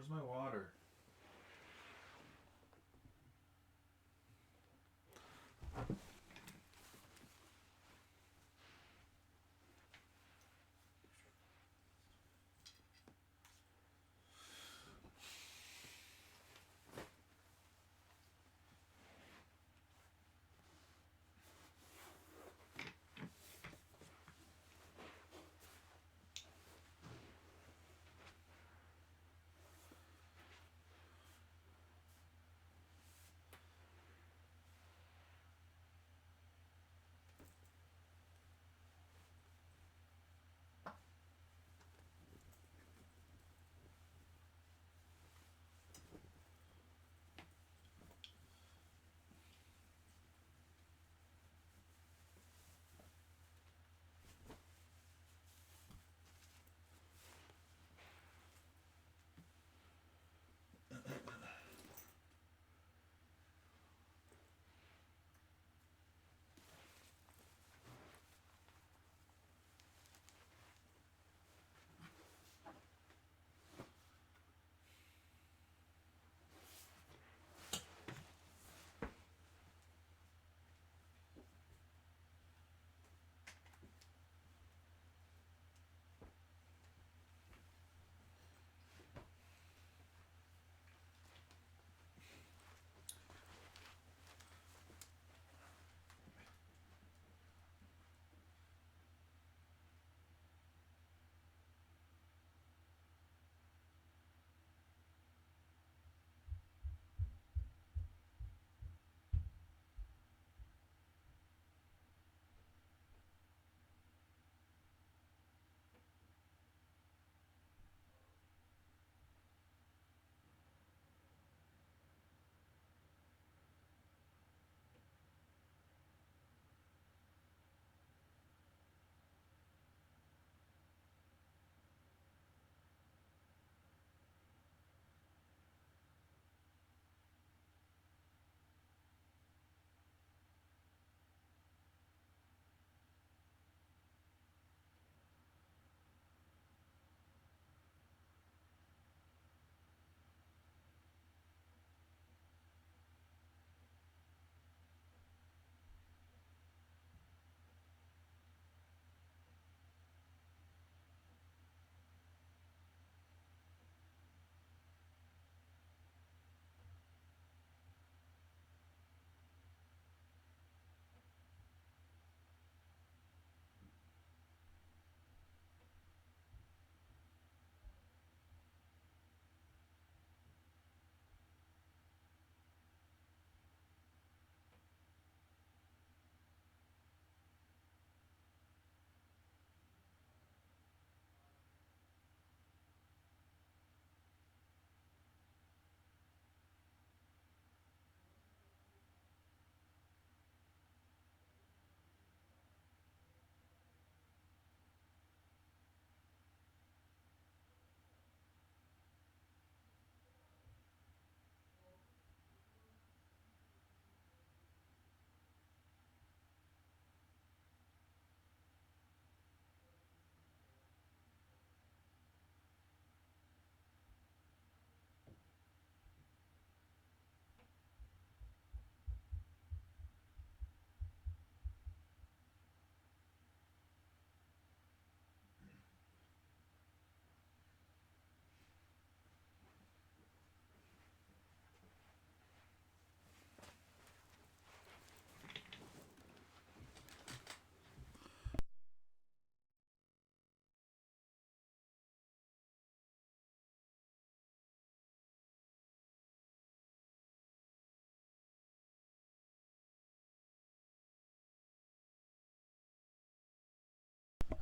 Where's my water?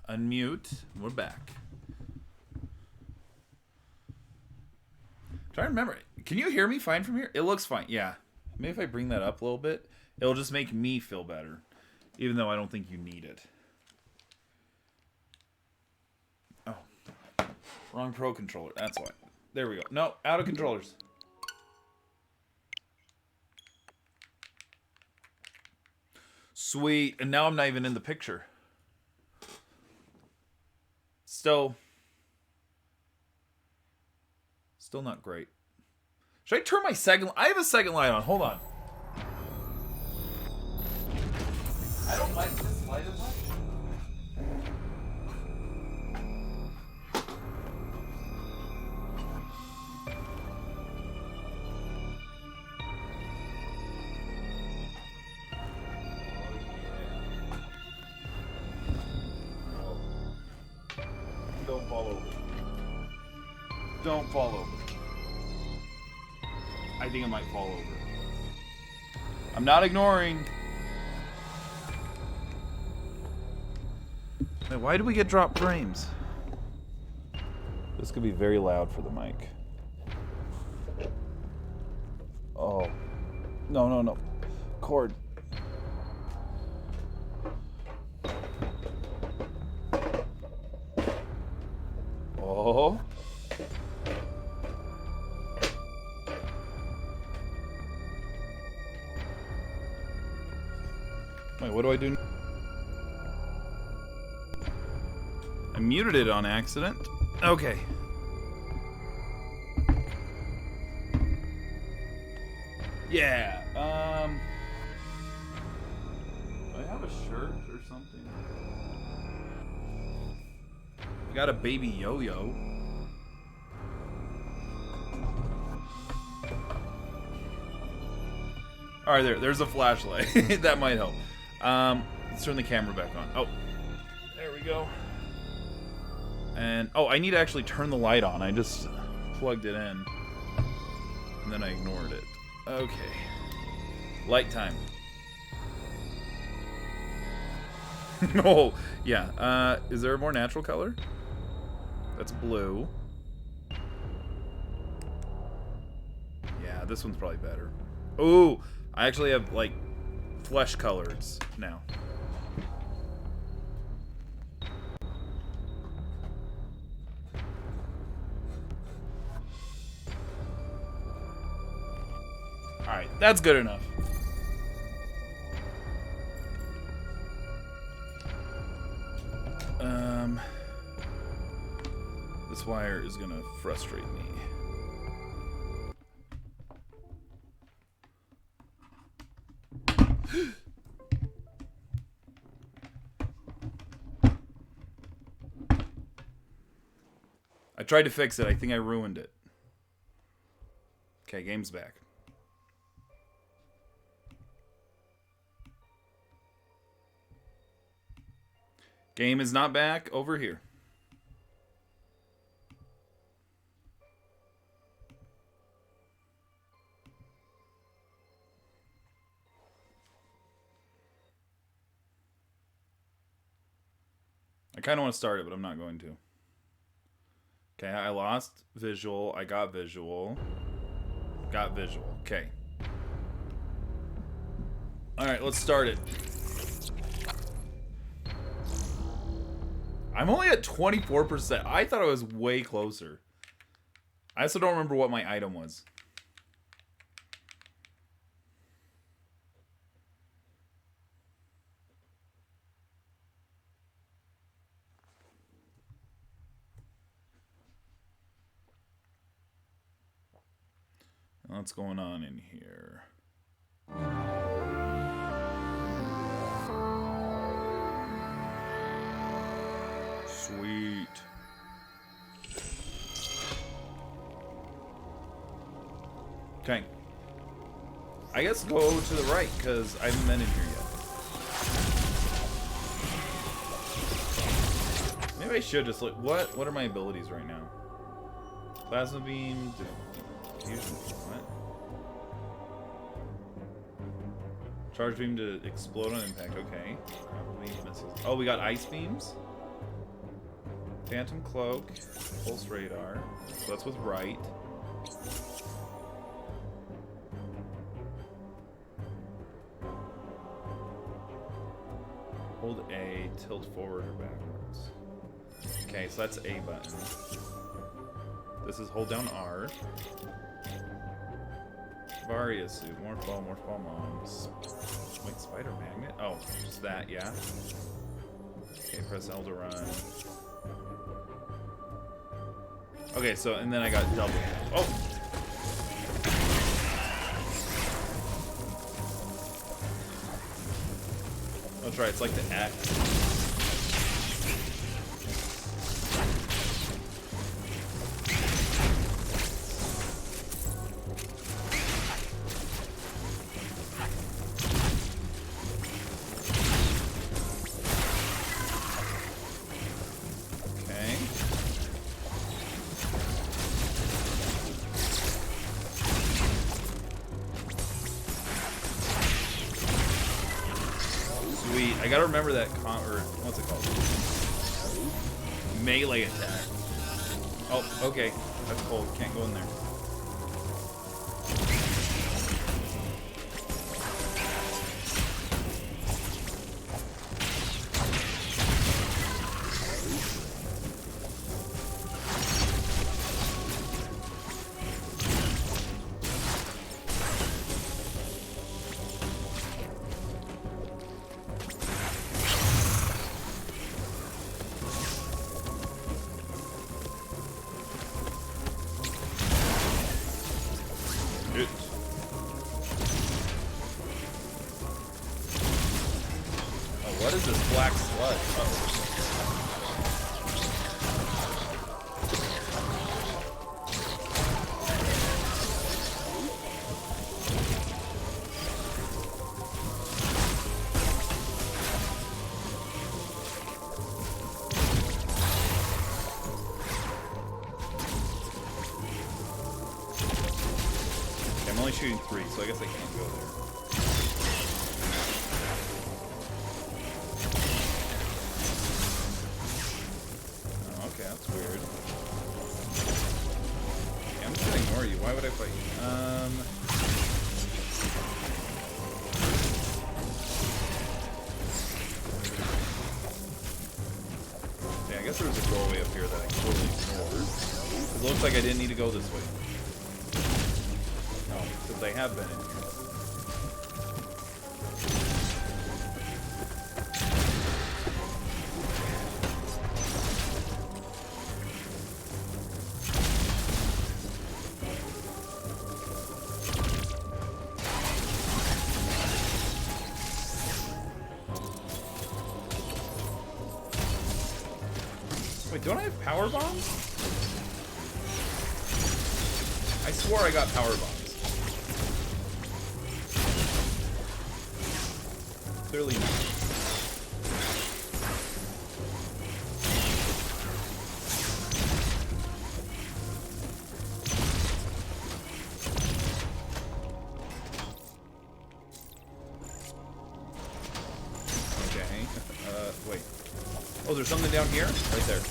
Unmute. We're back. Try to remember. Can you hear me fine from here? It looks fine. Yeah. Maybe if I bring that up a little bit, it'll just make me feel better. Even though I don't think you need it. Oh. Wrong Pro controller. That's why. There we go. No, out of controllers. Sweet. And now I'm not even in the picture. So Still not great. Should I turn my second... I have a second light on. Hold on. I don't like this light as much. Don't fall over. Don't fall over. I think I might fall over. I'm not ignoring. Wait, why do we get drop frames? This could be very loud for the mic. Oh. No, no, no. Cord. Oh. Wait, what do I do? I muted it on accident. Okay. Yeah, do I have a shirt or something? I got a baby yo-yo. Alright, there's a flashlight. That might help. Let's turn the camera back on. Oh, there we go. And, oh, I need to actually turn the light on. I just plugged it in. And then I ignored it. Okay. Light time. Oh, yeah. Is there a more natural color? That's blue. Yeah, this one's probably better. Ooh, I actually have, like, flesh colors now. Alright, that's good enough. This wire is gonna frustrate me. I tried to fix it. I think I ruined it. Okay, game's back. Game is not back over here. I kind of want to start it, but I'm not going to. Okay, I lost visual. I got visual. Got visual. Okay. Alright, let's start it. I'm only at 24%. I thought I was way closer. I also don't remember what my item was. What's going on in here? Sweet. Okay. I guess go to the right, because I haven't been in here yet. Maybe I should just look. What are my abilities right now? Plasma beam, diffusion, what? Charge beam to explode on impact, okay. Missiles. Oh, we got ice beams? Phantom cloak, pulse radar. So that's with right. Hold A, tilt forward or backwards. Okay, so that's A button. This is hold down R. Varia suit, more fall moms. Wait, spider magnet? Oh, just that, yeah. Okay, press L to run. Okay, so, and then I got double. Oh! That's right, it's like the X. I gotta remember that or what's it called? Melee attack. Oh, okay. That's cold. Can't go in there. What is this black sludge? Uh-oh. Okay, I'm only shooting 3, so I guess I can't go there. That's weird. Okay, I'm just gonna ignore you. Why would I fight you? Yeah, I guess there was a doorway up here that I totally ignored. It looks like I didn't need to go this way. No, because I have been in here. Wait, don't I have power bombs? I swore I got power bombs. Clearly not. Okay. Wait. Oh, there's something down here? Right there.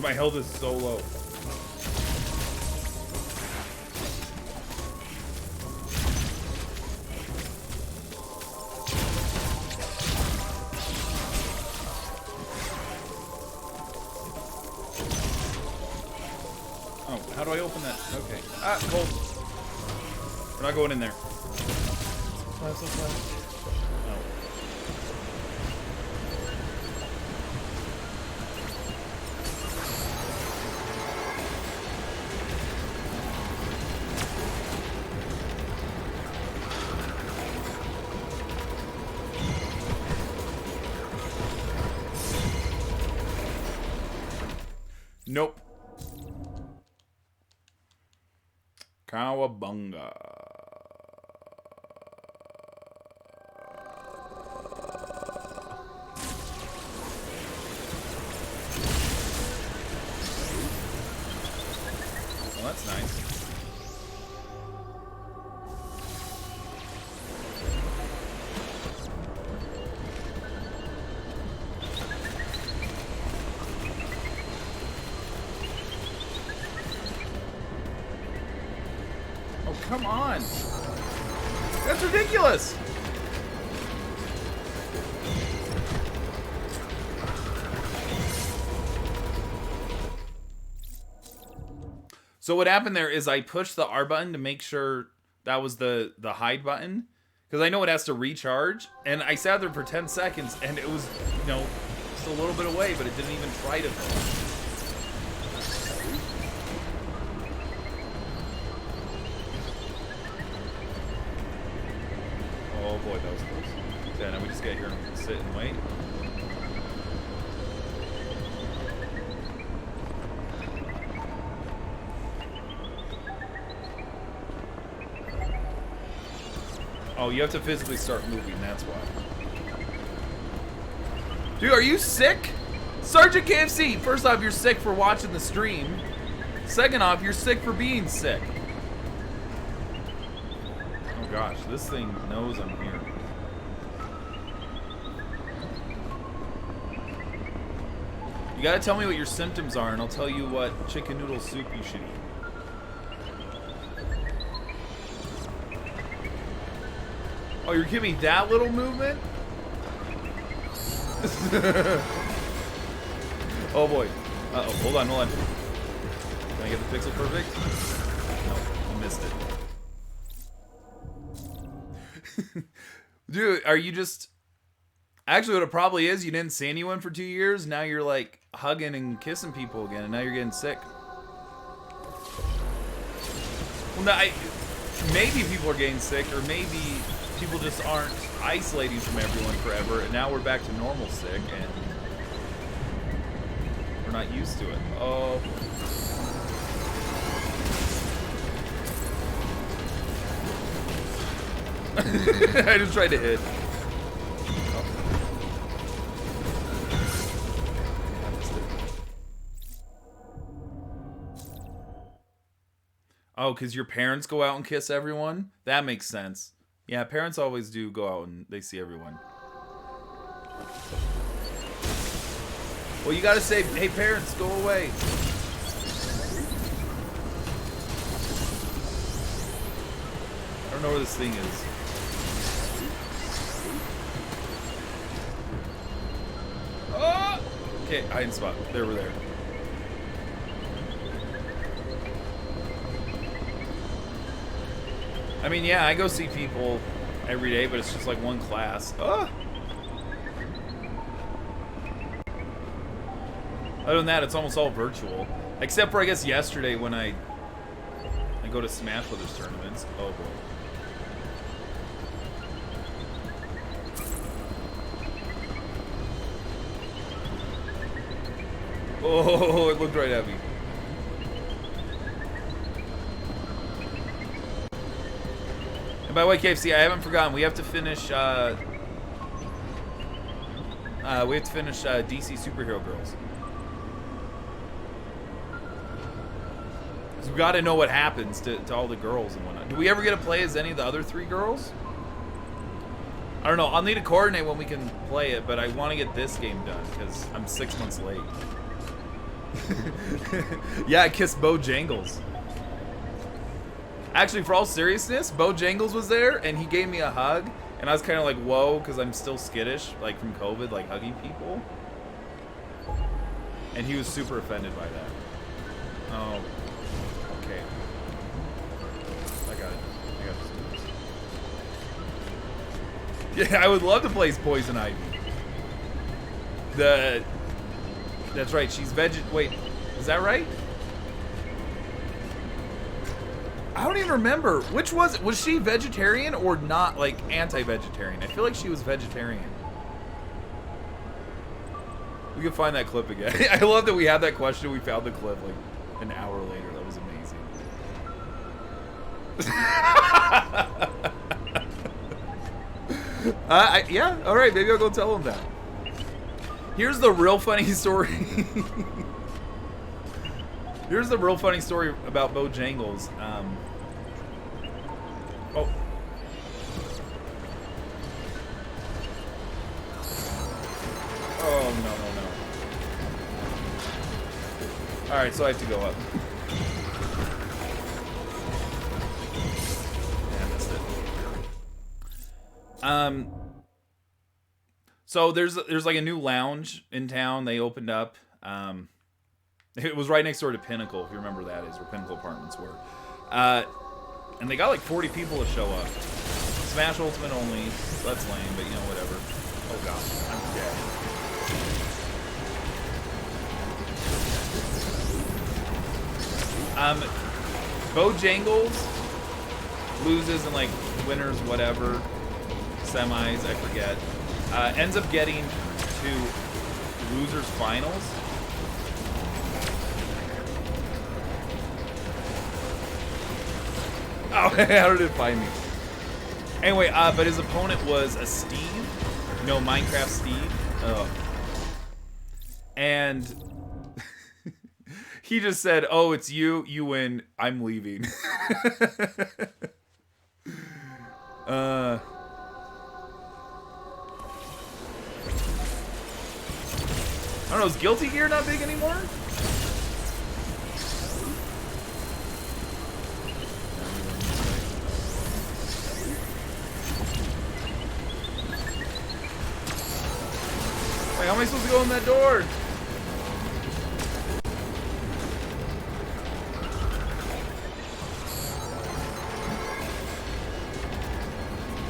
My health is so low. Oh, how do I open that? Okay. Ah, cold. We're not going in there. Nope. Cowabunga. That's nice. Oh, come on. That's ridiculous. So what happened there is I pushed the R button to make sure that was the hide button, because I know it has to recharge, and I sat there for 10 seconds and it was, you know, just a little bit away, but it didn't even try to. Oh boy, that was close. Yeah, now we just get here and sit and wait. Oh, you have to physically start moving, that's why. Dude, are you sick? Sergeant KFC, first off, you're sick for watching the stream. Second off, you're sick for being sick. Oh gosh, this thing knows I'm here. You gotta tell me what your symptoms are, and I'll tell you what chicken noodle soup you should eat. Oh, you're giving me that little movement? Oh boy. Uh-oh, hold on, hold on. Can I get the pixel perfect? No, I missed it. Dude, are you just... Actually, what it probably is, you didn't see anyone for 2 years, now you're like hugging and kissing people again, and now you're getting sick. Well, no, maybe people are getting sick, or maybe people just aren't isolating from everyone forever, and now we're back to normal sick, and we're not used to it. Oh. I just tried to hit. Oh, because your parents go out and kiss everyone? That makes sense. Yeah, parents always do go out and they see everyone. Well, you gotta say, hey parents, go away. I don't know where this thing is. Oh! Okay, hiding spot. There, we're there. I mean, yeah, I go see people every day, but it's just like one class. Oh! Other than that, it's almost all virtual. Except for, I guess, yesterday when I go to Smash Brothers tournaments. Oh, boy. Oh, it looked right at me. And by the way, KFC, I haven't forgotten. We have to finish. We have to finish DC Superhero Girls. Because we got to know what happens to all the girls and whatnot. Do we ever get to play as any of the other 3 girls? I don't know. I'll need to coordinate when we can play it, but I want to get this game done because I'm 6 months late. Yeah, I kissed Bojangles. Actually, for all seriousness, Bojangles was there, and he gave me a hug, and I was kind of like, whoa, because I'm still skittish, like from COVID, like hugging people. And he was super offended by that. Oh, okay. I got it. Yeah, I would love to play Poison Ivy. That's right, she's wait, is that right? I don't even remember. Which was she vegetarian or not, like anti-vegetarian? I feel like she was vegetarian. We can find that clip again. I love that we had that question. We found the clip like an hour later. That was amazing. Yeah, all right. Maybe I'll go tell him that. Here's the real funny story. Here's the real funny story about Bojangles. Oh. Oh, no. Alright, so I have to go up. Yeah, I missed it. So there's like a new lounge in town they opened up. It was right next door to Pinnacle, if you remember that is where Pinnacle Apartments were. And they got like 40 people to show up. Smash Ultimate only, so that's lame, but you know, whatever. Oh god, I'm dead. Bojangles loses in like winners, whatever, semis, I forget. Ends up getting to losers finals. Oh, how did it find me? Anyway, but his opponent was a Steve. No, Minecraft Steve. Oh. And he just said, "Oh, it's you. You win. I'm leaving." I don't know. Is Guilty Gear not big anymore? Wait, how am I supposed to go in that door?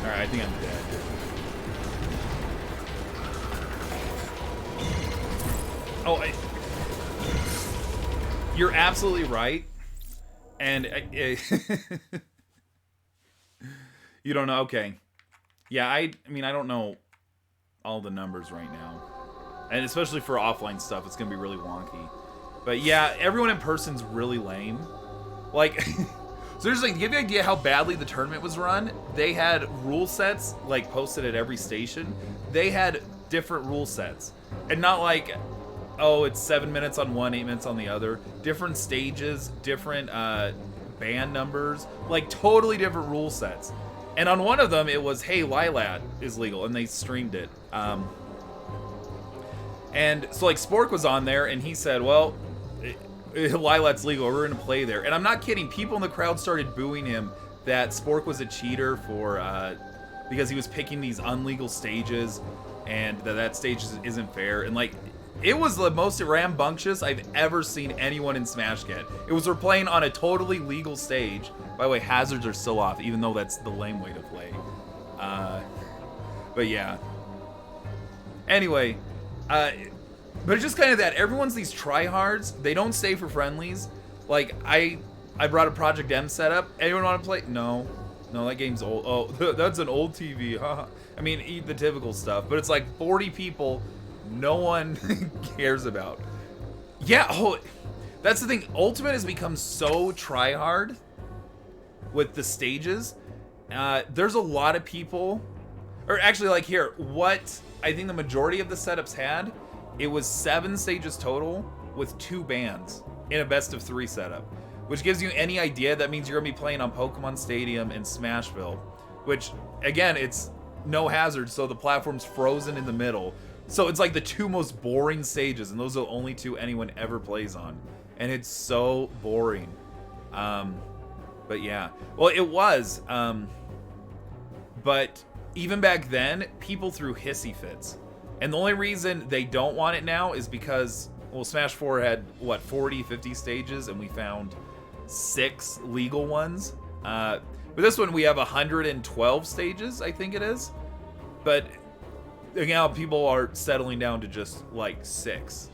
Alright, I think I'm dead. Oh, you're absolutely right. And you don't know? Okay. Yeah, I mean, I don't know all the numbers right now. And especially for offline stuff, it's going to be really wonky. But yeah, everyone in person's really lame. Like, so just like, to give you an idea how badly the tournament was run, they had rule sets, like, posted at every station. They had different rule sets. And not like, oh, it's 7 minutes on one, 8 minutes on the other. Different stages, different band numbers, like totally different rule sets. And on one of them, it was, hey, Lilat is legal, and they streamed it. And so, like, Spork was on there, and he said, well, Lilat's legal, we're going to play there. And I'm not kidding, people in the crowd started booing him that Spork was a cheater for, because he was picking these unlegal stages, and that stage isn't fair. And, like, it was the most rambunctious I've ever seen anyone in Smash get. It was we're playing on a totally legal stage. By the way, hazards are still off, even though that's the lame way to play. But yeah. Anyway, but it's just kind of that. Everyone's these tryhards. They don't stay for friendlies. Like, I brought a Project M setup. Anyone want to play? No, that game's old. Oh, that's an old TV. I mean, eat the typical stuff. But it's like 40 people no one cares about. Yeah, oh, that's the thing. Ultimate has become so tryhard with the stages. There's a lot of people, or actually, like, here, what I think the majority of the setups had, it was 7 stages total with 2 bands in a best of 3 setup, which gives you any idea. That means you're gonna be playing on Pokemon Stadium in Smashville, which again, it's no hazard, so the platform's frozen in the middle. So it's like the 2 most boring stages, and those are the only 2 anyone ever plays on, and it's so boring. But yeah, well, it was. But even back then, people threw hissy fits. And the only reason they don't want it now is because, well, Smash 4 had, what, 40, 50 stages, and we found 6 legal ones. But this one, we have 112 stages, I think it is. But now people are settling down to just, like, 6.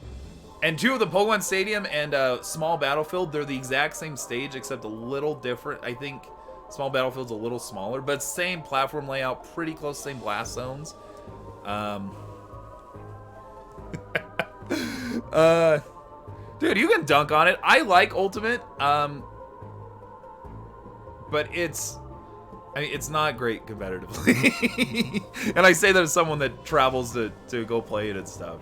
And 2 of the Pokemon Stadium and Small Battlefield, they're the exact same stage, except a little different. I think Small Battlefield's a little smaller, but same platform layout, pretty close, same blast zones. Dude, you can dunk on it. I like Ultimate, but it's not great competitively. And I say that as someone that travels to go play it and stuff.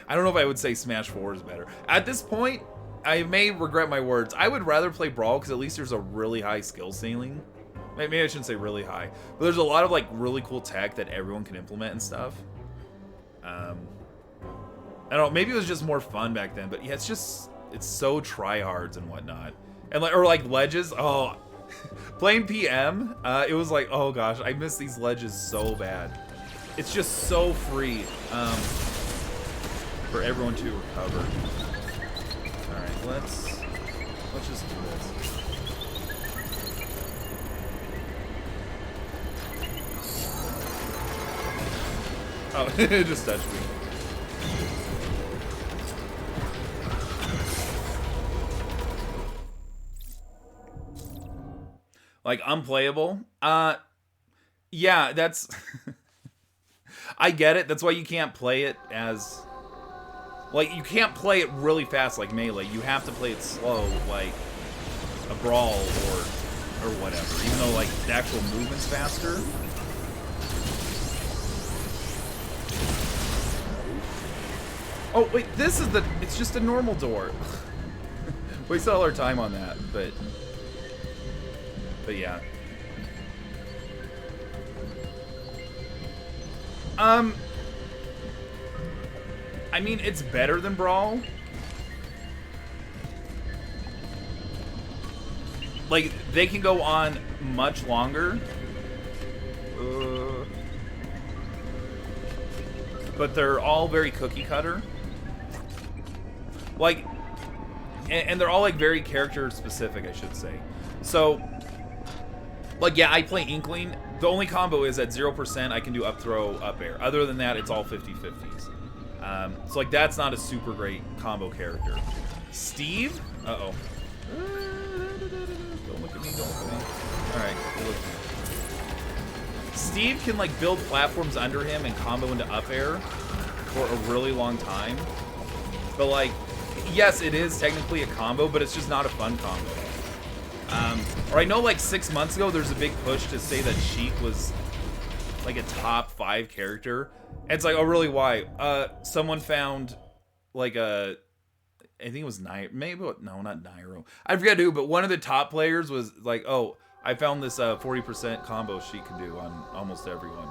I don't know if I would say Smash 4 is better. At this point, I may regret my words. I would rather play Brawl because at least there's a really high skill ceiling. Maybe I shouldn't say really high, but there's a lot of like really cool tech that everyone can implement and stuff. I don't know. Maybe it was just more fun back then, but yeah, it's so tryhards and whatnot, and like ledges. Oh, playing PM, it was like, oh gosh, I miss these ledges so bad. It's just so free for everyone to recover. All right, let's just do this. Oh, it just touched me. Like, unplayable? Yeah, that's... I get it. That's why you can't play it as... Like, you can't play it really fast like Melee. You have to play it slow like a Brawl or whatever. Even though, like, the actual movement's faster. Oh, wait, this is the... It's just a normal door. We wasted all our time on that, but yeah. I mean, it's better than Brawl. Like, they can go on much longer. But they're all very cookie cutter. Like, and they're all like very character specific, I should say. So, like, yeah, I play Inkling. The only combo is at 0% I can do up throw, up air. Other than that, it's all 50-50s. So like, that's not a super great combo character. Steve? Uh-oh. Don't look at me, don't look at me. Alright, look at me. Steve can like build platforms under him and combo into up air for a really long time. But like, yes, it is technically a combo, but it's just not a fun combo. Or I know like 6 months ago, there's a big push to say that Sheik was like a top 5 character. And it's like, oh really, why? Someone found like I think it was Nairo, maybe, no, not Nairo. I forget who, but one of the top players was like, oh, I found this 40% combo Sheik can do on almost everyone.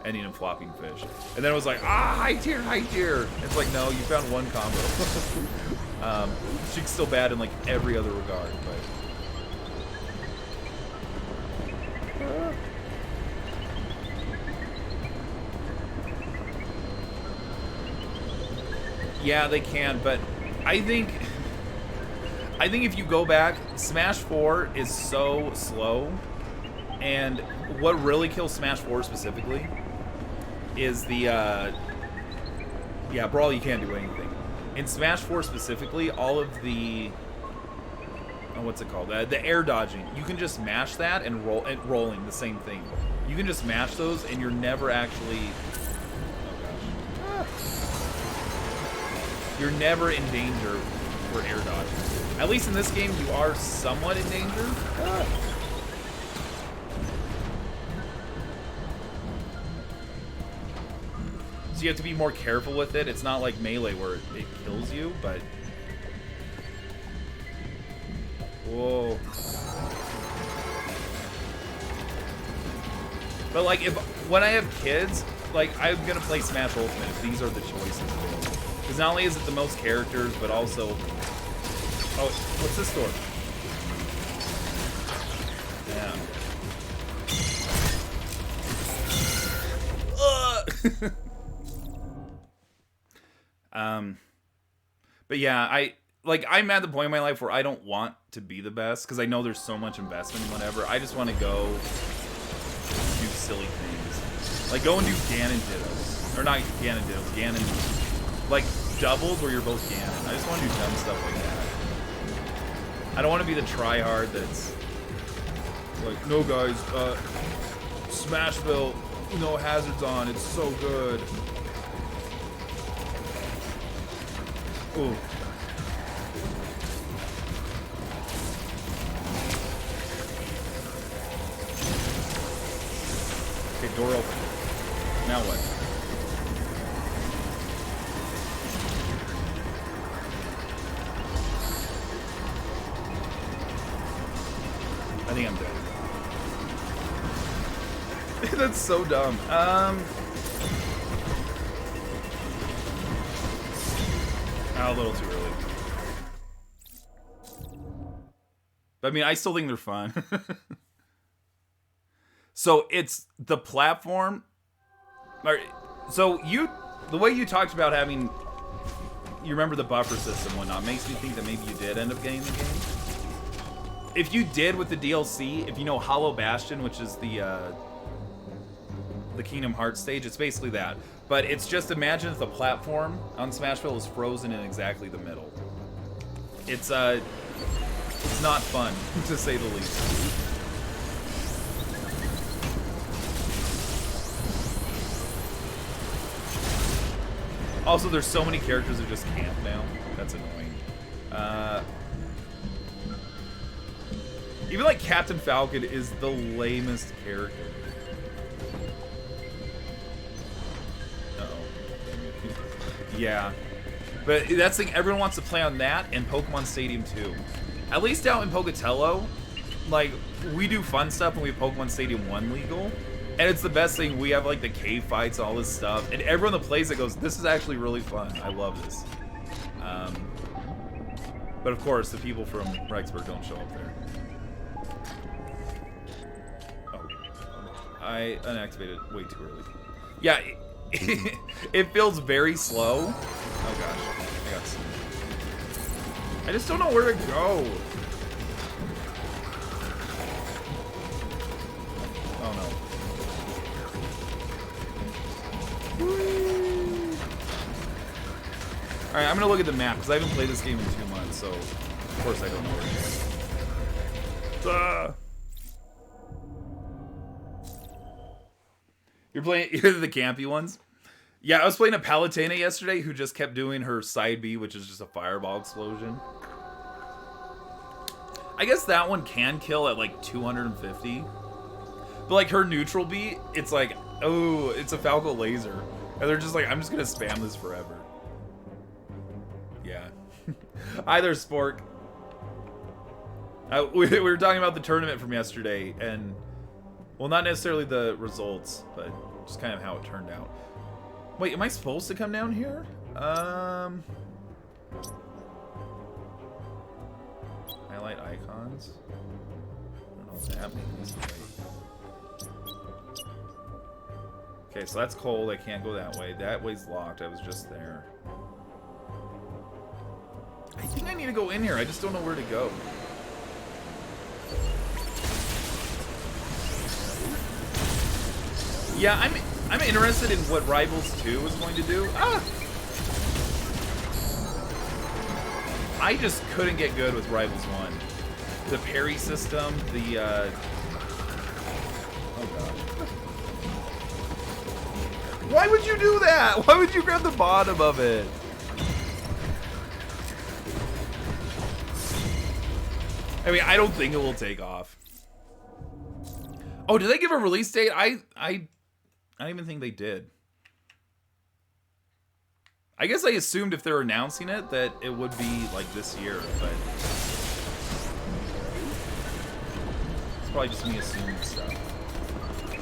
Ending in flopping fish. And then it was like, high tier, high tier. It's like, no, you found one combo. Sheik's still bad in like every other regard, but... Yeah, they can, but I think if you go back, Smash 4 is so slow, and what really kills Smash 4 specifically is the, yeah, Brawl, you can't do anything. In Smash 4 specifically, all of the, what's it called? The air dodging, you can just mash that and rolling, the same thing. You can just mash those, and you're never actually, you're never in danger for air dodging. At least in this game, you are somewhat in danger. So you have to be more careful with it. It's not like Melee where it kills you, but... Whoa. But like, when I have kids, like, I'm gonna play Smash Ultimate if these are the choices available. Because not only is it the most characters, but also... Oh, what's this door? Yeah. But yeah, I'm at the point in my life where I don't want to be the best, because I know there's so much investment and whatever. I just want to go do silly things. Like, go and do Ganon Dittos. Or not Ganon Dittos, Ganon... Like, doubles where you're both Ganon. I just want to do dumb stuff like that. I don't want to be the tryhard that's... Like, no guys, Smashville, no hazards on, it's so good. Ooh. Okay, door open. Now what? That's so dumb. A little too early. But I mean, I still think they're fun. So it's the platform. So the way you talked about having, you remember the buffer system and whatnot, makes me think that maybe you did end up getting the game. If you did with the DLC, if you know Hollow Bastion, which is the Kingdom Hearts stage, it's basically that. But it's just, imagine if the platform on Smashville is frozen in exactly the middle. It's not fun, to say the least. Also, there's so many characters that just camp now. That's annoying. Even like Captain Falcon is the lamest character. Uh-oh. Yeah. But that's the thing, everyone wants to play on that and Pokemon Stadium 2. At least out in Pocatello, like, we do fun stuff and we have Pokemon Stadium 1 legal. And it's the best thing. We have like the cave fights, all this stuff, and everyone that plays it goes, "This is actually really fun. I love this." But of course, the people from Rexburg don't show up there. Oh, I unactivated way too early. Yeah, it feels very slow. Oh gosh, I just don't know where to go. Oh no. Alright, I'm gonna look at the map because I haven't played this game in 2 months, so of course I don't know where to go. You're the campy ones? Yeah, I was playing a Palutena yesterday who just kept doing her side B, which is just a fireball explosion. I guess that one can kill at like 250. But like her neutral B, it's like, oh, it's a Falco laser. And they're just like, I'm just gonna spam this forever. Yeah. Hi there, Spork. We were talking about the tournament from yesterday, and, well, not necessarily the results, but just kind of how it turned out. Wait, am I supposed to come down here? Highlight icons? I don't know what that means. Okay, so that's cold. I can't go that way. That way's locked. I was just there. I think I need to go in here. I just don't know where to go. Yeah, I'm interested in what Rivals 2 is going to do. Ah! I just couldn't get good with Rivals 1. The parry system, the oh gosh. Why would you do that? Why would you grab the bottom of it? I mean, I don't think it will take off. Oh, did they give a release date? I don't even think they did. I guess I assumed if they're announcing it that it would be like this year, but it's probably just me assuming stuff. Okay,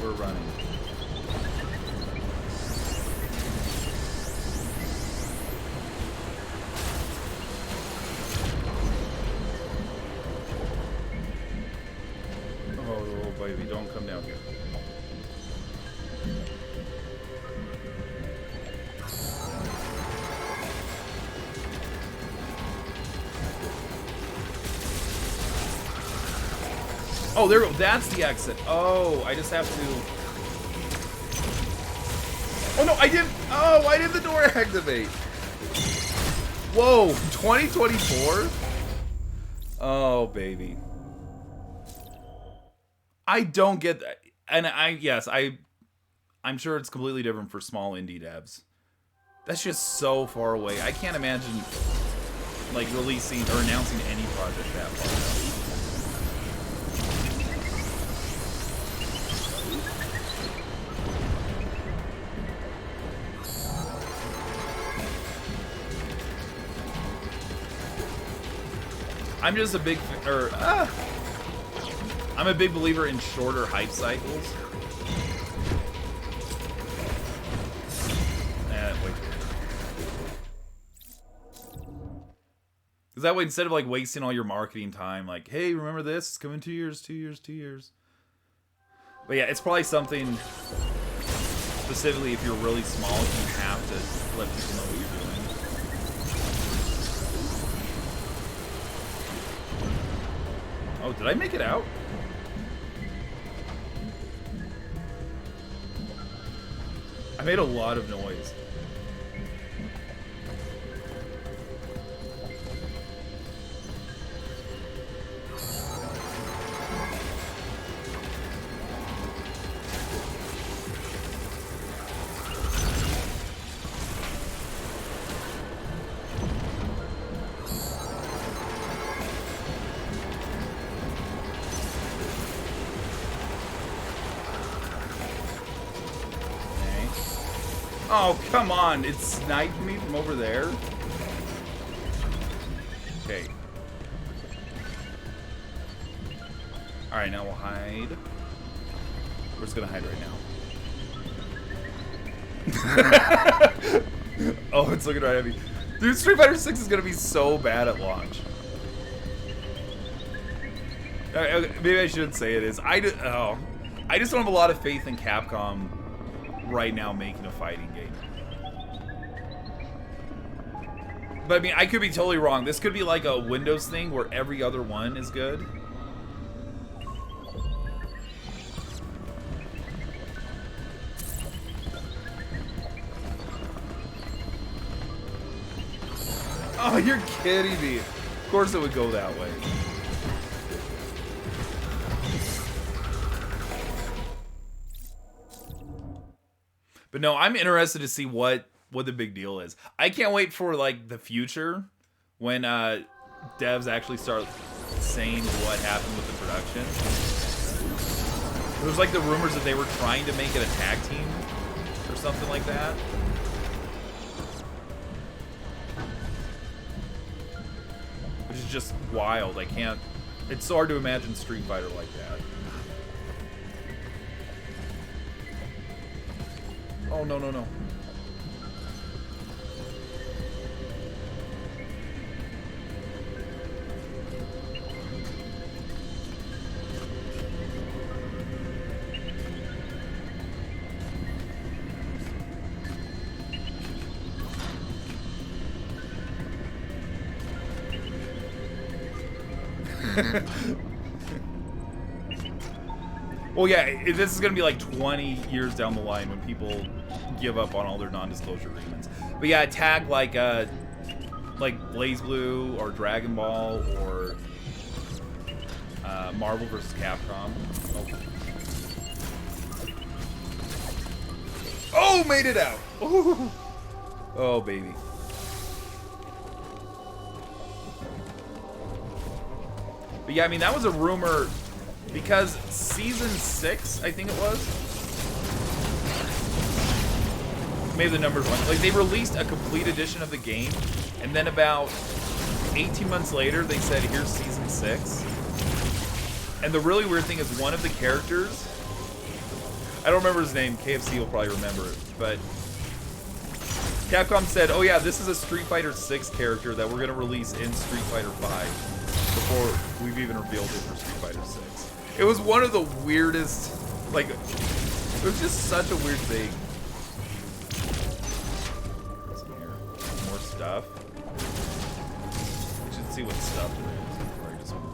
we're running. Oh, baby, don't come down here. Oh, there we go. That's the exit. Oh, I just have to... Oh, no, I didn't... Oh, why did the door activate? Whoa, 2024? Oh, baby. I don't get that. And I'm sure it's completely different for small indie devs. That's just so far away. I can't imagine, like, releasing or announcing any project that far out. I'm just a big, I'm a big believer in shorter hype cycles. Wait. Because that way, instead of like wasting all your marketing time, like, hey, remember this? It's coming 2 years, 2 years, 2 years. But yeah, it's probably something specifically if you're really small, you have to let people know what you're doing. Oh, did I make it out? I made a lot of noise. Oh, come on. It sniped me from over there. Okay. Alright, now we'll hide. We're just gonna hide right now. Oh, it's looking right at me. Dude, Street Fighter 6 is gonna be so bad at launch. Maybe I shouldn't say it is. I just don't have a lot of faith in Capcom right now making a fighting game. But I mean, I could be totally wrong. This could be like a Windows thing where every other one is good. Oh, you're kidding me. Of course it would go that way. But no, I'm interested to see what the big deal is. I can't wait for like the future when devs actually start saying what happened with the production. There's like the rumors that they were trying to make it a tag team or something like that. Which is just wild. I can't. It's so hard to imagine Street Fighter like that. Oh, no, no, no. Well, yeah, this is going to be like 20 years down the line when people give up on all their non-disclosure agreements. But yeah, tag like BlazBlue or Dragon Ball or Marvel vs. Capcom. Oh, made it out! Oh, baby. But yeah, I mean, that was a rumor because Season 6, I think it was. Maybe the numbers went. Like, they released a complete edition of the game, and then about 18 months later, they said, here's Season 6. And the really weird thing is one of the characters, I don't remember his name, KFC will probably remember it, but Capcom said, oh yeah, this is a Street Fighter 6 character that we're going to release in Street Fighter 5 before we've even revealed it for Street Fighter 6. It was one of the weirdest, like, it was just such a weird thing. What's in here? More stuff. We should see what stuff there is before I just move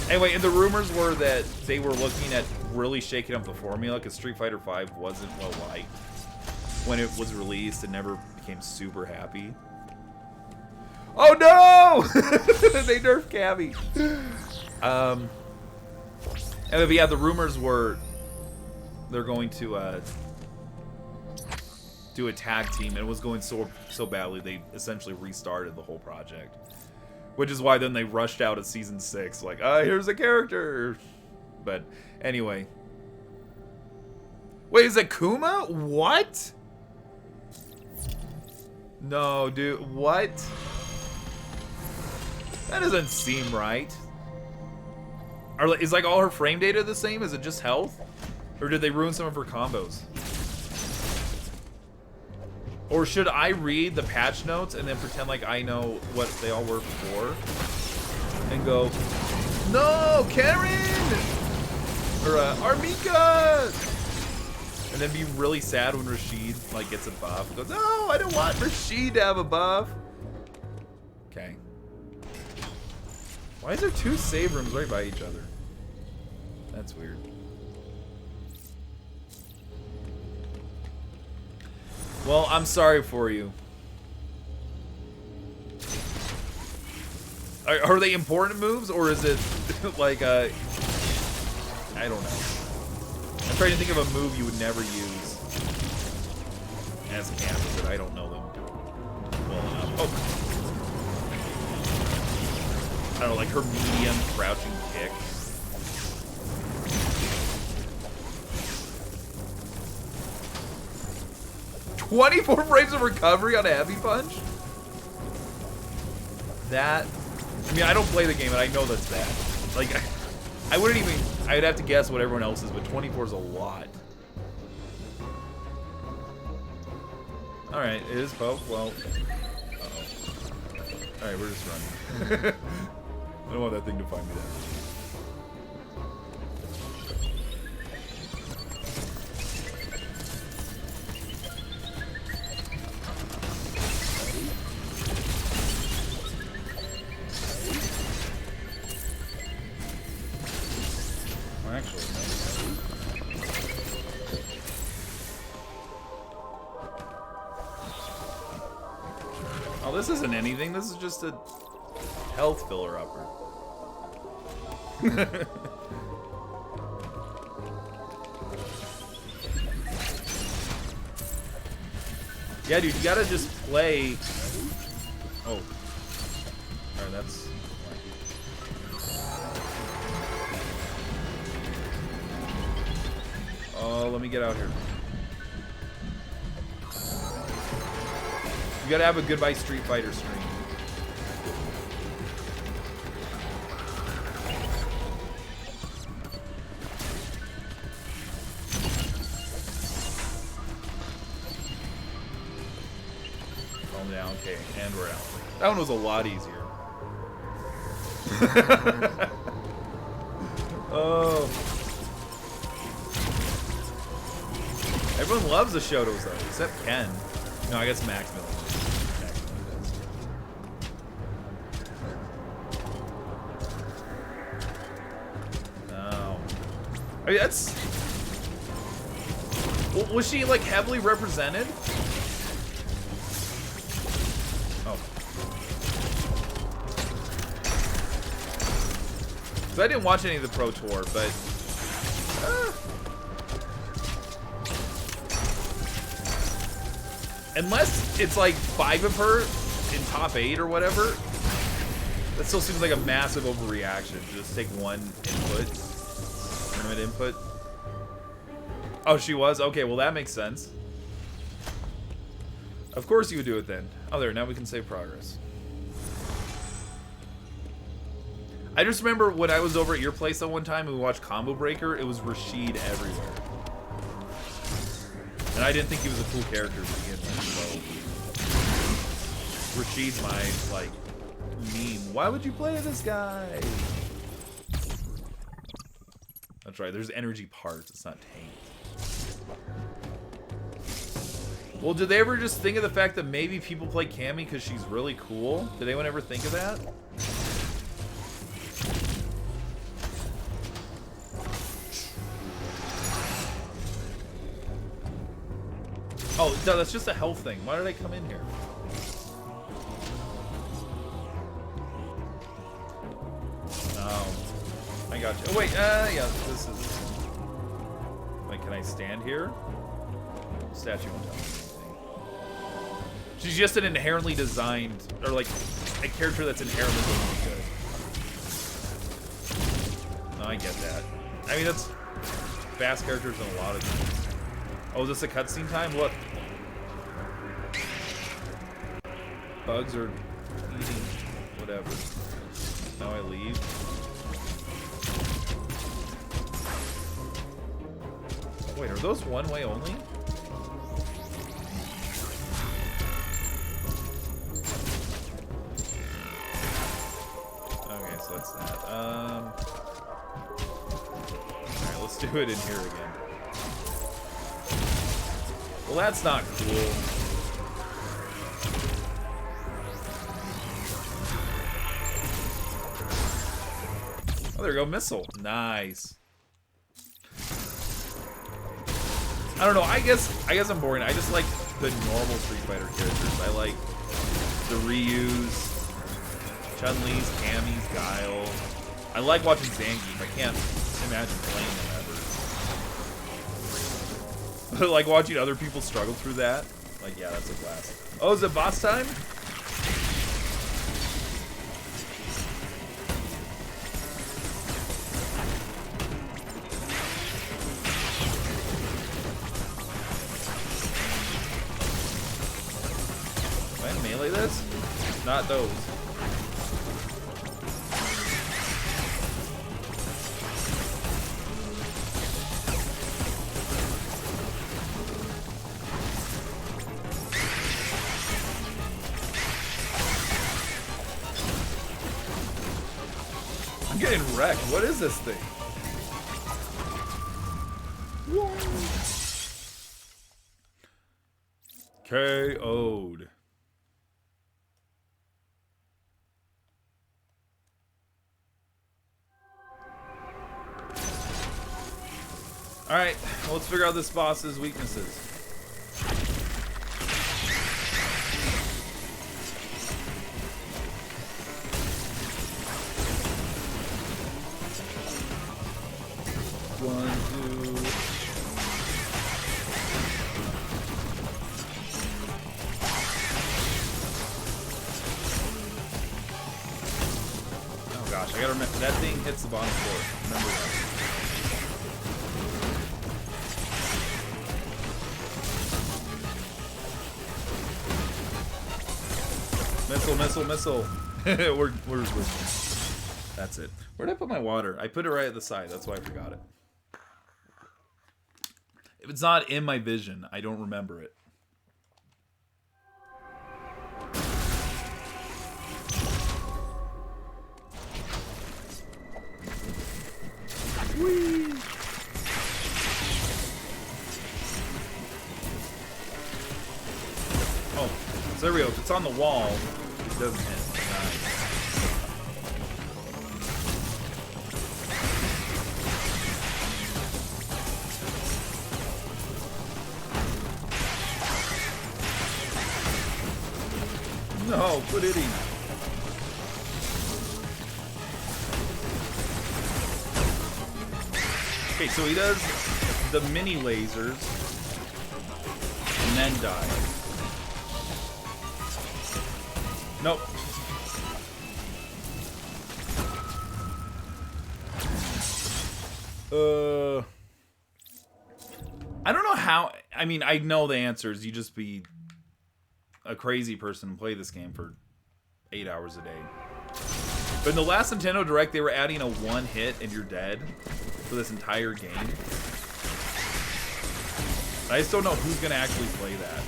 on. Anyway, and the rumors were that they were looking at really shaking up the formula because Street Fighter 5 wasn't well liked when it was released and never became super happy. Oh no! They nerfed Cammy. And yeah, the rumors were they're going to do a tag team, and it was going so badly they essentially restarted the whole project. Which is why then they rushed out at Season 6, like, here's a character. But anyway. Wait, is it Kuma? What? No, dude, what? That doesn't seem right. Is like all her frame data the same? Is it just health? Or did they ruin some of her combos? Or should I read the patch notes and then pretend like I know what they all were before? And go, no, Karen! Or Armika! And then be really sad when Rashid like gets a buff. Goes, no, I don't want Rashid to have a buff. Okay. Why is there 2 save rooms right by each other? That's weird. Well, I'm sorry for you. Are they important moves, or is it like I don't know. I'm trying to think of a move you would never use as camp, but I don't know them well enough. Oh. I don't know, like her medium crouching kick. "24 frames of recovery on a heavy punch?" That, I mean, I don't play the game, and I know that's bad. Like, I wouldn't even, I'd have to guess what everyone else is, but 24 is a lot. Alright, it is Pope. Well, uh-oh. Alright, we're just running. I don't want that thing to find me there. Oh, this isn't anything. This is just a health filler upper. Yeah, dude, you gotta just play. Oh. Alright, that's. Oh, let me get out here. You gotta have a Goodbye Street Fighter stream. Calm down, okay, and we're out. That one was a lot easier. Oh. Everyone loves the Shotos though, except Ken. No, I guess Max Miller. I mean, that's... Was she, like, heavily represented? Oh. So I didn't watch any of the Pro Tour, but... Unless it's, like, 5 of her in top 8 or whatever, that still seems like a massive overreaction. Just take one input. Input. Oh, she was? Okay, well that makes sense. Of course you would do it then. Oh, there, now we can save progress. I just remember when I was over at your place that one time and we watched Combo Breaker, it was Rashid everywhere. And I didn't think he was a cool character to begin with, so... Rashid's my, like, meme. Why would you play this guy? That's right, there's energy parts, it's not tank. Well, did they ever just think of the fact that maybe people play Cammy because she's really cool? Did anyone ever think of that? Oh, no, that's just a health thing. Why did I come in here? I got you. Oh, wait, yeah, this is... Wait, can I stand here? Statue won't tell me anything. She's just an inherently designed, or like, a character that's inherently going to be good. No, I get that. I mean, that's fast characters in a lot of things. Oh, is this a cutscene time? Look. Bugs are eating whatever. Now I leave. Wait, are those one way only? Okay, so that's that. Alright, let's do it in here again. Well, that's not cool. Oh, there we go, missile. Nice. I don't know, I guess I'm boring. I just like the normal Street Fighter characters. I like the Ryu's, Chun-Li's, Cammy's, Guile. I like watching Zangief. I can't imagine playing them ever. But like watching other people struggle through that, like, yeah, that's a blast. Oh, is it boss time? Melee this? Not those. I'm getting wrecked. What is this thing? KO'd. Alright, well, let's figure out this boss's weaknesses. One, two. Oh gosh, I gotta remember, that thing hits the bottom floor. Remember that. Missile. we're That's it. Where'd I put my water? I put it right at the side. That's why I forgot it. If it's not in my vision, I don't remember it. Whee! Oh, so there we go. If it's on the wall, it doesn't hit. Nice. No, quit hitting. Okay, so he does the mini lasers and then dies. Nope. I don't know how. I mean, I know the answers. You just be a crazy person and play this game for 8 hours a day. But in the last Nintendo Direct, they were adding a one hit and you're dead for this entire game. I just don't know who's gonna actually play that.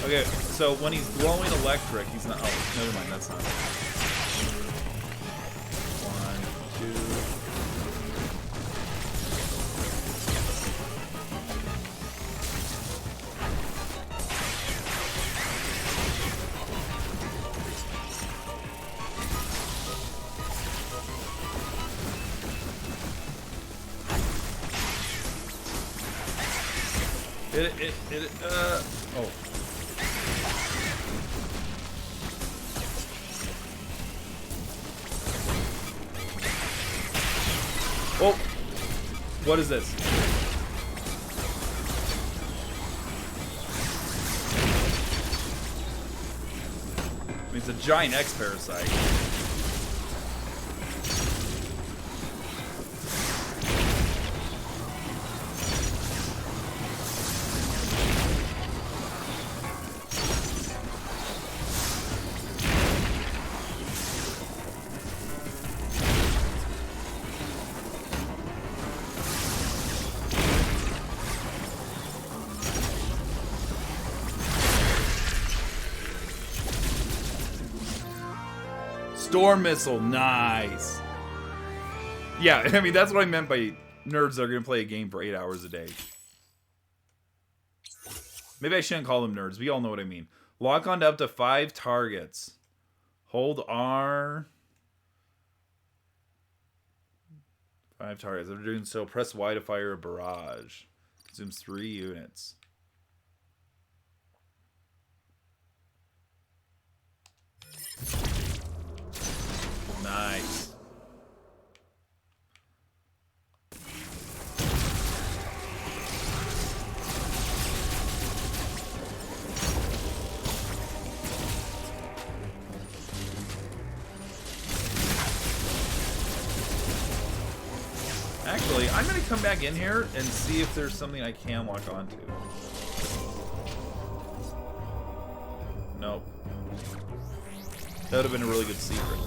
Okay, so when he's glowing electric, he's not. Oh, never mind, that's not it. 1, 2. Oh. Oh, what is this? I mean, it's a giant X parasite. Storm missile, nice. Yeah, I mean, that's what I meant by nerds that are going to play a game for 8 hours a day. Maybe I shouldn't call them nerds. We all know what I mean. Lock on to up to 5 targets. Hold R. 5 targets. After doing so, press Y to fire a barrage. Consumes 3 units. Nice. Actually, I'm going to come back in here and see if there's something I can lock onto. Nope. That would have been a really good secret.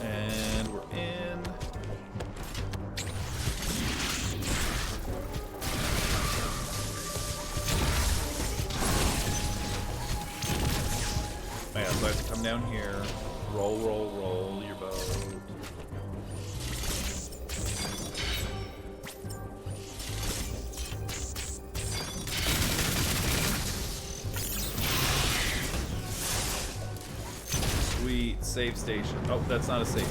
And we're in. Oh yeah, so I have to come down here. Roll, roll, roll your boat. Sweet. Save station. Oh, that's not a save.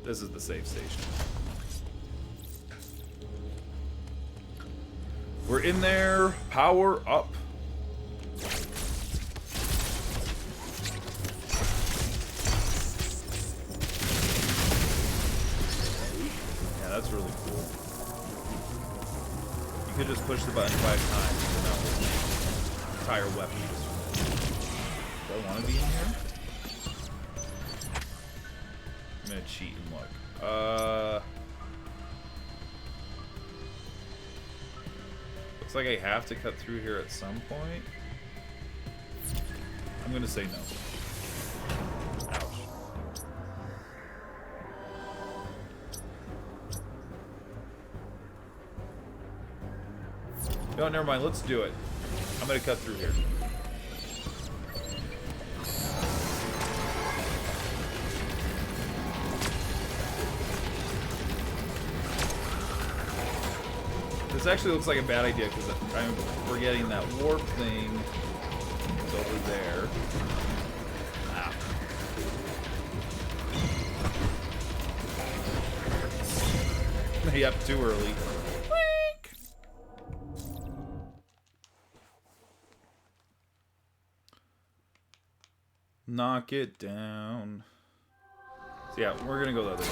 This is the save station. We're in there. Power up. Yeah, that's really cool. You could just push the button 5 times and now the entire weapon just. Do I want to be in here? I'm gonna cheat and look. Looks like I have to cut through here at some point. I'm gonna say no. Ouch. No, never mind. Let's do it. I'm gonna cut through here. This actually looks like a bad idea because I'm forgetting that warp thing is over there. Ah. Yep, too early. Wink. Knock it down. So yeah, we're gonna go the other way.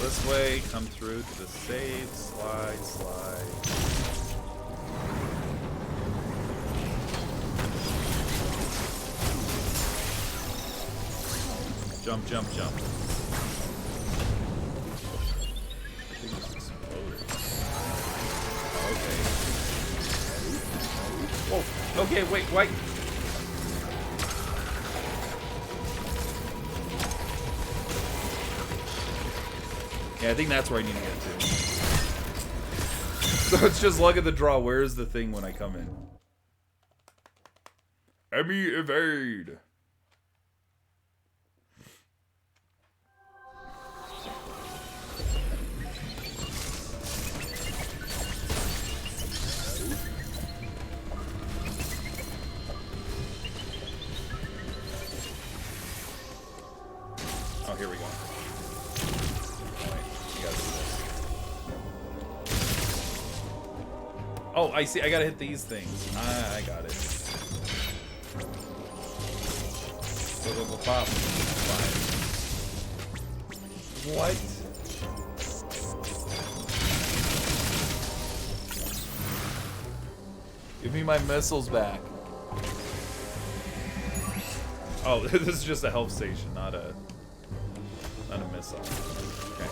This way, come through to the save, slide, slide. Jump, jump, jump. I think it's exploded. Okay. Whoa. Okay, wait, wait. Yeah, I think that's where I need to get to. So it's just luck of the draw. Where's the thing when I come in? Emmy evade. Oh, here we go. Oh, I see. I gotta hit these things. I got it. Pop. Fine. What? Give me my missiles back. Oh, this is just a health station, not a missile. Okay.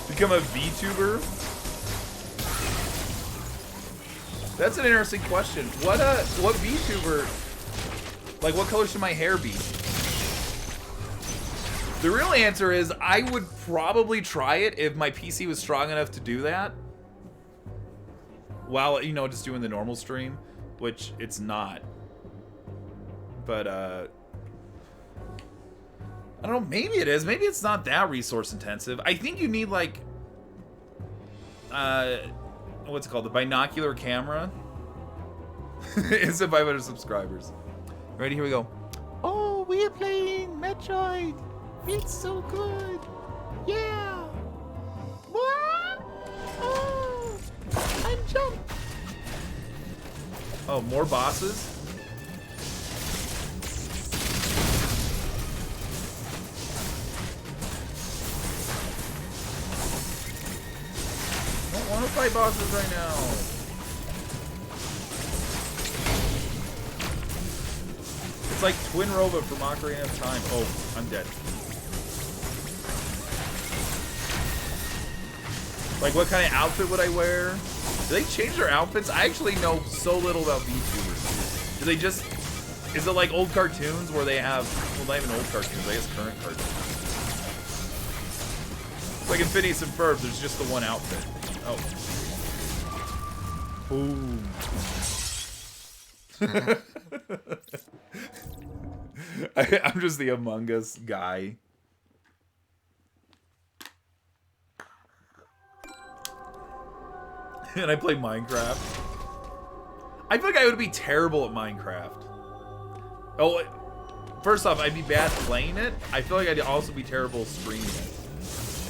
Become a VTuber? That's an interesting question. What VTuber? Like, what color should my hair be? The real answer is I would probably try it if my PC was strong enough to do that. While, you know, just doing the normal stream, which it's not. But, I don't know, maybe it is. Maybe it's not that resource intensive. I think you need, like, what's it called? The binocular camera. It's at 500 subscribers. Ready? Here we go. Oh, we are playing Metroid. It's so good. Yeah. What? Oh, I'm jumped. Oh, more bosses? I don't want to fight bosses right now. It's like Twin Robot from Ocarina of Time. Oh, I'm dead. Like, what kind of outfit would I wear? Do they change their outfits? I actually know so little about VTubers. Do they just... Is it like old cartoons where they have... Well, not even old cartoons. I guess current cartoons. It's like in Phineas and Ferb, there's just the one outfit. Oh. Ooh. I'm just the Among Us guy. And I play Minecraft. I feel like I would be terrible at Minecraft. Oh, first off, I'd be bad playing it. I feel like I'd also be terrible streaming it.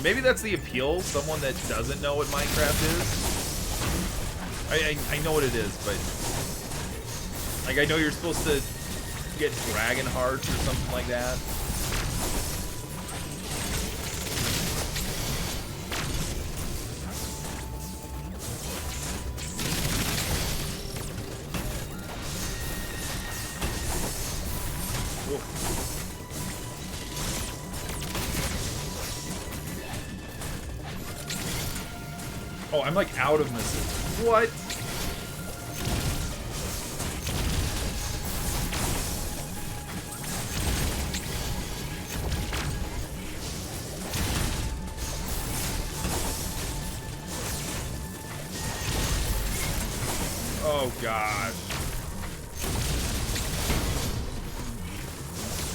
Maybe that's the appeal. Someone that doesn't know what Minecraft is. I know what it is, but like I know you're supposed to get dragon hearts or something like that. Oh, I'm like out of missiles. What? Oh gosh.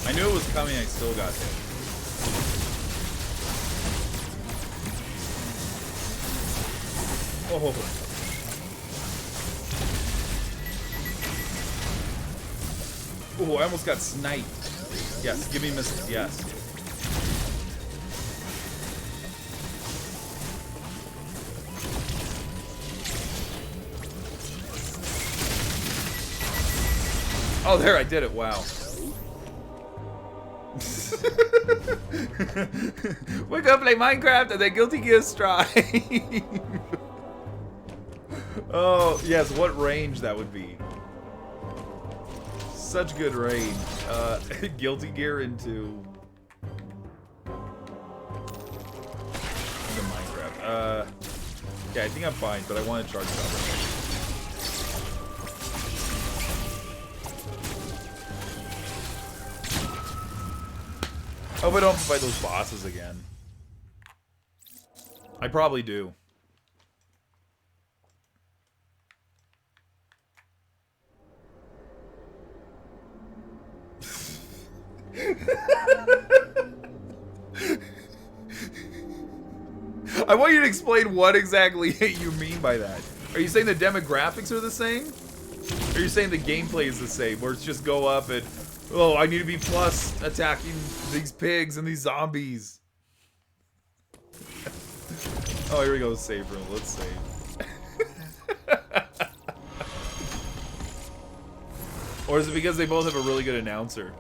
I knew it was coming, I still got hit. Oh. Oh, I almost got sniped. Yes, give me missiles, yes. Oh, there, I did it, wow. We're gonna play Minecraft and then Guilty Gear Strive. Oh, yes, what range that would be. Such good range. Guilty Gear into Minecraft. Yeah, I think I'm fine, but I want to charge it up. I hope I don't have to fight those bosses again. I probably do. I want you to explain what exactly you mean by that. Are you saying the demographics are the same? Or are you saying the gameplay is the same, where it's just go up and, oh, I need to be plus attacking these pigs and these zombies? Oh, here we go, save room. Let's save. Or is it because they both have a really good announcer?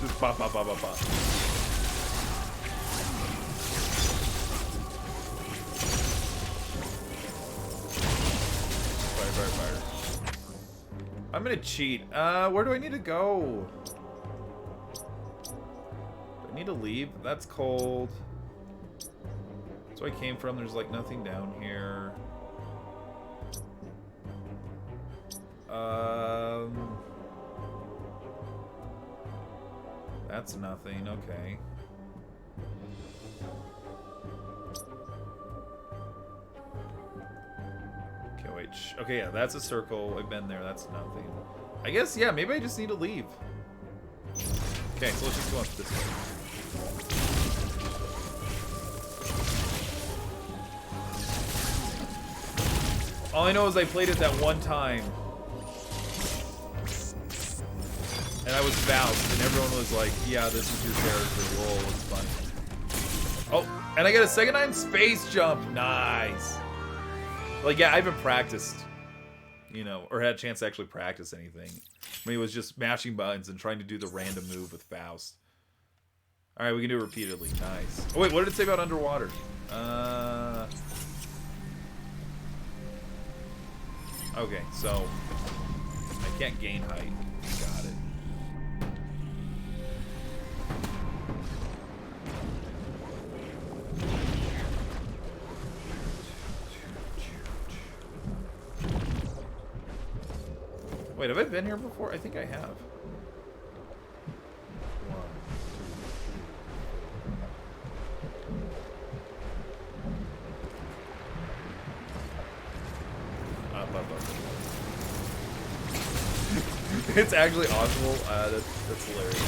Just pop, pop, pop, pop, pop. Fire, fire, fire. I'm gonna cheat. Where do I need to go? Do I need to leave? That's cold. That's where I came from. There's like nothing down here. That's nothing. Okay. Okay, wait. Okay, yeah, that's a circle. I've been there. That's nothing. I guess, yeah, maybe I just need to leave. Okay, so let's just go up this way. All I know is I played it that one time. And I was Faust, and everyone was like, yeah, this is your character. Lol, it's fun. Oh, and I got a second time space jump. Nice. Like, yeah, I haven't practiced, you know, or had a chance to actually practice anything. I mean, it was just mashing buttons and trying to do the random move with Faust. Alright, we can do it repeatedly. Nice. Oh, wait, what did it say about underwater? Okay, so I can't gain height. Got it. Wait, have I been here before? I think I have. It's actually optional. That's hilarious.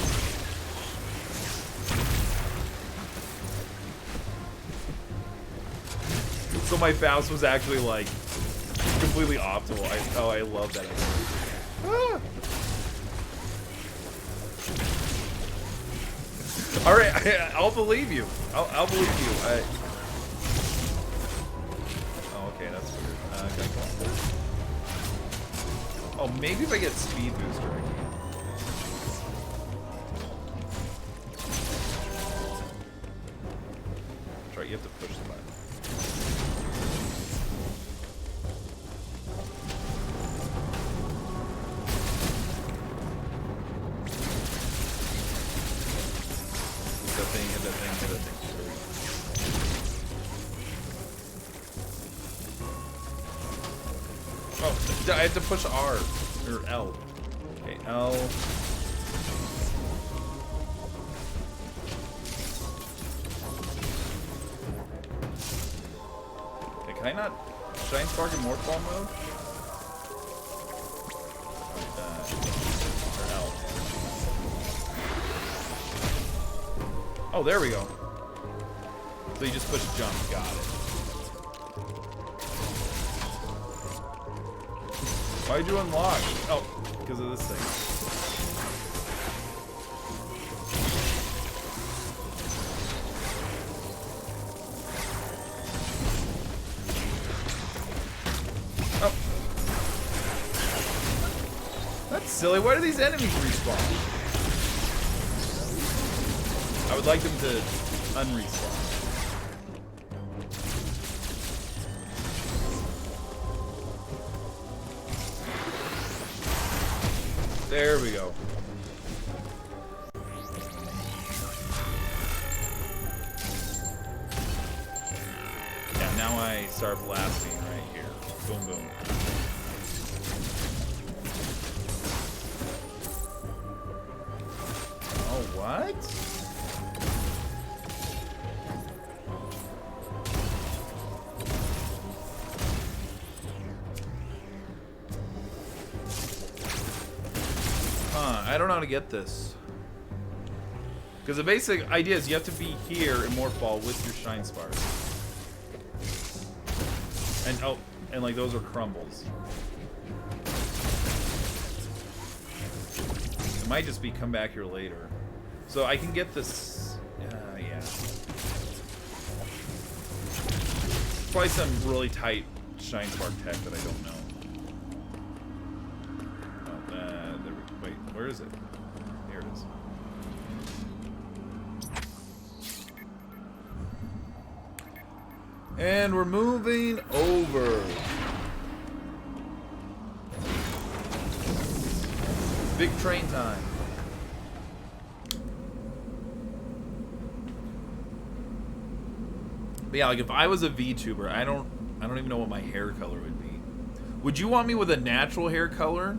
So my Faust was actually like completely optimal. I love that. Ah. All right, I'll believe you. I'll believe you. Oh, okay, that's weird. Okay, cool. Oh, maybe if I get speed booster, I can. That's right, you have to push the button. Hit that thing, hit that thing, hit that thing. Oh, I have to push R or L. Okay, L. Okay, can I not Shine Spark in Morphball mode? Or L. Oh, there we go. So you just push jump. Got it. Why'd you unlock? Oh, because of this thing. Oh. That's silly. Why do these enemies respawn? I would like them to unrespawn. There we go. Yeah, now I start blasting right here. Boom, boom. Oh, what? I don't know how to get this. Because the basic idea is you have to be here in Morphball with your Shine Spark. And oh, and like those are crumbles. It might just be come back here later. So I can get this. Yeah. Probably some really tight Shine Spark tech that I don't know. Wait, where is it? Here it is. And we're moving over. Big train time. But yeah, like if I was a VTuber, I don't even know what my hair color would be. Would you want me with a natural hair color?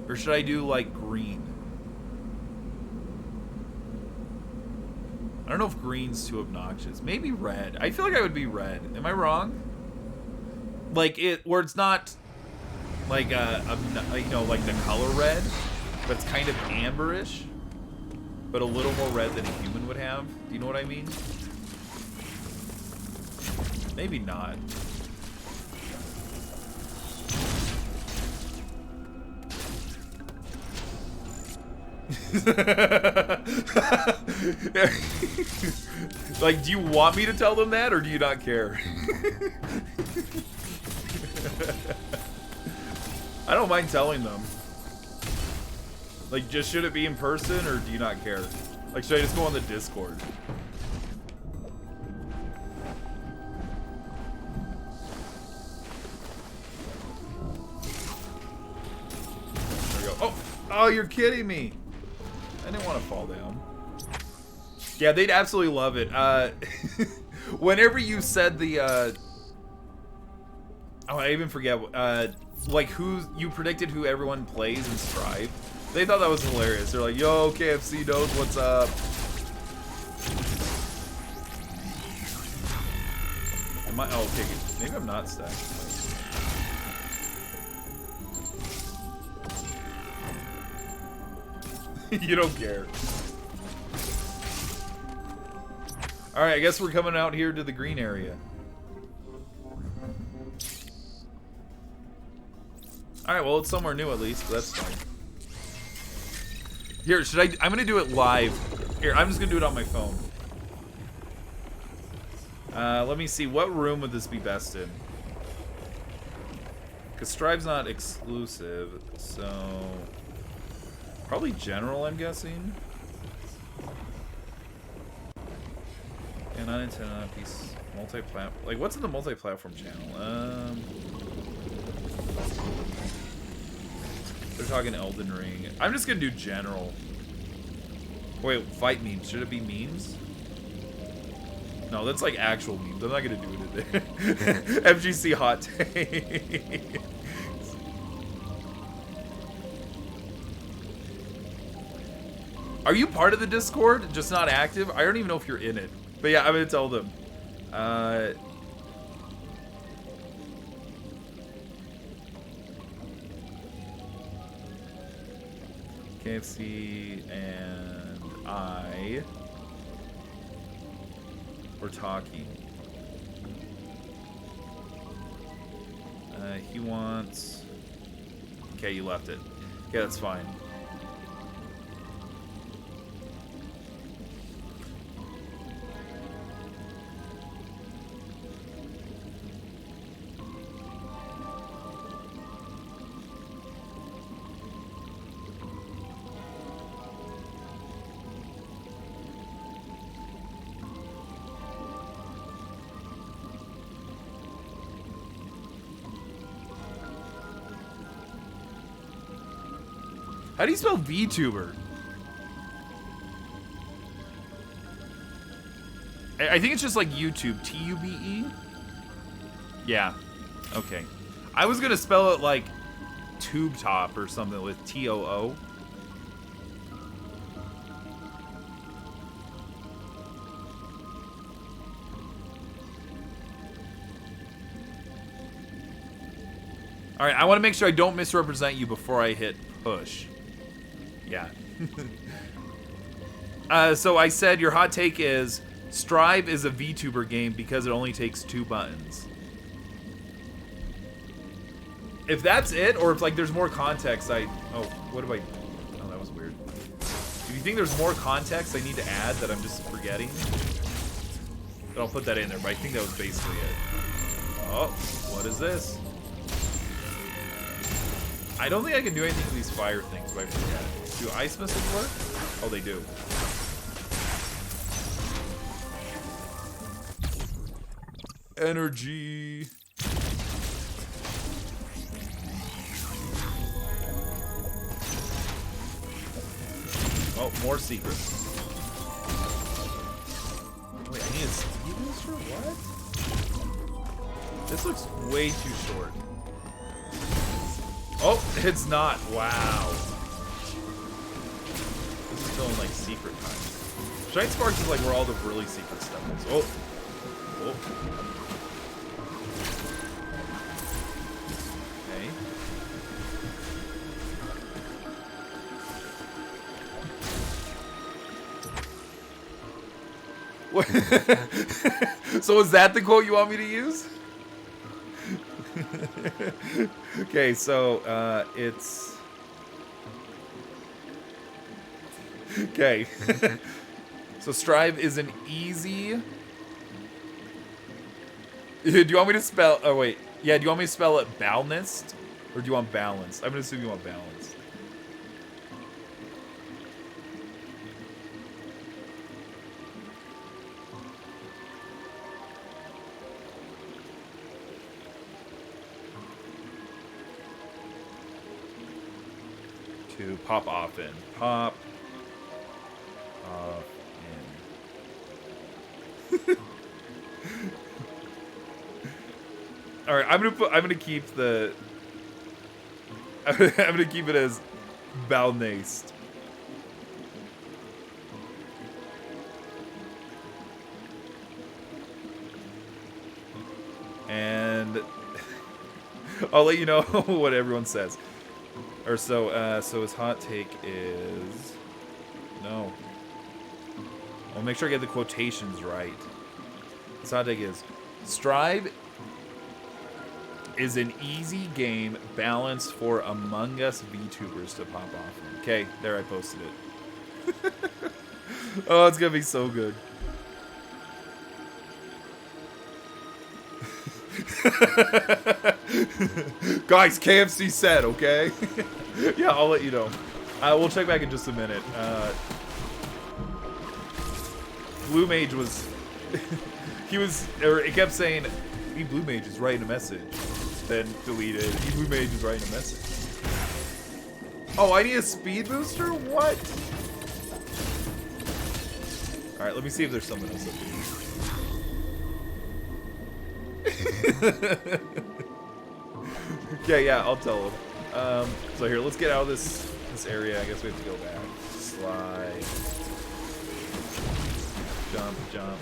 Or should I do like green? I don't know if green's too obnoxious. Maybe red. I feel like I would be red. Am I wrong? Like where it's not like you know, like the color red, but it's kind of amberish, but a little more red than a human would have. Do you know what I mean? Maybe not. Like, do you want me to tell them that, or do you not care? I don't mind telling them. Like, just should it be in person, or do you not care? Like, should I just go on the Discord? There we go. Oh! Oh, you're kidding me! I didn't want to fall down. Yeah, they'd absolutely love it. Whenever you said the, oh, I even forget, like you predicted who everyone plays in Strive. They thought that was hilarious. They're like, yo, KFC knows what's up. Am I, oh, okay, maybe I'm not stacked. You don't care. Alright, I guess we're coming out here to the green area. Alright, well, it's somewhere new at least, but that's fine. Here, I'm gonna do it live. Here, I'm just gonna do it on my phone. Let me see, what room would this be best in? Because Strive's not exclusive, so... Probably general, I'm guessing. And unintended on a piece, multi-platform. Like, what's in the multi-platform channel? They're talking Elden Ring. I'm just gonna do general. Wait, fight memes. Should it be memes? No, that's like actual memes. I'm not gonna do it in there. FGC hot take. Are you part of the Discord? Just not active? I don't even know if you're in it. But yeah, I'm gonna tell them. KFC and I were talking. He wants... Okay, you left it. Okay, that's fine. How do you spell VTuber? I think it's just like YouTube. T-U-B-E? Yeah. Okay. I was gonna spell it like Tube Top or something with T-O-O. Alright, I want to make sure I don't misrepresent you before I hit push. Yeah. So I said your hot take is Strive is a VTuber game because it only takes 2 buttons. If that's it, or if like there's more context, oh, what do I... Oh, that was weird. Do you think there's more context I need to add that I'm just forgetting? But I'll put that in there, but I think that was basically it. Oh, what is this? I don't think I can do anything with these fire things, but I forget. Do ice missiles work? Oh, they do. Energy. Oh, more secrets. Wait, I need a speed booster? What? This looks way too short. Oh, it's not. Wow. This is still in, like, secret time. Shine Sparks is, like, where all the really secret stuff is. Oh. Oh. So is that the quote you want me to use? Okay, so it's okay. So Strive is an easy. Do you want me to spell? Oh wait, yeah. Do you want me to spell it balanced, or do you want balanced? I'm gonna assume you want balanced. To pop off in. Pop off in. Alright, I'm gonna keep the I'm gonna keep it as Balnaced. And I'll let you know what everyone says. Or so his hot take is no. I'll make sure I get the quotations right. His hot take is Strive is an easy game balanced for Among Us VTubers to pop off. Okay, there I posted it. Oh, it's gonna be so good. Guys, KFC said, okay? Yeah, I'll let you know. We'll check back in just a minute. Blue Mage was... it kept saying, Blue Mage is writing a message. Then deleted. Blue Mage is writing a message. Oh, I need a speed booster? What? Alright, let me see if there's someone else up here. Yeah, I'll tell him. So here, let's get out of this area. I guess we have to go back. Slide. Jump, jump.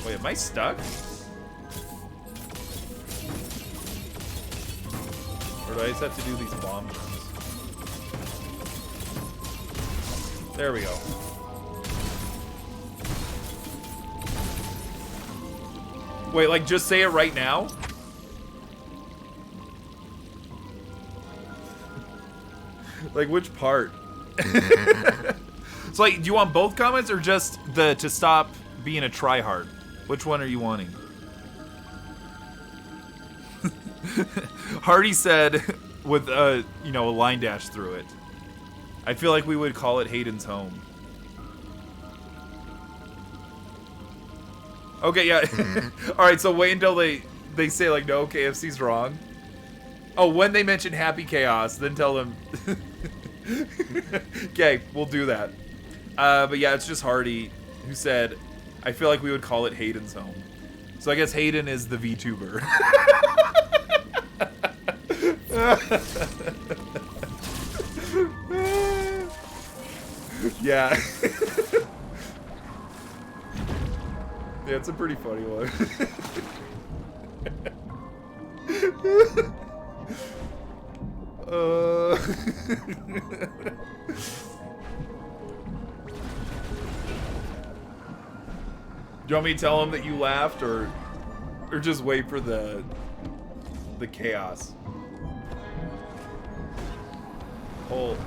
Wait, am I stuck? Or do I just have to do these bomb jumps? There we go. Wait, like, just say it right now? Like, which part? So, like, do you want both comments or just the to stop being a tryhard? Which one are you wanting? Hardy said with a line dash through it. I feel like we would call it Hayden's home. Okay, yeah. Alright, so wait until they say like no, KFC's wrong. Oh, when they mention Happy Chaos, then tell them. Okay, we'll do that. But yeah, it's just Hardy who said, I feel like we would call it Hayden's home. So I guess Hayden is the VTuber. Yeah. Yeah, it's a pretty funny one. Do you want me to tell him that you laughed, or just wait for the chaos? Oh,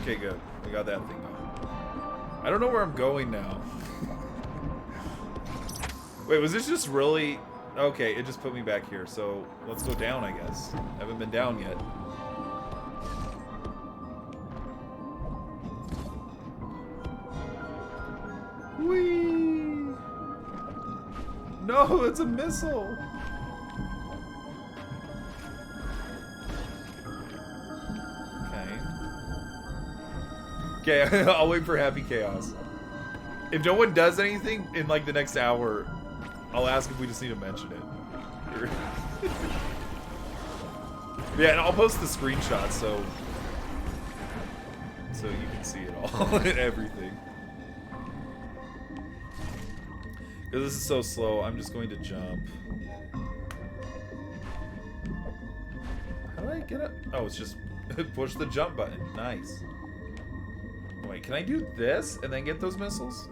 okay, good. We got that thing on. I don't know where I'm going now. Wait, was this just really... Okay, it just put me back here, so let's go down, I guess. I haven't been down yet. No, it's a missile. Okay, I'll wait for Happy Chaos. If no one does anything in like the next hour, I'll ask if we just need to mention it. Yeah, and I'll post the screenshots so you can see it all and everything. Because this is so slow, I'm just going to jump. How do I get up? Oh, it's just push the jump button. Nice. Wait, can I do this and then get those missiles?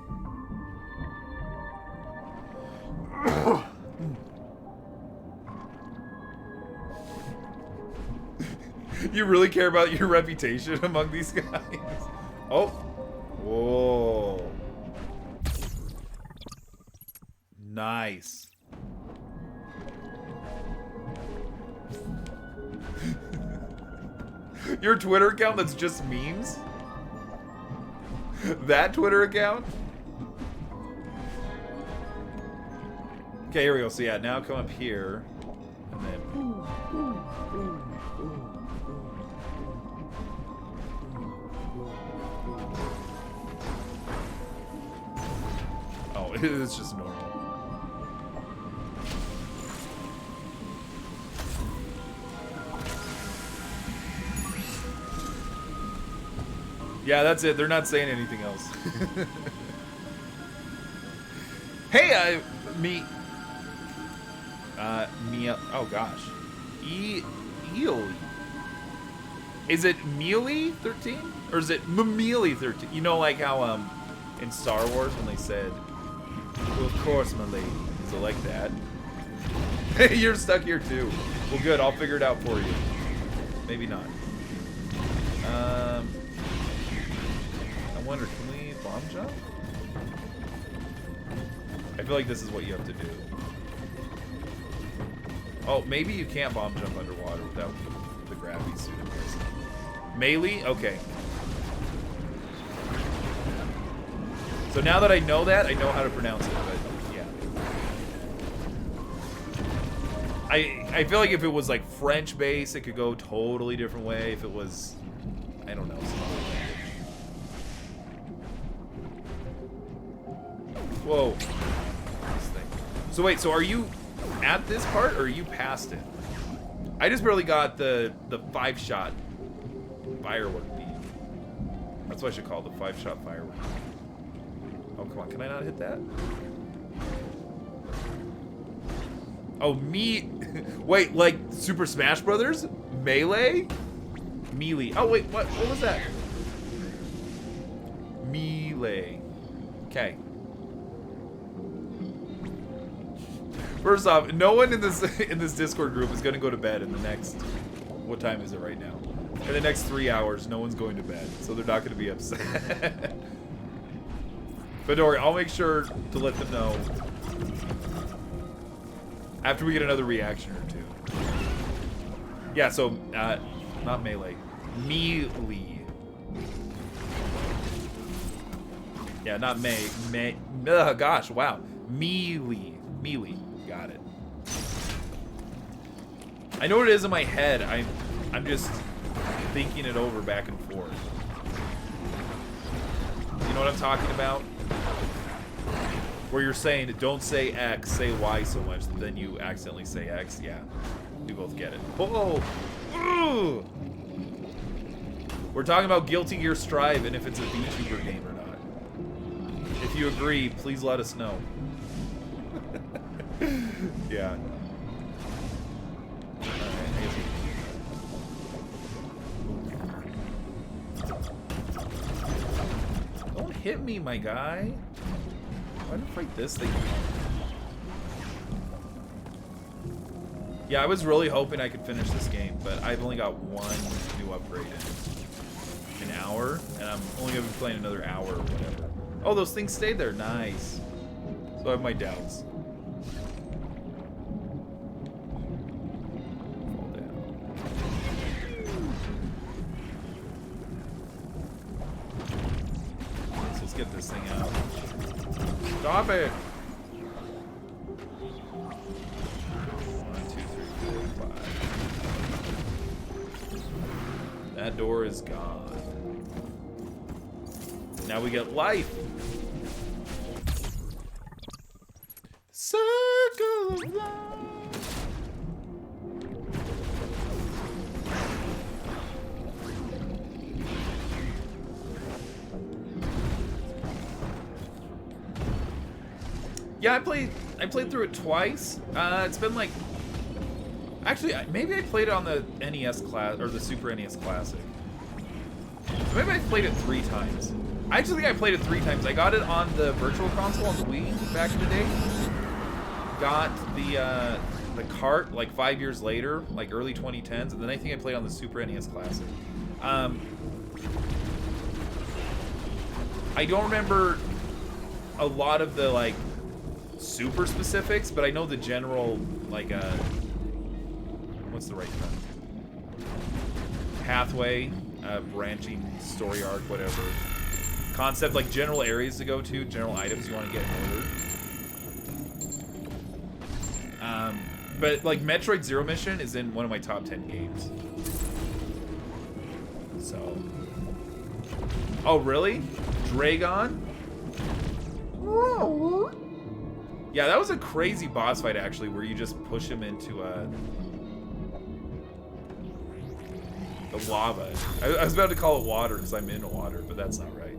You really care about your reputation among these guys? Oh. Whoa. Nice. Your Twitter account that's just memes? That Twitter account? Okay, here we go. So yeah, now come up here. And then... Oh, it's just normal. Yeah, that's it. They're not saying anything else. Hey, me. Oh gosh. Eel. Is it Mealy 13 or is it Mealy 13? You know, like how in Star Wars when they said, "Well, of course, my lady." Is it like that? Hey, you're stuck here too. Well, good. I'll figure it out for you. Maybe not. I wonder, can we bomb jump? I feel like this is what you have to do. Oh, maybe you can't bomb jump underwater without the gravity suit in place. Melee? Okay. So now that I know that, I know how to pronounce it, but yeah. I feel like if it was like French base, it could go a totally different way. If it was, I don't know, some other language. Whoa. This thing. So wait, so are you at this part or are you past it? I just barely got the 5-shot firework beam. That's what I should call it, the 5-shot firework. Oh, come on, can I not hit that? Oh, me. Wait, like Super Smash Brothers? Melee? Melee. Oh, wait, what was that? Melee. Okay. First off, no one in this Discord group is gonna go to bed in the next, what time is it right now? In the next 3 hours, no one's going to bed, so they're not gonna be upset. But don't worry, I'll make sure to let them know after we get another reaction or two. Yeah, so not melee, melee. Yeah, not gosh, wow, melee. Got it. I know what it is in my head. I'm just thinking it over back and forth. You know what I'm talking about? Where you're saying, don't say X, say Y so much, that then you accidentally say X. Yeah, we both get it. Oh! Ooh! We're talking about Guilty Gear Strive and if it's a VTuber game or not. If you agree, please let us know. Yeah. Don't hit me, my guy. Why did I fight this thing? Yeah, I was really hoping I could finish this game, but I've only got one new upgrade in an hour, and I'm only going to be playing another hour or whatever. Oh, those things stayed there. Nice. So I have my doubts. Let's get this thing out. Stop it! That door is gone. Now we get life. Circle of life. Yeah, I played through it twice. It's been like, actually, maybe I played it on the NES class or the Super NES Classic. So maybe I played it 3 times. I actually think I played it 3 times. I got it on the Virtual Console on the Wii back in the day. Got the cart like 5 years later, like early 2010s, and then I think I played on the Super NES Classic. I don't remember a lot of the like super specifics, but I know the general like what's the right term? Pathway, branching story arc, whatever. Concept, like general areas to go to, general items you want to get in order. But like Metroid Zero Mission is in one of my top 10 games. So. Oh, really? Dragon? Yeah, that was a crazy boss fight actually, where you just push him into the lava. I was about to call it water because I'm into water, but that's not right.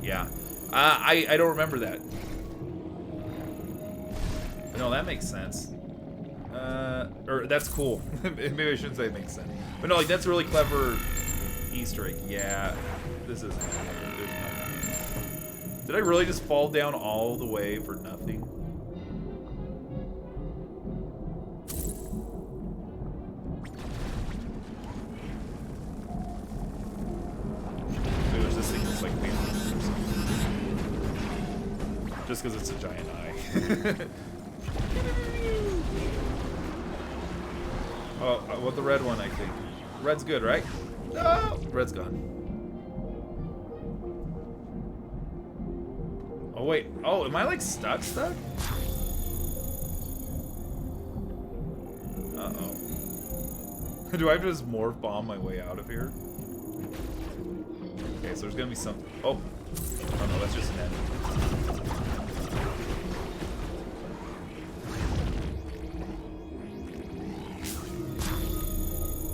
Yeah. I don't remember that. No, that makes sense. Or that's cool. Maybe I shouldn't say it makes sense. But no, like that's a really clever Easter egg. Yeah. This isn't happening. There's nothing. Did I really just fall down all the way for nothing? Maybe there's this thing that's like painted or something. Just because it's a giant eye. Oh, I want the red one, I think. Red's good, right? No! Red's gone. Oh, wait. Oh, am I, like, stuck? Uh-oh. Do I have to just morph bomb my way out of here? Okay, so there's gonna be something. Oh. Oh, no, that's just an enemy.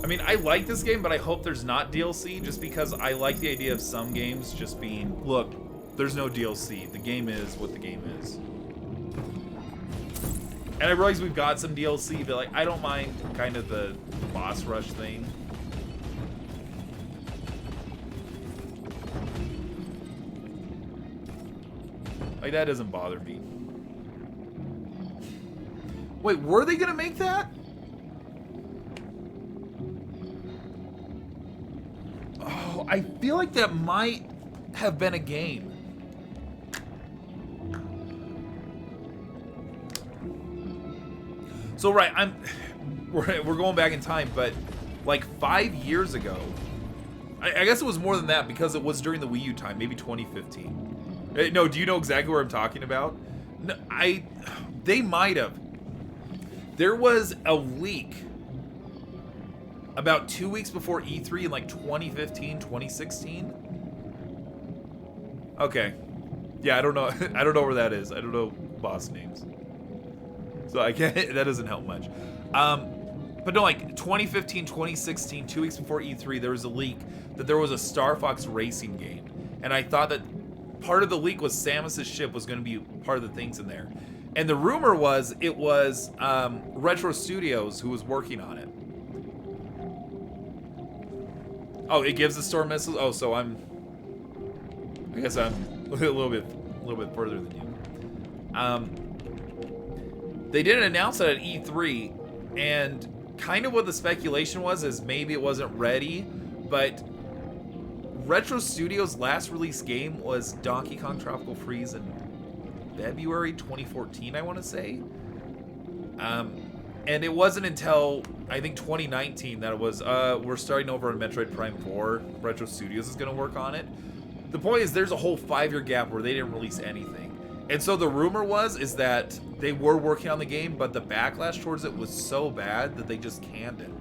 I mean, I like this game, but I hope there's not DLC, just because I like the idea of some games just being, look, there's no DLC. The game is what the game is. And I realize we've got some DLC, but like, I don't mind kind of the boss rush thing. Like, that doesn't bother me. Wait, were they gonna make that? Oh, I feel like that might have been a game. So right, we're going back in time, but like 5 years ago, I guess it was more than that because it was during the Wii U time, maybe 2015. No, do you know exactly what I'm talking about? No, they might have. There was a leak about 2 weeks before E3 in like 2015, 2016. Okay. Yeah, I don't know. I don't know where that is. I don't know boss names. So I can't, that doesn't help much. But no, like 2015, 2016, 2 weeks before E3, there was a leak that there was a Star Fox racing game. And I thought that part of the leak was Samus's ship was going to be part of the things in there. And the rumor was it was Retro Studios who was working on it. Oh, it gives the storm missiles. Oh, so I guess I'm a little bit further than you. They didn't announce it at E3, and kind of what the speculation was is maybe it wasn't ready, but Retro Studios' last release game was Donkey Kong Tropical Freeze in February 2014, I want to say. And it wasn't until, I think, 2019 that it was, we're starting over on Metroid Prime 4. Retro Studios is going to work on it. The point is, there's a whole 5-year gap where they didn't release anything. And so the rumor is that they were working on the game, but the backlash towards it was so bad that they just canned it.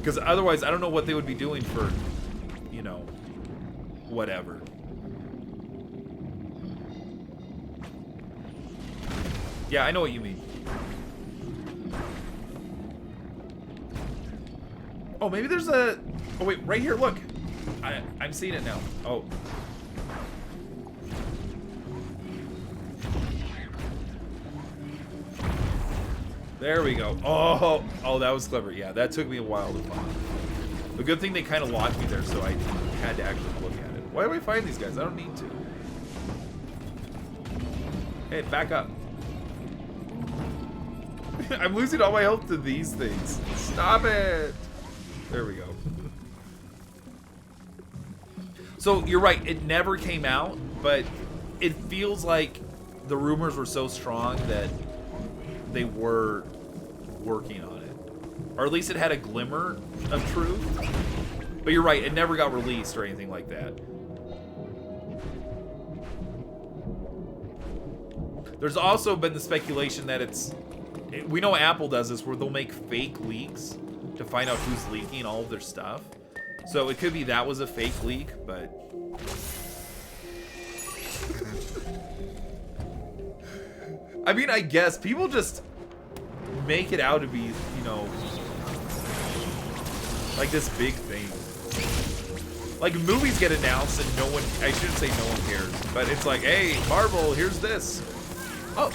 Because otherwise, I don't know what they would be doing for, you know, whatever. Yeah, I know what you mean. Oh, maybe there's a... Oh, wait, right here, look. I'm seeing it now. Oh. There we go. Oh, that was clever. Yeah, that took me a while to find. The good thing they kind of locked me there, so I had to actually look at it. Why do I find these guys? I don't need to. Hey, back up. I'm losing all my health to these things. Stop it. There we go. So, you're right. It never came out, but it feels like the rumors were so strong that they were working on it. Or at least it had a glimmer of truth. But you're right, it never got released or anything like that. There's also been the speculation that it's... We know Apple does this, where they'll make fake leaks to find out who's leaking all of their stuff. So it could be that was a fake leak, but... I mean, I guess people just make it out to be, you know, like this big thing. Like movies get announced and no one, I shouldn't say no one cares, but it's like, hey, Marvel, here's this. Oh.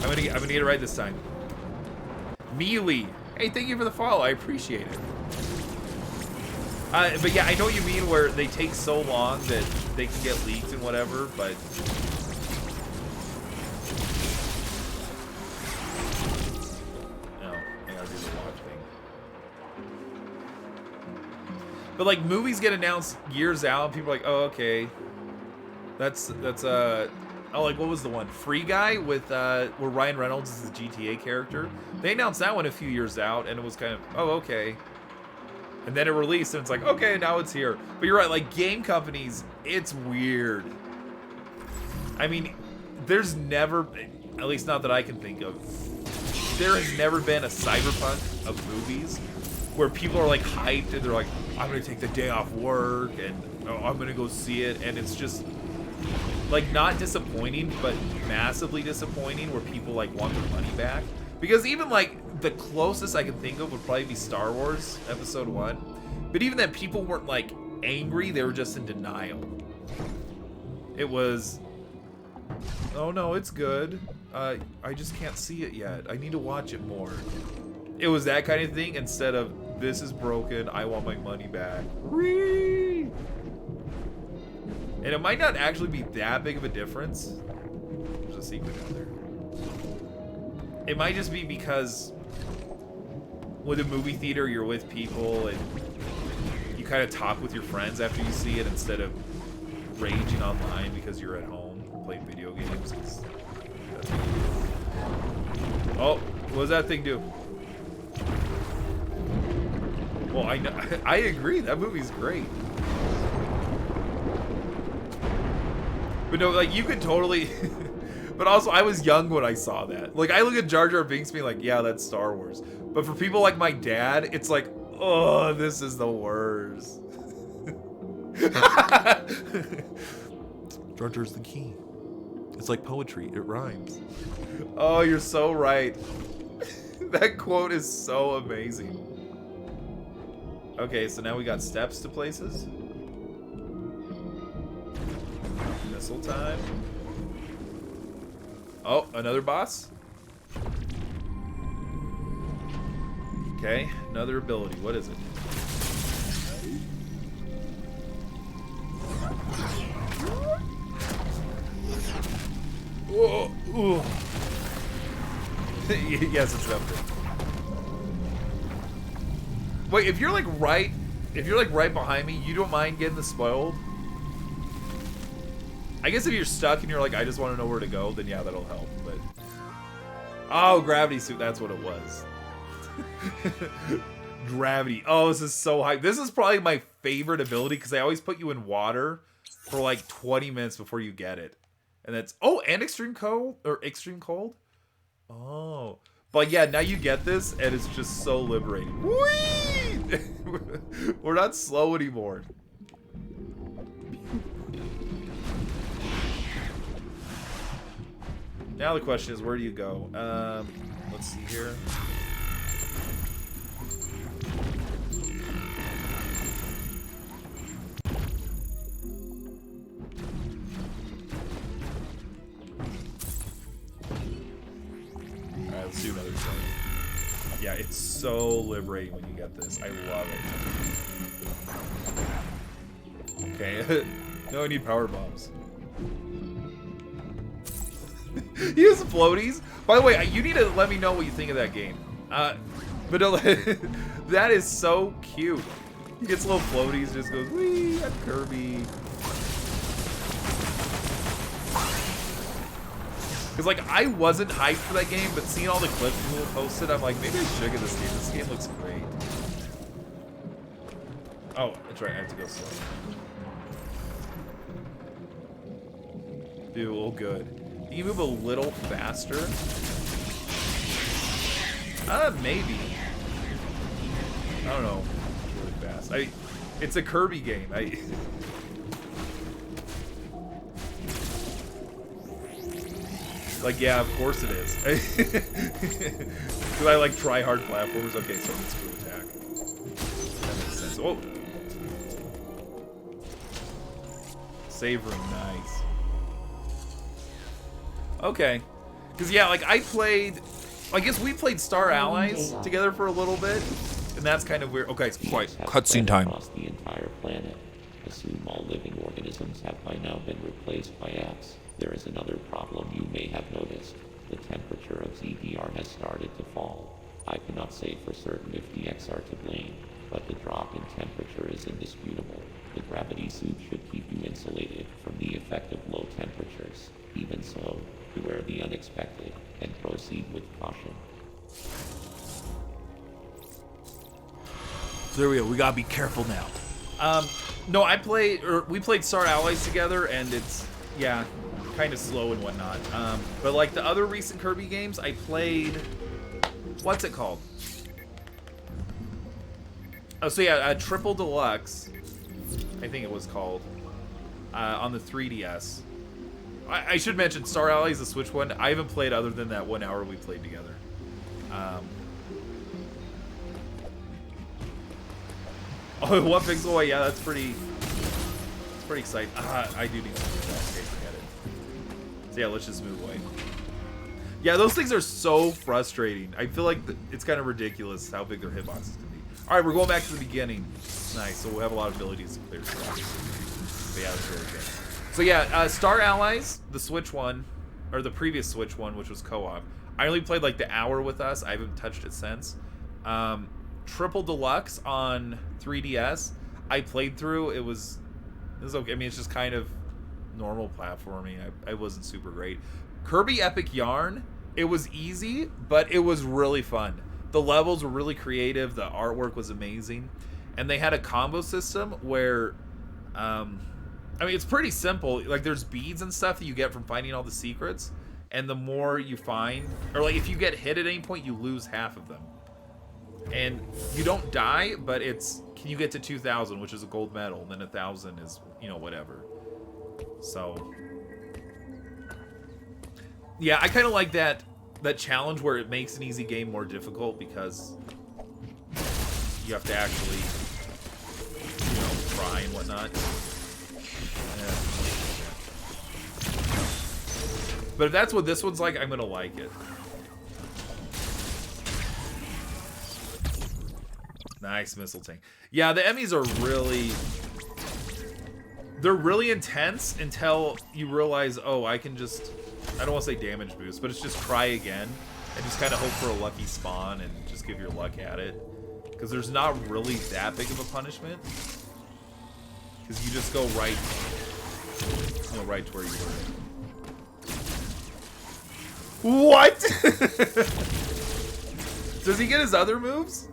I'm gonna get it right this time. Mealy. Hey, thank you for the follow. I appreciate it. But yeah, I know what you mean where they take so long that they can get leaked and whatever, but... No, I gotta do the watch thing. But like, movies get announced years out, and people are like, oh, okay. That's oh, like, what was the one? Free Guy with, where Ryan Reynolds is the GTA character. They announced that one a few years out, and it was kind of, oh, okay. And then it released, and it's like, okay, now it's here. But you're right, like, game companies, it's weird. I mean, there's never, at least not that I can think of, there has never been a cyberpunk of movies where people are, like, hyped, and they're like, I'm gonna take the day off work, and oh, I'm gonna go see it, and it's just... like, not disappointing, but massively disappointing, where people, like, want their money back. Because even, like, the closest I can think of would probably be Star Wars Episode 1. But even then, people weren't, like, angry. They were just in denial. It was, oh, no, it's good. I just can't see it yet. I need to watch it more. It was that kind of thing instead of, this is broken. I want my money back. Whee! And it might not actually be that big of a difference. There's a secret down there. It might just be because with a movie theater, you're with people and you kind of talk with your friends after you see it instead of raging online because you're at home playing video games. Oh, what does that thing do? Well, I know, I agree. That movie's great. But no, like, you could totally... But also, I was young when I saw that. Like, I look at Jar Jar Binks being like, yeah, that's Star Wars. But for people like my dad, it's like, oh, this is the worst. Jar Jar's the key. It's like poetry. It rhymes. Oh, you're so right. That quote is so amazing. Okay, so now we got steps to places. Missile time. Oh, another boss. Okay, another ability. What is it? Whoa! Ooh. Yes, it's up there. Wait, if you're like right behind me, you don't mind getting the spoiled? I guess if you're stuck and you're like, I just want to know where to go, then yeah, that'll help. But oh, gravity suit, that's what it was. Gravity. Oh, this is so hype. This is probably my favorite ability because they always put you in water for like 20 minutes before you get it. And that's, oh, and extreme cold or extreme cold. Oh, But yeah, now you get this, and it's just so liberating. Whee! We're not slow anymore. Now the question is, where do you go? Let's see here. Alright, let's do another thing. Yeah, it's so liberating when you get this. I love it. Okay, no, I need power bombs. Use floaties. By the way, you need to let me know what you think of that game. But that is so cute. He gets little floaties, just goes, wee, that's Kirby. Because, like, I wasn't hyped for that game, but seeing all the clips people posted, I'm like, maybe I should get this game. This game looks great. Oh, that's right, I have to go slow. Dude, oh good. Can you move a little faster? Maybe. I don't know. Really fast. It's a Kirby game. Like, yeah, of course it is. Because I like try hard platformers. Okay, so it's screw attack. That makes sense. Oh. Save room, nice. Okay. Because, yeah, like, I guess we played Star Allies together for a little bit, and that's kind of weird. Okay, it's quite cutscene time. Across the entire planet. Assume all living organisms have by now been replaced by X. There is another problem you may have noticed. The temperature of ZDR has started to fall. I cannot say for certain if the X are to blame, but the drop in temperature is indisputable. The gravity suit should keep you insulated from the effect of low temperatures. Even so, beware the unexpected, and proceed with caution. So there we go. We gotta be careful now. No, we played Star Allies together, and it's, yeah, kind of slow and whatnot. But like the other recent Kirby games, I played, what's it called? Oh, so yeah, Triple Deluxe, I think it was called, on the 3DS. I should mention Star Allies, the Switch one. I haven't played other than that 1 hour we played together. Oh, 1 pixel away, yeah, that's pretty exciting. I do need to do that. Okay, forget it. So yeah, let's just move away. Yeah, those things are so frustrating. I feel like it's kind of ridiculous how big their hitboxes can be. All right, we're going back to the beginning. Nice, so we'll have a lot of abilities to clear stuff. But yeah, that's really good. So yeah, Star Allies, the Switch one, or the previous Switch one, which was co-op. I only played like the hour with us. I haven't touched it since. Triple Deluxe on 3DS, I played through. It was okay. I mean, it's just kind of normal platforming. I wasn't super great. Kirby Epic Yarn, it was easy, but it was really fun. The levels were really creative. The artwork was amazing. And they had a combo system where, I mean, it's pretty simple. Like, there's beads and stuff that you get from finding all the secrets. And the more you find, or like if you get hit at any point, you lose half of them. And you don't die, but it's, can you get to 2,000, which is a gold medal, and then 1,000 is, you know, whatever. So, yeah, I kind of like that challenge where it makes an easy game more difficult because you have to actually, you know, try and whatnot. Yeah. But if that's what this one's like, I'm gonna like it. Nice missile tank. Yeah, the Emmys are they're really intense until you realize, oh, I can just, I don't want to say damage boost, but it's just try again and just kind of hope for a lucky spawn and just give your luck at it. Because there's not really that big of a punishment. Because you just go right, you know, right to where you were. What? Does he get his other moves?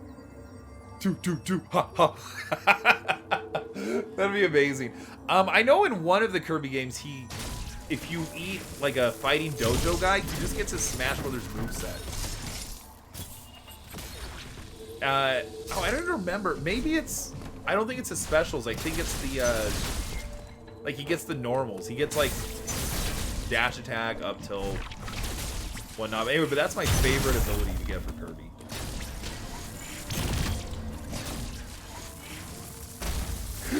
Ha ha. That'd be amazing. I know in one of the Kirby games, if you eat like a fighting dojo guy, he just gets his Smash Brothers moveset. Oh, I don't remember. Maybe it's... I don't think it's his specials. I think it's the, like, he gets the normals. He gets, like, dash attack up till whatnot. Anyway, but that's my favorite ability to get for Kirby.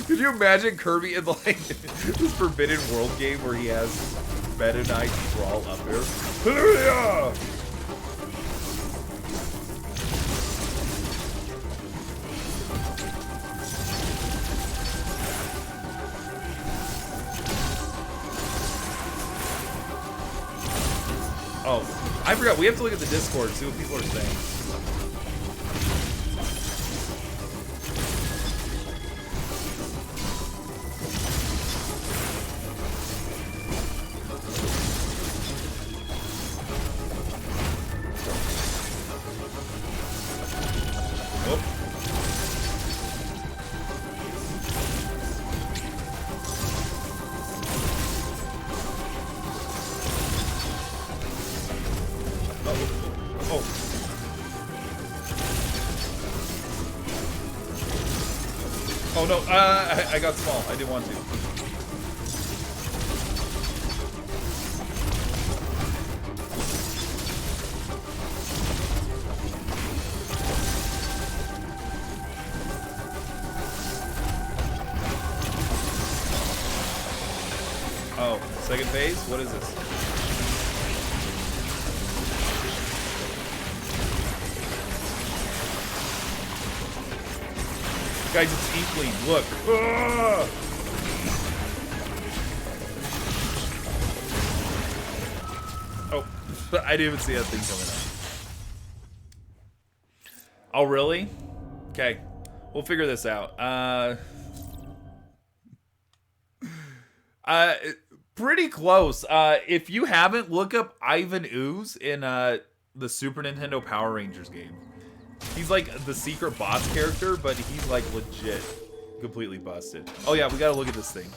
Could you imagine Kirby in, like, this Forbidden World game where he has Meta Knight crawl up here? Hallelujah! Oh, I forgot. We have to look at the Discord, see what people are saying. Oh no, I got small. I didn't want to. Oh, second phase? What is this? Guys, it's Inkling. Look. Ah! Oh, I didn't even see that thing coming up. Oh, really? Okay. We'll figure this out. Pretty close. If you haven't, look up Ivan Ooze in the Super Nintendo Power Rangers game. He's like the secret boss character, but he's like legit completely busted. Oh yeah, we gotta look at this thing.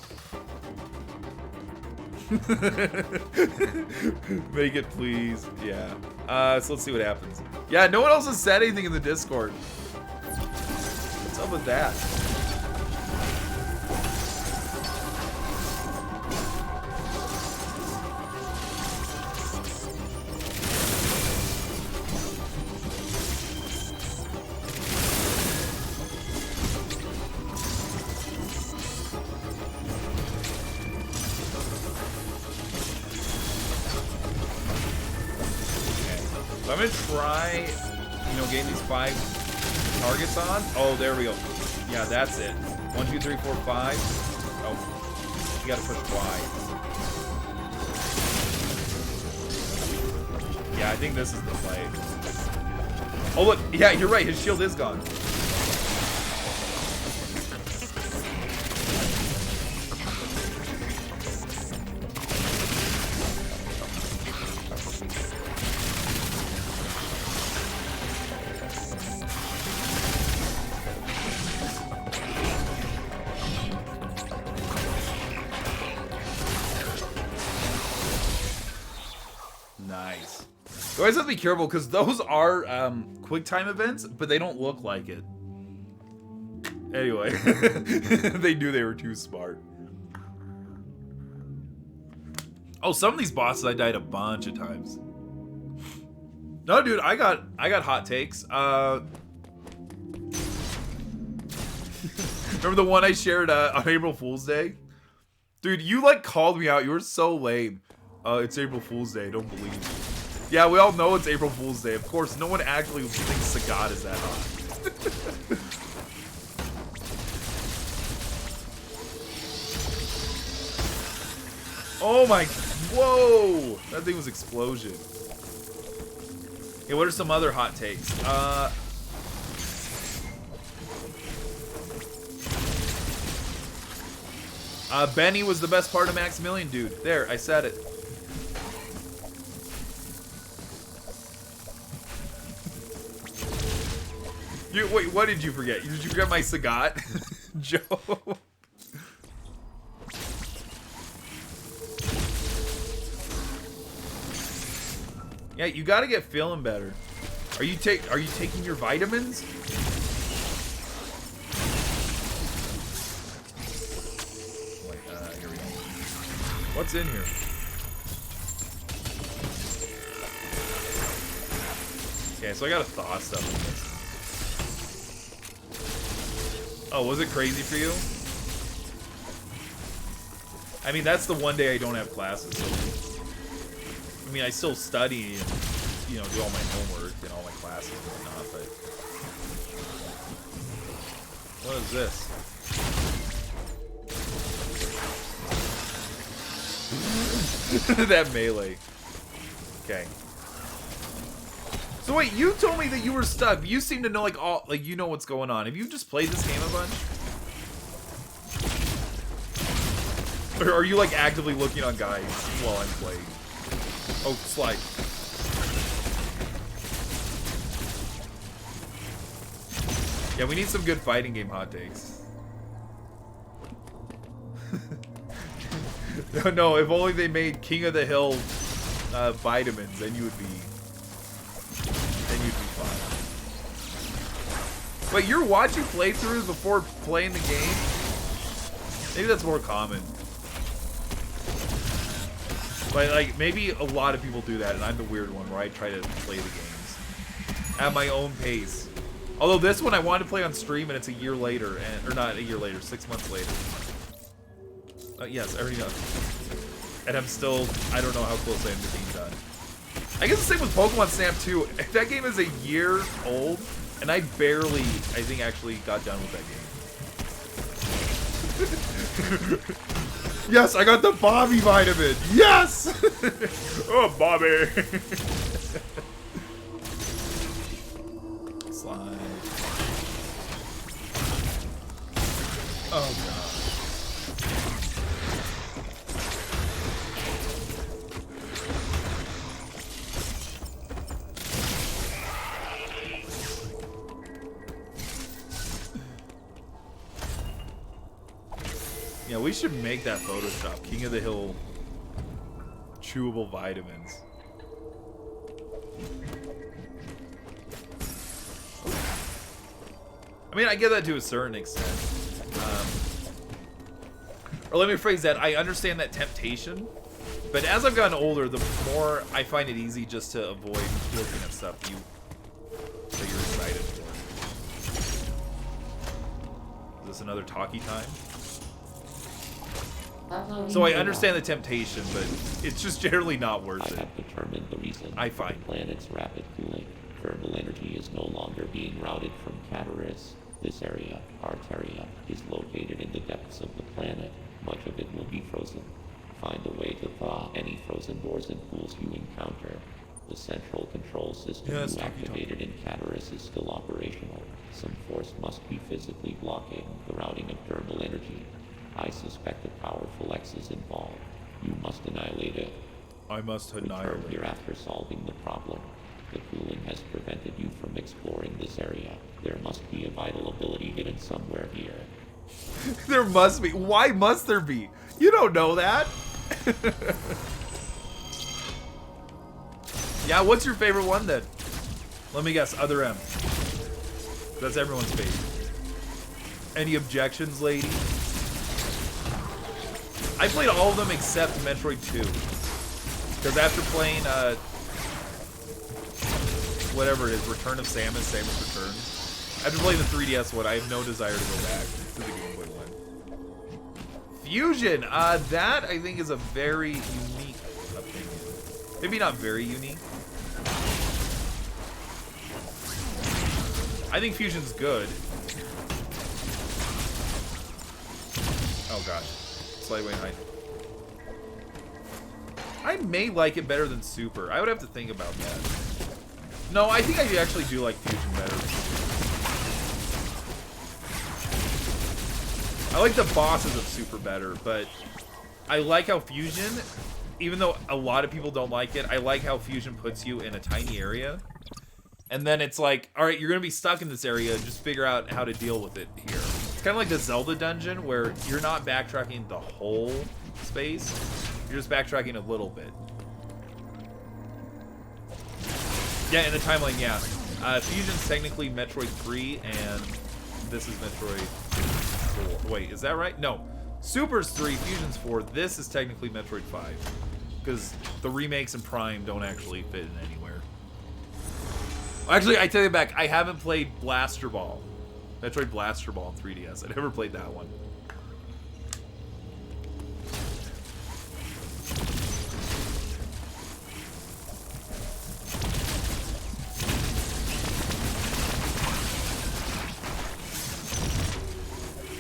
Make it please. Yeah. So let's see what happens. Yeah, no one else has said anything in the Discord. What's up with that? I'm gonna try, getting these 5 targets on. Oh, there we go. Yeah, that's it. 1, 2, 3, 4, 5. Oh, you gotta push Y. Yeah, I think this is the play. Oh, look. Yeah, you're right. His shield is gone. Nice. You always have to be careful because those are quick time events, but they don't look like it. Anyway, they knew they were too smart. Oh, some of these bosses I died a bunch of times. No, dude, I got hot takes. Remember the one I shared on April Fool's Day? Dude, you like called me out. You were so lame. It's April Fool's Day. Don't believe me. Yeah, we all know it's April Fool's Day. Of course, no one actually thinks Sagat is that hot. Oh my... Whoa! That thing was explosion. Okay, what are some other hot takes? Benny was the best part of Maximilian, dude. There, I said it. Wait, what did you forget? Did you forget my Sagat joke? Yeah, you gotta get feeling better. Are you taking your vitamins? Wait, here we go. What's in here? Okay, so I gotta thaw stuff in this. Oh, was it crazy for you? I mean, that's the one day I don't have classes. So, I mean, I still study and, you know, do all my homework and all my classes and whatnot, but... What is this? That melee. Okay. So wait, you told me that you were stuck, but you seem to know, like, all, like, you know what's going on. Have you just played this game a bunch? Or are you, like, actively looking on guys while I'm playing? Oh, slide. Yeah, we need some good fighting game hot takes. No, if only they made King of the Hill vitamins, then you'd be fine. Wait, you're watching playthroughs before playing the game? Maybe that's more common. But, like, maybe a lot of people do that, and I'm the weird one where I try to play the games at my own pace. Although this one I wanted to play on stream, and it's a year later, or not a year later, 6 months later. Yes, I already know. And I'm still, I don't know how close I am to being done. I guess the same with Pokemon Snap 2. That game is a year old, and I barely, I think, actually got done with that game. Yes, I got the Bobby vitamin. Yes! Oh, Bobby. Slide. Oh, God. Yeah, we should make that Photoshop. King of the Hill chewable vitamins. I mean, I get that to a certain extent. Or let me phrase that. I understand that temptation. But as I've gotten older, the more I find it easy just to avoid looking at stuff that you're excited for. Is this another talkie time? So I understand the temptation, but it's just generally not worth it. I have determined the reason I find the planet's rapid cooling. Thermal energy is no longer being routed from Cataris. This area, Arteria, is located in the depths of the planet. Much of it will be frozen. Find a way to thaw any frozen doors and pools you encounter. The central control system you activated in Cataris is still operational. Some force must be physically blocking the routing of thermal energy. I suspect a powerful X is involved. You must annihilate it. I must annihilate. Return here after solving the problem. The cooling has prevented you from exploring this area. There must be a vital ability hidden somewhere here. There must be. Why must there be? You don't know that. Yeah, what's your favorite one then? Let me guess, Other M. That's everyone's favorite. Any objections, lady? I played all of them except Metroid 2. Because after playing, whatever it is, Return of Samus, Samus Returns. After playing the 3DS one, I have no desire to go back to the Game Boy one. Fusion! That, I think, is a very unique opinion. Maybe not very unique. I think Fusion's good. Oh, gosh. Slightly height. I may like it better than Super. I would have to think about that. No, I think I actually do like Fusion better. I like the bosses of Super better, but I like how Fusion, even though a lot of people don't like it, I like how Fusion puts you in a tiny area. And then it's like, alright, you're going to be stuck in this area, just figure out how to deal with it here. It's kind of like the Zelda dungeon, where you're not backtracking the whole space, you're just backtracking a little bit. Yeah, in the timeline, yeah. Fusion's technically Metroid 3, and this is Metroid 4. Wait, is that right? No. Super's 3, Fusion's 4. This is technically Metroid 5. Because the remakes and Prime don't actually fit in anywhere. Actually, I take it back. I haven't played Blaster Ball. Metroid Blaster Ball in 3DS. I never played that one.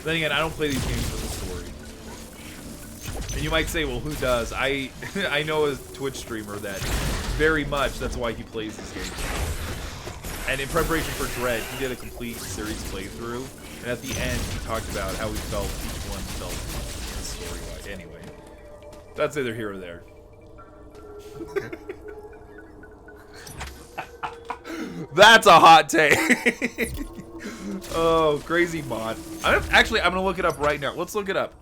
Then again, I don't play these games for the story. And you might say, well, who does? I know a Twitch streamer that very much, that's why he plays this game. And in preparation for Dread, he did a complete series playthrough. And at the end, he talked about how he felt each one felt story-wise. Anyway, that's either here or there. That's a hot take. Oh, crazy mod. I'm gonna look it up right now. Let's look it up.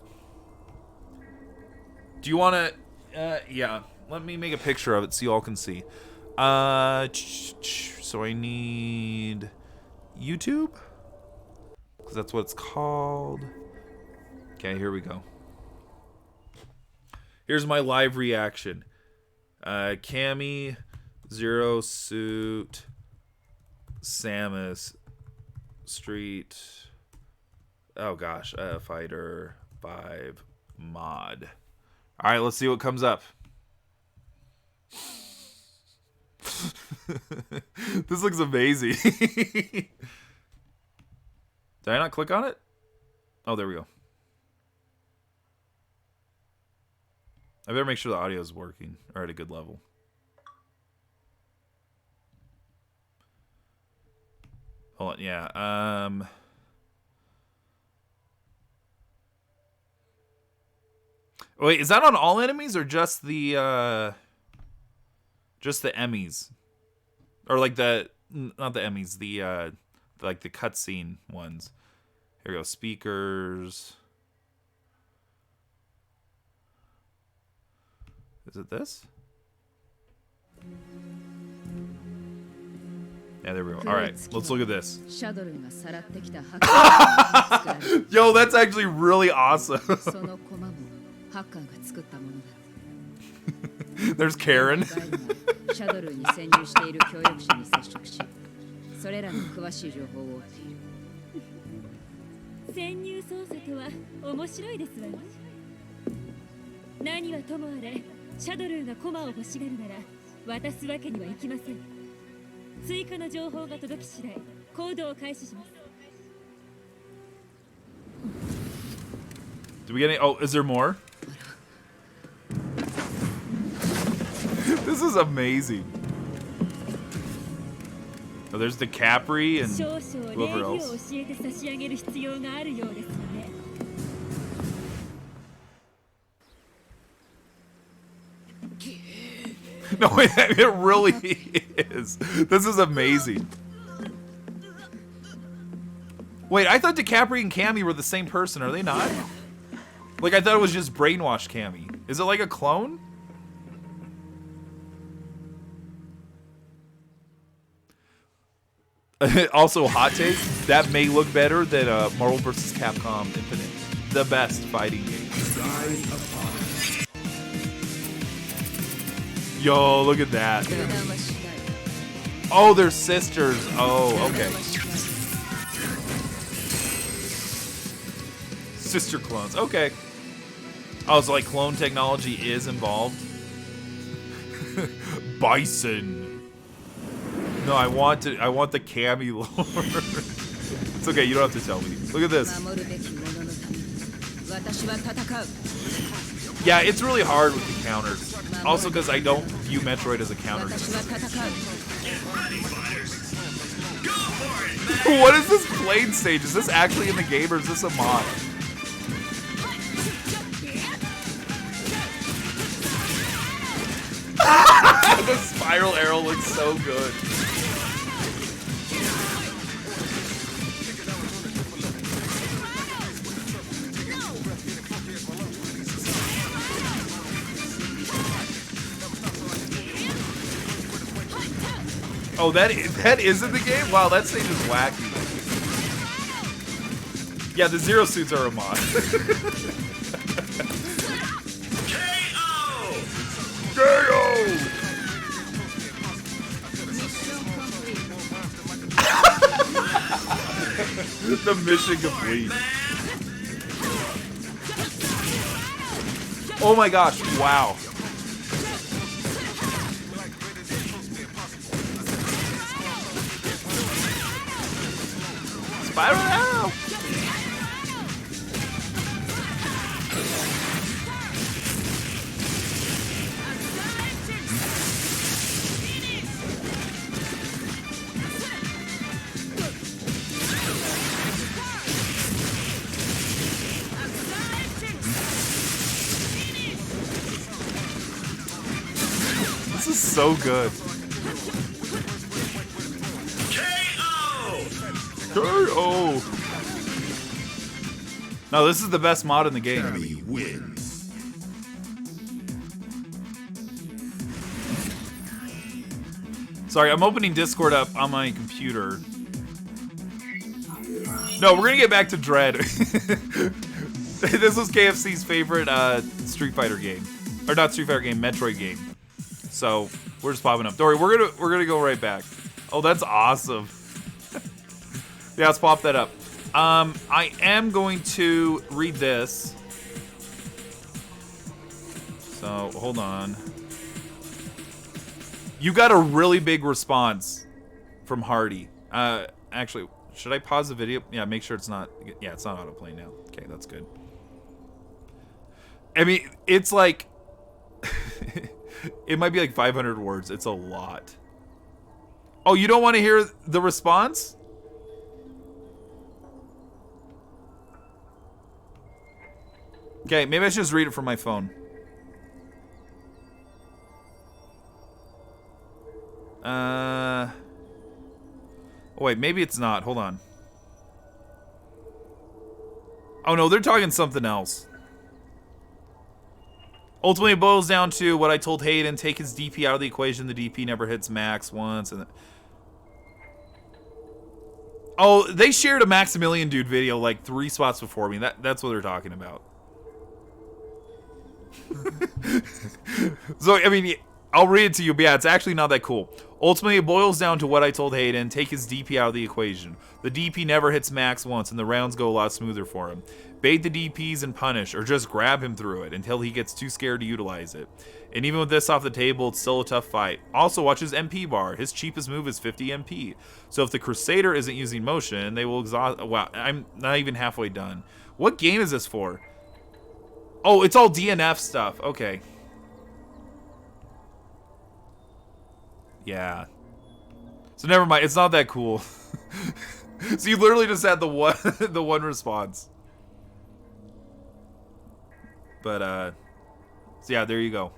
Do you want to? Yeah. Let me make a picture of it so you all can see. So I need YouTube, because that's what it's called. Okay, here we go. Here's my live reaction. Cammy, Zero Suit, Samus, Street. Oh gosh, Fighter 5 mod. All right, let's see what comes up. This looks amazing. Did I not click on it? Oh, there we go. I better make sure the audio is working or at a good level. Hold on, yeah. Wait, is that on all enemies or just the Emmys? Or like not the Emmys, the like the cutscene ones. Here we go, speakers. Is it this? Yeah, there we go. All right, let's look at this. Yo, that's actually really awesome. There's Karen. Do we get any? Oh, is there more? This is amazing. Oh, there's the Capri and whoever else. No, it really is. This is amazing. Wait, I thought DiCaprio and Cammy were the same person. Are they not? Like, I thought it was just brainwashed Cammy. Is it like a clone? Also, hot take, that may look better than Marvel vs. Capcom Infinite. The best fighting game. Yo, look at that. Oh, they're sisters. Oh, okay. Sister clones. Okay. Oh, so like clone technology is involved. Bison. No, I want the Cammy lore. It's okay, you don't have to tell me. Look at this. Yeah, it's really hard with the counters. Also because I don't view Metroid as a counter. What is this plane stage? Is this actually in the game or is this a mod? The spiral arrow looks so good. Oh, that is in the game? Wow, that stage is wacky. Yeah, the Zero Suits are a mod. KO! KO! The mission complete. Oh my gosh, wow. Spiral arrow! This is so good. KO! No, this is the best mod in the game. Sammy wins. Sorry, I'm opening Discord up on my computer. No, we're gonna get back to Dread. This was KFC's favorite Street Fighter game, or not Street Fighter game, Metroid game. So we're just popping up. Don't worry, we're gonna go right back. Oh, that's awesome. Yeah, let's pop that up. I am going to read this. So hold on. You got a really big response from Hardy. Actually, should I pause the video? Yeah, make sure it's not. Yeah, it's not autoplay now. Okay, that's good. I mean, it's like it might be like 500 words. It's a lot. Oh, you don't want to hear the response? Okay, maybe I should just read it from my phone. Oh wait, maybe it's not. Hold on. Oh no, they're talking something else. Ultimately, it boils down to what I told Hayden: take his DP out of the equation. The DP never hits max once, and oh, they shared a Maximilian dude video like 3 spots before me. That's what they're talking about. So I mean, I'll read it to you, but yeah, it's actually not that cool. Ultimately, it boils down to what I told Hayden: take his DP out of the equation. The DP never hits max once, and the rounds go a lot smoother for him. Bait the DPs and punish, or just grab him through it until he gets too scared to utilize it. And even with this off the table, it's still a tough fight. Also, watch his MP bar. His cheapest move is 50 MP. So if the Crusader isn't using motion, they will exhaust... Wow, I'm not even halfway done. What game is this for? Oh, it's all DNF stuff. Okay. Yeah. So never mind. It's not that cool. So you literally just had the one response. But so yeah, there you go.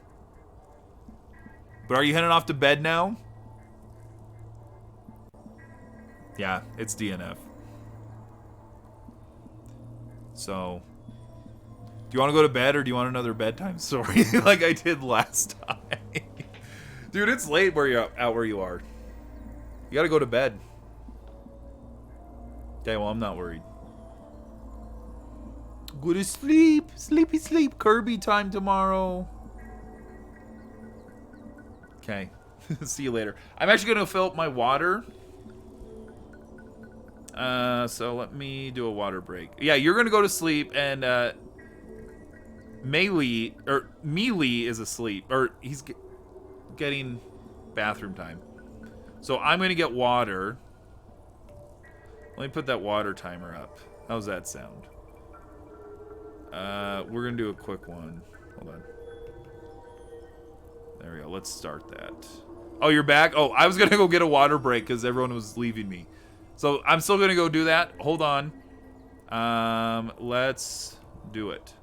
But are you heading off to bed now? Yeah, it's DNF. So, do you want to go to bed, or do you want another bedtime story like I did last time? Dude, it's late where you're out where you are. You gotta go to bed. Okay, well, I'm not worried. Go to sleep. Sleepy sleep. Kirby time tomorrow. Okay. See you later. I'm actually going to fill up my water. So let me do a water break. Yeah, you're going to go to sleep, and Melee is asleep. Or he's getting bathroom time. So I'm going to get water. Let me put that water timer up. How's that sound? We're gonna do a quick one. Hold on. There we go. Let's start that. Oh, you're back? Oh, I was gonna go get a water break because everyone was leaving me. So I'm still gonna go do that. Hold on. Let's do it.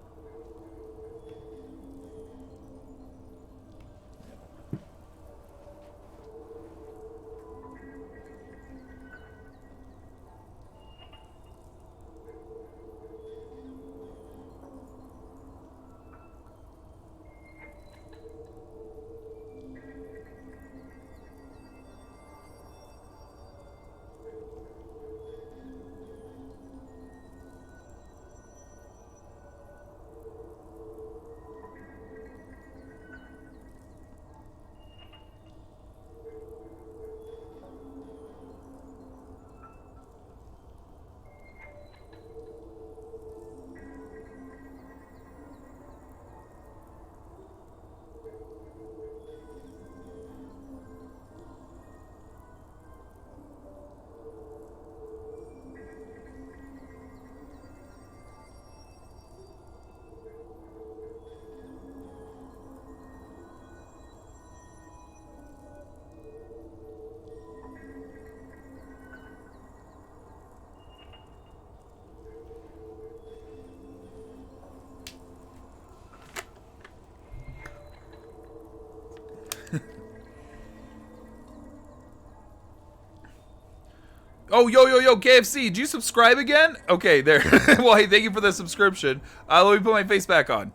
Oh, yo, KFC, did you subscribe again? Okay, there. Well, hey, thank you for the subscription. Let me put my face back on.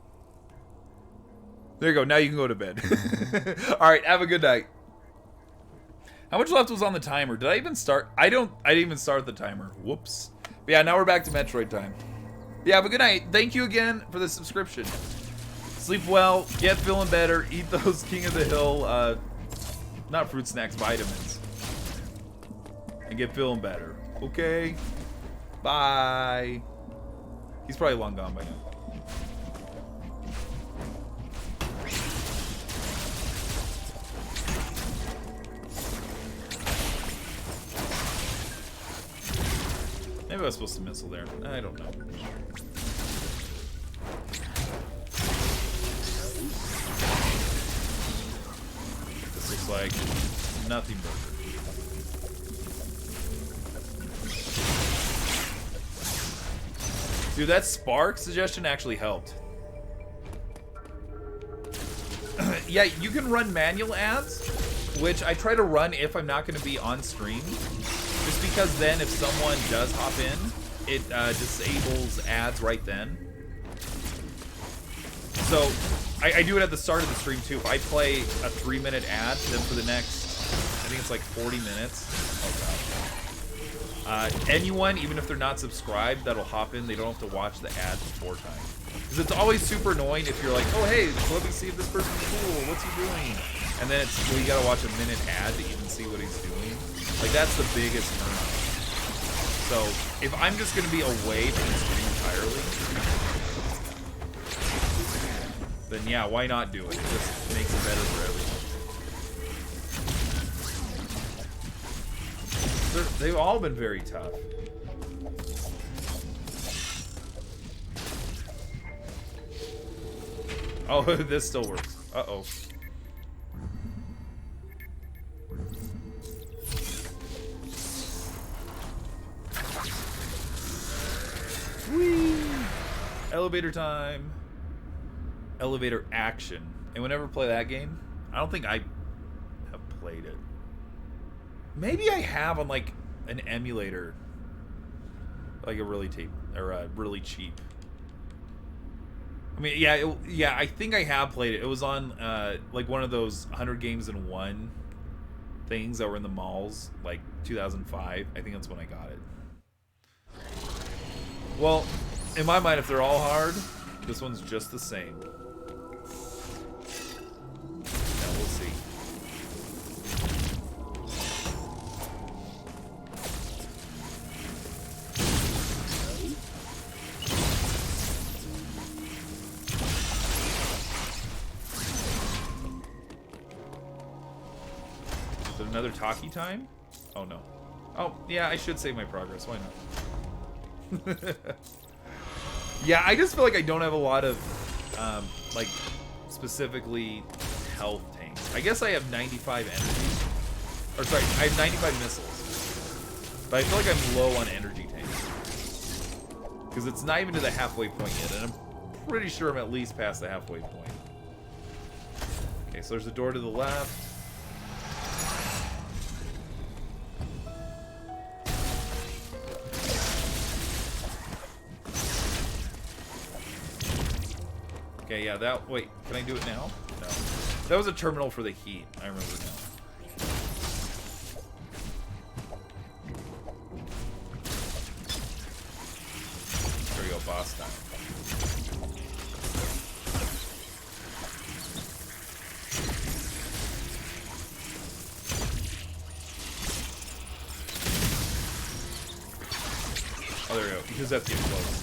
There you go. Now you can go to bed. All right, have a good night. How much left was on the timer? Did I even start? I didn't even start the timer. Whoops. But yeah, now we're back to Metroid time. Yeah, have a good night. Thank you again for the subscription. Sleep well, get feeling better, eat those King of the Hill, not fruit snacks, vitamins. And get feeling better. Okay? Bye. He's probably long gone by now. Maybe I was supposed to missile there. I don't know. This looks like nothing burger. Dude, that spark suggestion actually helped. Yeah, you can run manual ads, which I try to run if I'm not going to be on stream. Just because then if someone does hop in, it disables ads right then. So I do it at the start of the stream too. If I play a 3-minute ad, then for the next, I think it's like 40 minutes. Oh god. Anyone, even if they're not subscribed, that'll hop in, they don't have to watch the ads 4 times. Because it's always super annoying if you're like, oh hey, let me see if this person's cool, what's he doing? And then it's, well, you gotta watch a minute ad to even see what he's doing. Like, that's the biggest turnoff. So, if I'm just gonna be away from the stream entirely, then yeah, why not do it? It just makes it better for everyone. They've all been very tough. Oh, this still works. Uh-oh. Whee! Elevator time. Elevator action. Anyone ever play that game? I don't think I have played it. Maybe I have on like an emulator, like a really really cheap. I mean, yeah, I think I have played it. It was on like one of those 100 games in one things that were in the malls, like 2005. I think that's when I got it. Well, in my mind, if they're all hard, this one's just the same. Yeah, we'll see. Is it another talkie time? Oh no. Oh, yeah, I should save my progress. Why not? Yeah, I just feel like I don't have a lot of, like, specifically health tanks. I guess I have 95 energy. Or, sorry, I have 95 missiles. But I feel like I'm low on energy tanks. Because it's not even to the halfway point yet, and I'm pretty sure I'm at least past the halfway point. Okay, so there's a door to the left. Okay, yeah, that... Wait, can I do it now? No. That was a terminal for the heat. I remember now. There we go, boss time. Oh, there we go. You just have to get close.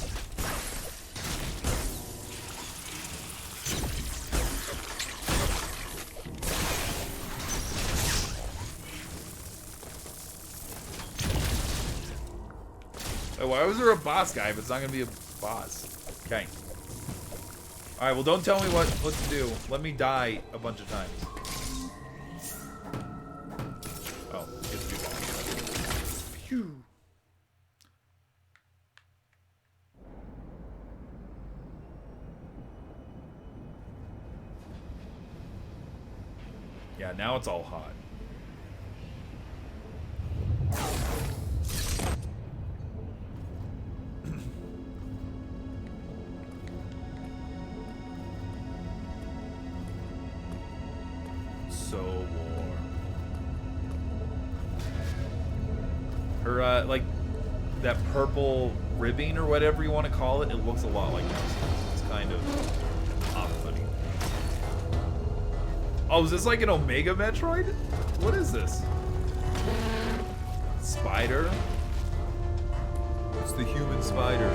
Why was there a boss guy if it's not going to be a boss? Okay. Alright, well don't tell me what to do. Let me die a bunch of times. Oh, it's too boss. Phew. Yeah, now it's all hot. so warm. Her, like, that purple ribbing or whatever you want to call it, it looks a lot like that. It's kind of off-putting. Oh, is this like an Omega Metroid? What is this? Spider? What's the human spider?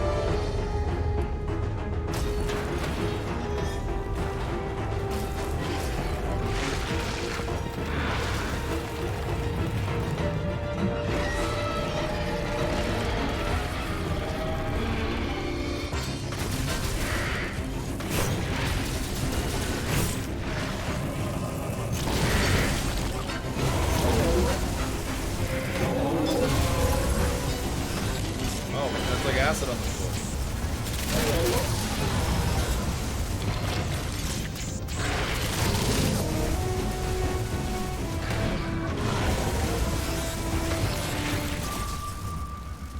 Acid on the floor.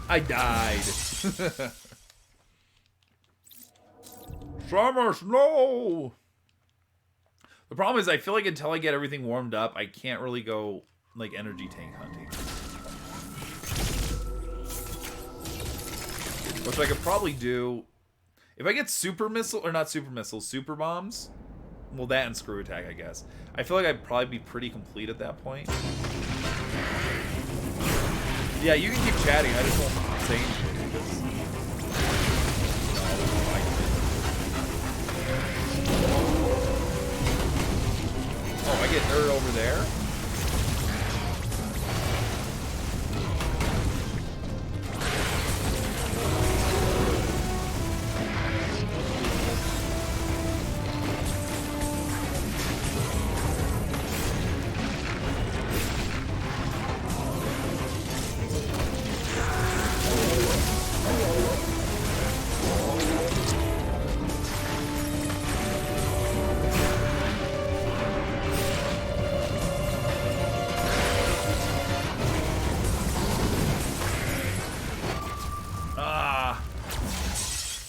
I died. Summer snow. The problem is I feel like until I get everything warmed up, I can't really go like energy tank hunting. Which I could probably do if I get super missile, or not super missiles, super bombs. Well, that and screw attack, I guess. I feel like I'd probably be pretty complete at that point. Yeah, you can keep chatting. I just won't say anything. Because... Oh, I get nerd over there?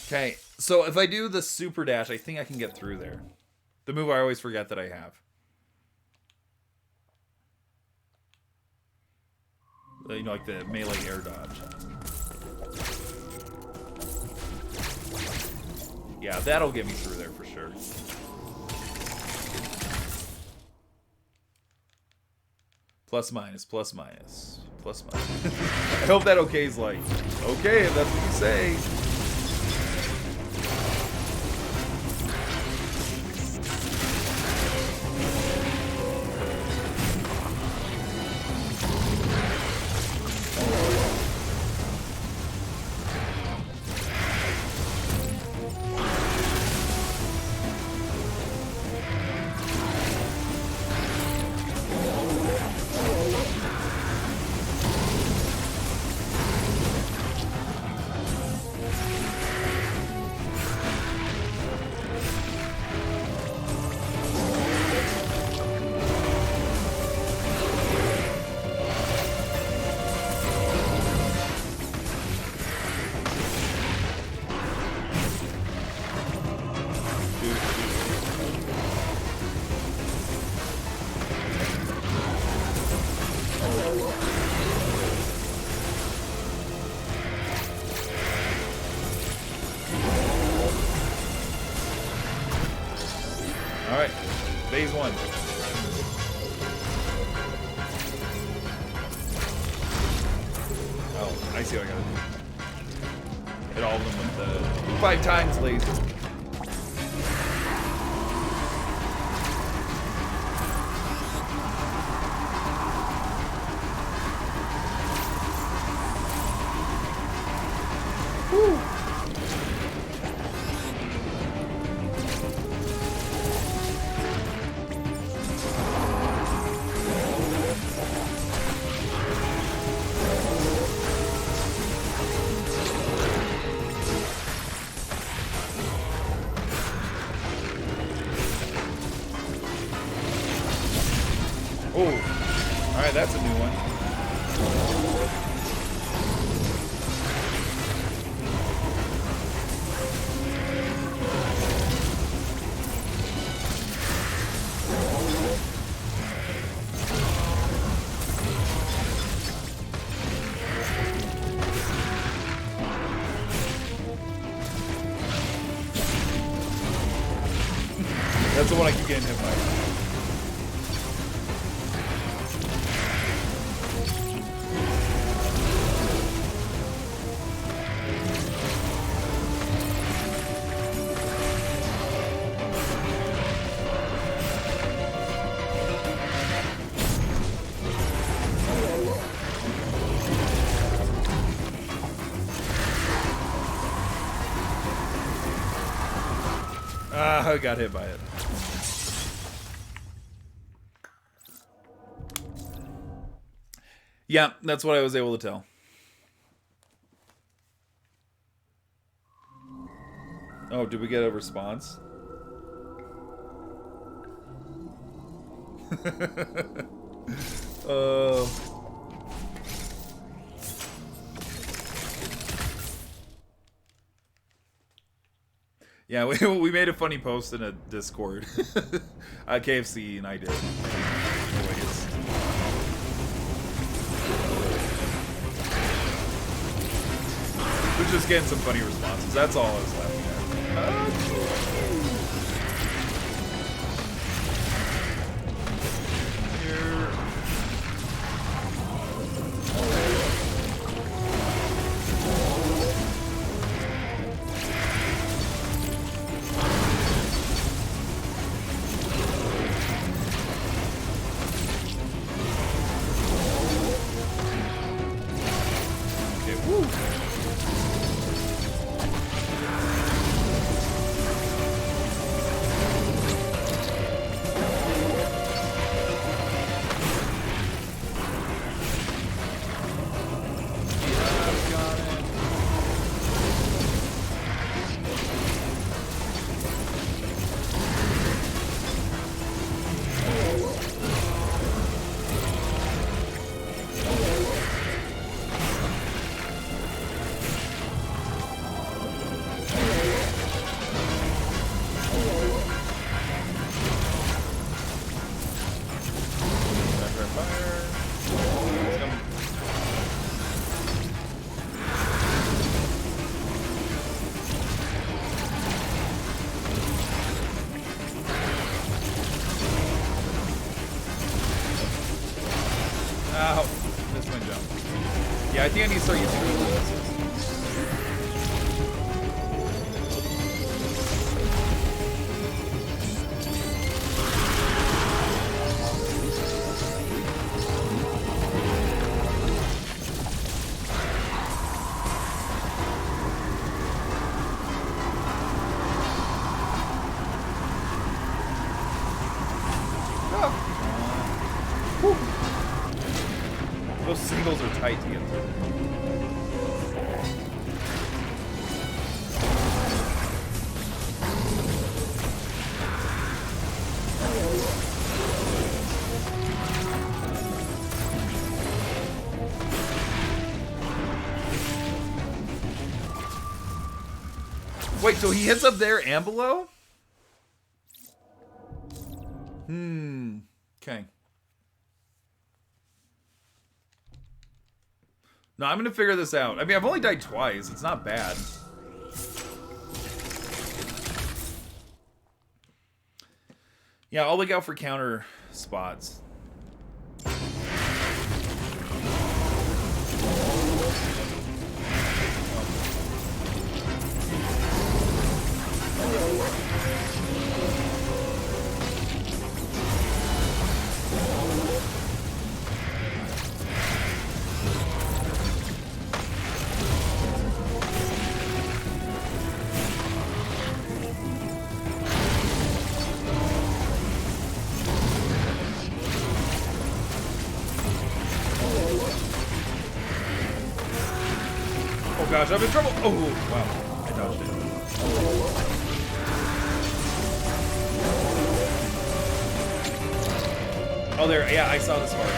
Okay, so if I do the super dash, I think I can get through there. The move I always forget that I have. You know, like the melee air dodge. Yeah, that'll get me through there for sure. Plus minus, plus minus, plus minus. I hope that okay's like, okay, if that's what you say. Alright, phase one. Oh, I see what I gotta do. Hit all of them with the 5 times laser. Woo! Oh, alright, that's a new one. one I keep getting hit by. I got hit by it. Yeah, that's what I was able to tell. Oh, did we get a response? Yeah, we made a funny post in a Discord. KFC and I did. Anyways. We're just getting some funny responses. That's all I was laughing at. Here. Okay, woo. Ow. Missed my jump. Yeah, I think I need to start using those. Those singles are tight to get through. Wait, so he hits up there and below? Okay. No, I'm gonna figure this out. I mean, I've only died twice. It's not bad. Yeah, I'll look out for counter spots. Oh gosh, I'm in trouble! Oh, wow. I dodged it. Oh, there. Yeah, I saw the spark.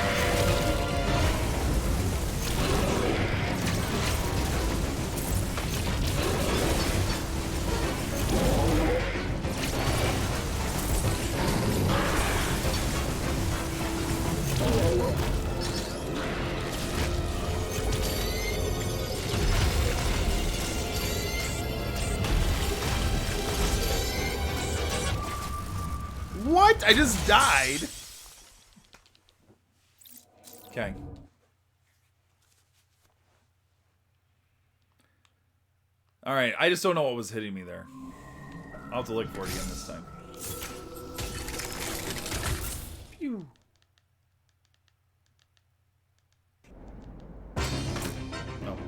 I just died. Okay. Alright, I just don't know what was hitting me there. I'll have to look for it again this time. Phew. Oh.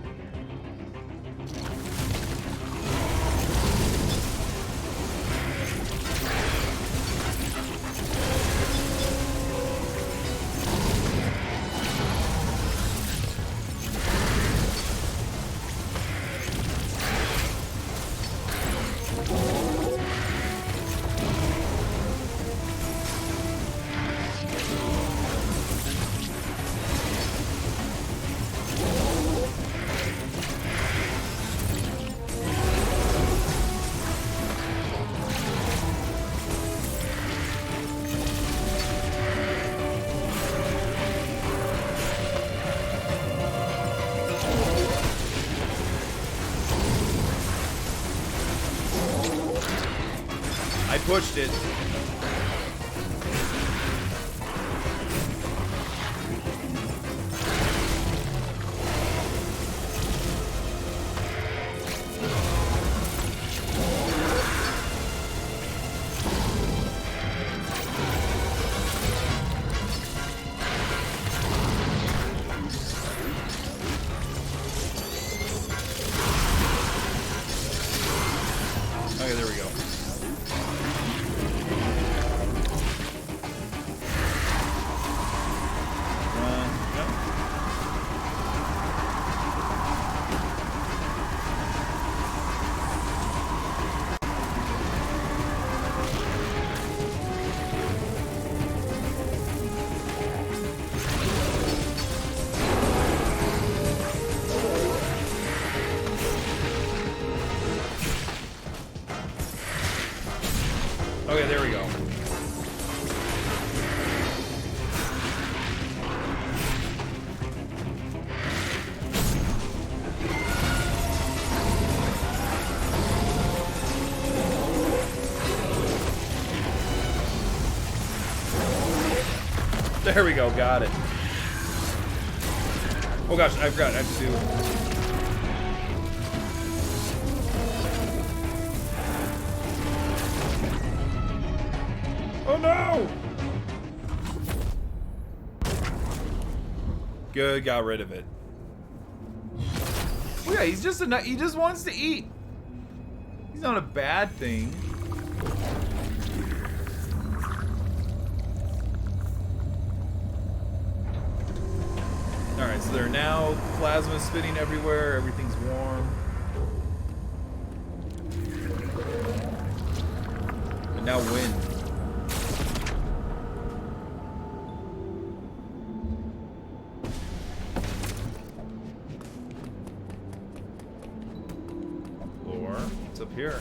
I pushed it. Okay, there we go. Okay, there we go. There we go, got it. Oh gosh, I forgot, I have to do... Oh no! Good, got rid of it. Oh yeah, he's just he just wants to eat. He's not a bad thing. Alright, so there are now plasma spitting everywhere, everything's warm. And now wind. What's up here?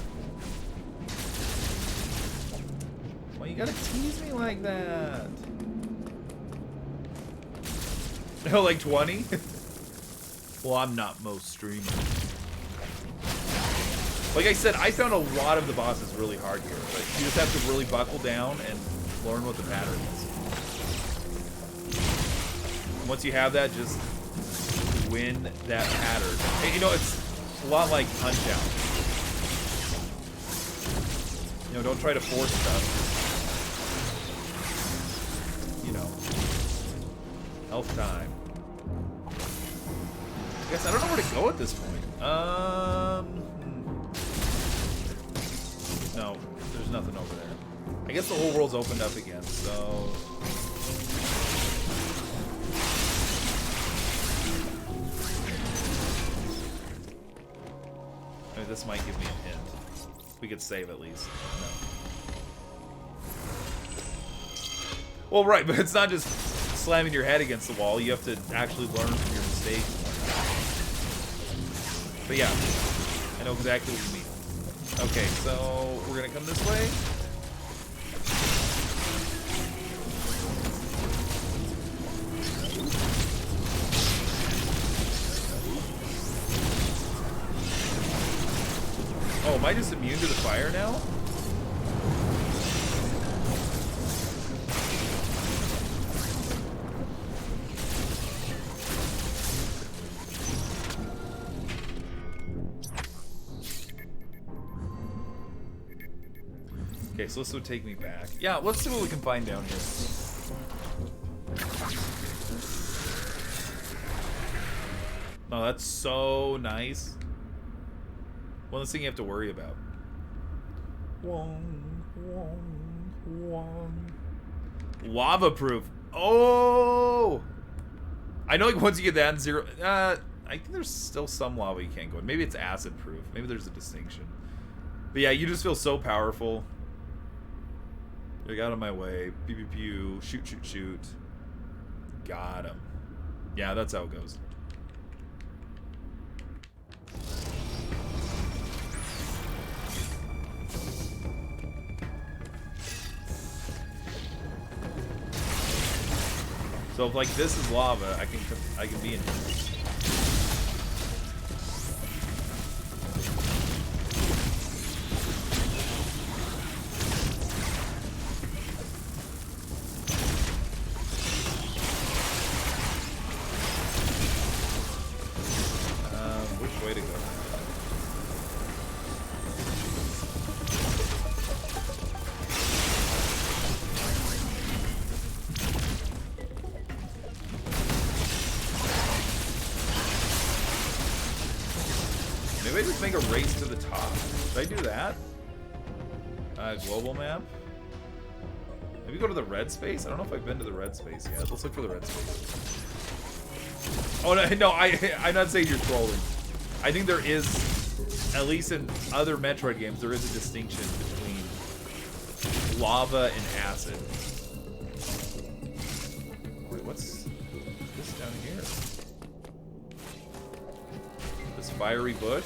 Why you gotta tease me like that? Oh, like 20? Well, I'm not most streamers. Like I said, I found a lot of the bosses really hard here, but you just have to really buckle down and learn what the pattern is. Once you have that, just win that pattern. And, you know, it's a lot like Punch-Out. You know, don't try to force stuff. You know. Health time. I guess I don't know where to go at this point. No, there's nothing over there. I guess the whole world's opened up again, so... Maybe this might give me a hint. We could save at least. No. Well, right, but it's not just slamming your head against the wall. You have to actually learn from your mistakes. But yeah, I know exactly what you mean. Okay, so we're gonna come this way. Oh, am I just immune to the fire now? Okay, so this would take me back. Yeah, let's see what we can find down here. Oh, that's so nice. One less thing you have to worry about. Lava proof. Oh! I know, like, once you get that in zero... I think there's still some lava you can't go in. Maybe it's acid proof. Maybe there's a distinction. But yeah, you just feel so powerful. Get out of my way. Pew pew pew. Shoot, shoot, shoot. Got him. Yeah, that's how it goes. So if like this is lava, I can be in here. Which way to go? Maybe I just make a race to the top. Should I do that? Global map? Maybe go to the red space? I don't know if I've been to the red space yet. Let's look for the red space. Oh, no, I'm not saying you're trolling. I think there is, at least in other Metroid games, there is a distinction between lava and acid. Wait, what's this down here? This fiery bush?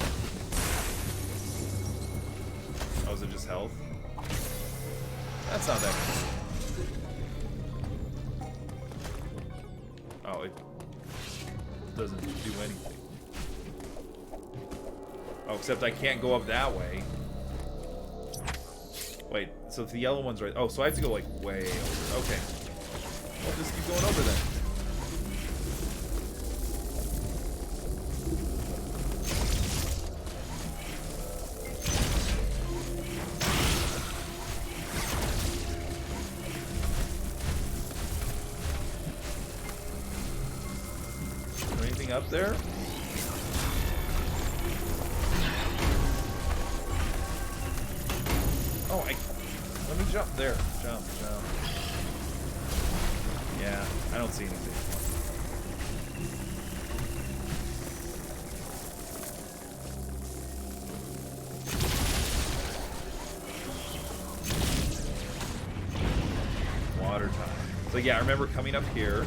Oh, is it just health? That's not that good. Oh, it doesn't do anything. Oh, except I can't go up that way. Wait, so the yellow one's right. Oh, so I have to go like way over. Okay. I'll just keep going over then. Up there? Oh, let me jump there. Jump. Yeah, I don't see anything. Water time. So yeah, I remember coming up here.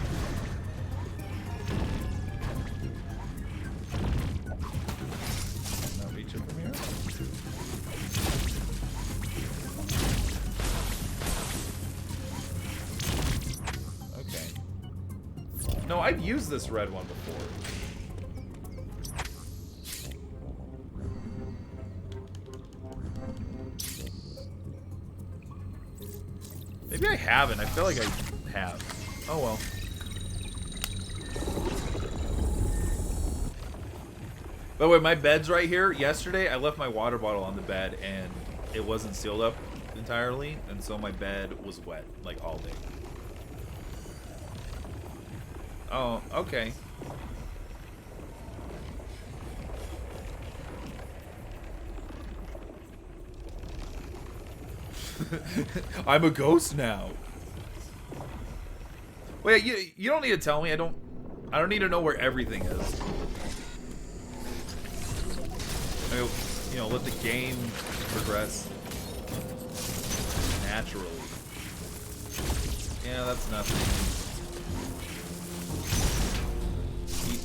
No, I've used this red one before. Maybe I haven't. I feel like I have. Oh well. By the way, my bed's right here. Yesterday, I left my water bottle on the bed and it wasn't sealed up entirely, and so my bed was wet like all day. Oh, okay. I'm a ghost now. Wait, you don't need to tell me. I don't need to know where everything is. You know, let the game progress naturally. Yeah, that's nothing.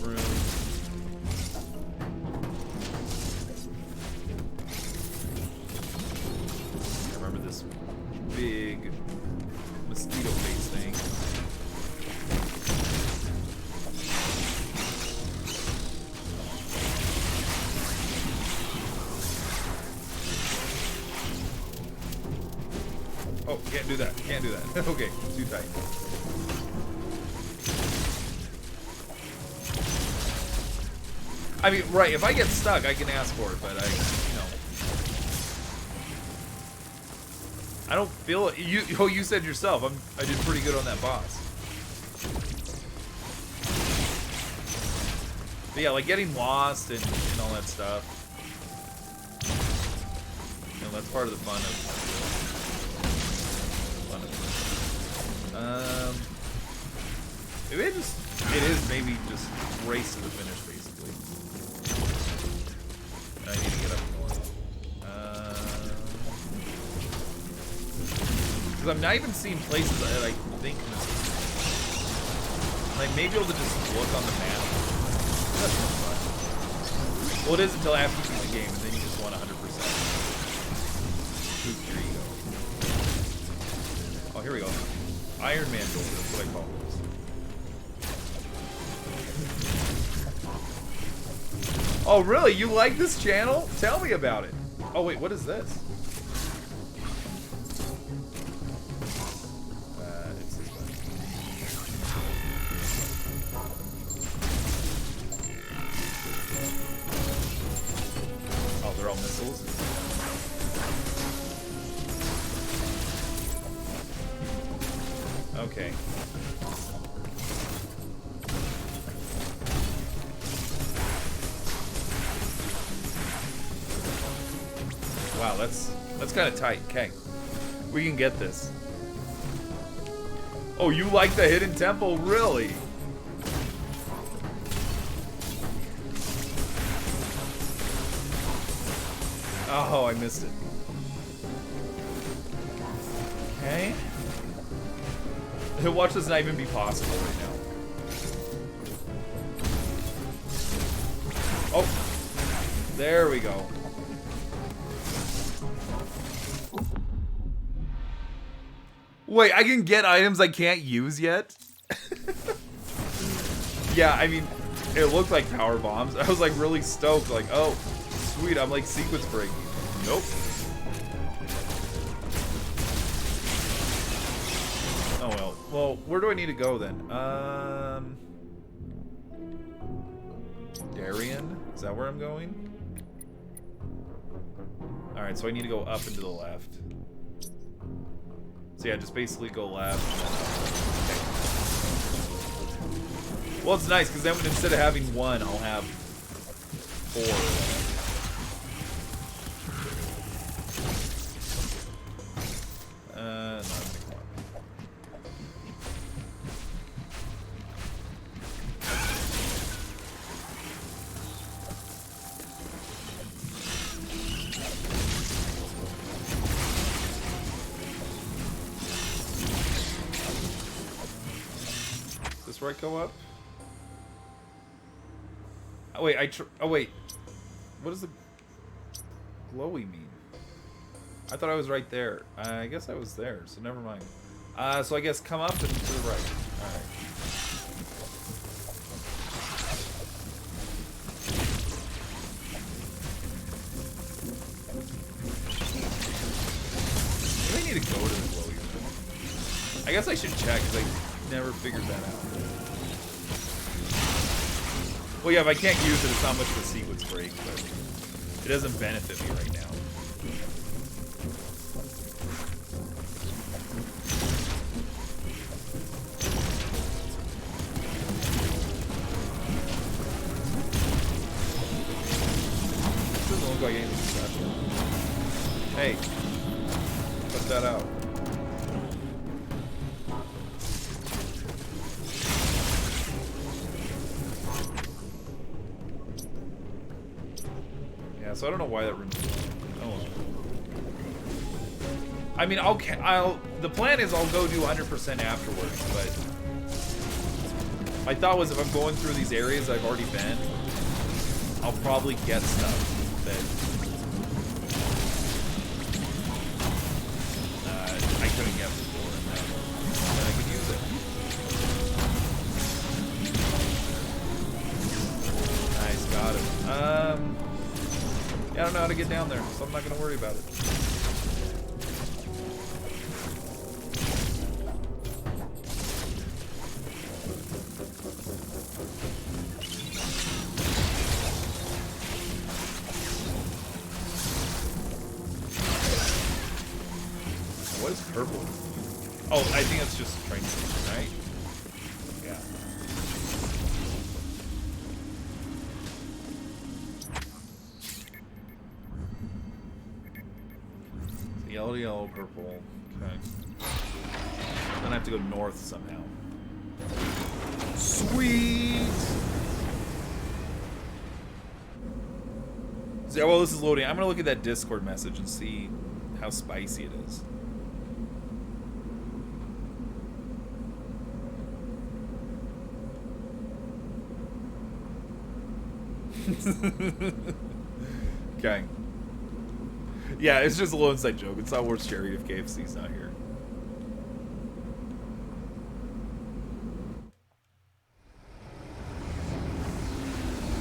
Room. I remember this big mosquito face thing. Oh, can't do that. Can't do that. Okay, too tight. I mean, right, if I get stuck, I can ask for it, but I don't feel it. You said yourself. I did pretty good on that boss. But yeah, like getting lost and all that stuff. You know, that's part of the fun of it. Maybe it is maybe just race to the finish, basically. I need to get up north. Because I'm not even seeing places that I think like maybe able to just look on the map. That's no fun. Well, it is until after you beat the game, and then you just want 100%. Boost your ego. Oh, here we go. Iron Man door, that's what I call those. Oh, really? You like this channel? Tell me about it. Oh, wait, what is this? It's this one. Oh, they're all missiles? Okay. Wow, that's kind of tight. Okay, we can get this. Oh, you like the hidden temple, really? Oh, I missed it. Okay. Watch this not even be possible right now. Oh, there we go. Wait, I can get items I can't use yet? Yeah, I mean, it looked like power bombs. I was like really stoked, like, oh, sweet, I'm like sequence breaking. Nope. Oh well. Well, where do I need to go then? Darien? Is that where I'm going? Alright, so I need to go up and to the left. So yeah, just basically go left. Okay. Well, it's nice because then instead of having one, I'll have 4. No, I'm gonna come up. Is this where I go up? Oh wait, oh wait. What does the glowy mean? I thought I was right there. I guess I was there, so never mind. So I guess come up and to the right. Alright. Do I need to go to the glowy room? I guess I should check, because I never figured that out. Well, yeah, if I can't use it, it's not much of a sequence break, but it doesn't benefit me right now. Doesn't look like anything special. Hey, cut that out. So I don't know why that room's oh. I mean, the plan is I'll go do 100% afterwards, but my thought was if I'm going through these areas I've already been, I'll probably get stuff that I couldn't get before, and then I could use it. Nice, got it. Yeah, I don't know how to get down there, so I'm not going to worry about it. What What is purple? Oh, I think that's just a train station, right? Yeah. So yellow, yellow, purple. Okay. Then I have to go north somehow. Sweet! So, well, this is loading. I'm gonna look at that Discord message and see how spicy it is. Okay. Yeah, it's just a little inside joke. It's not worth sharing if KFC's not here.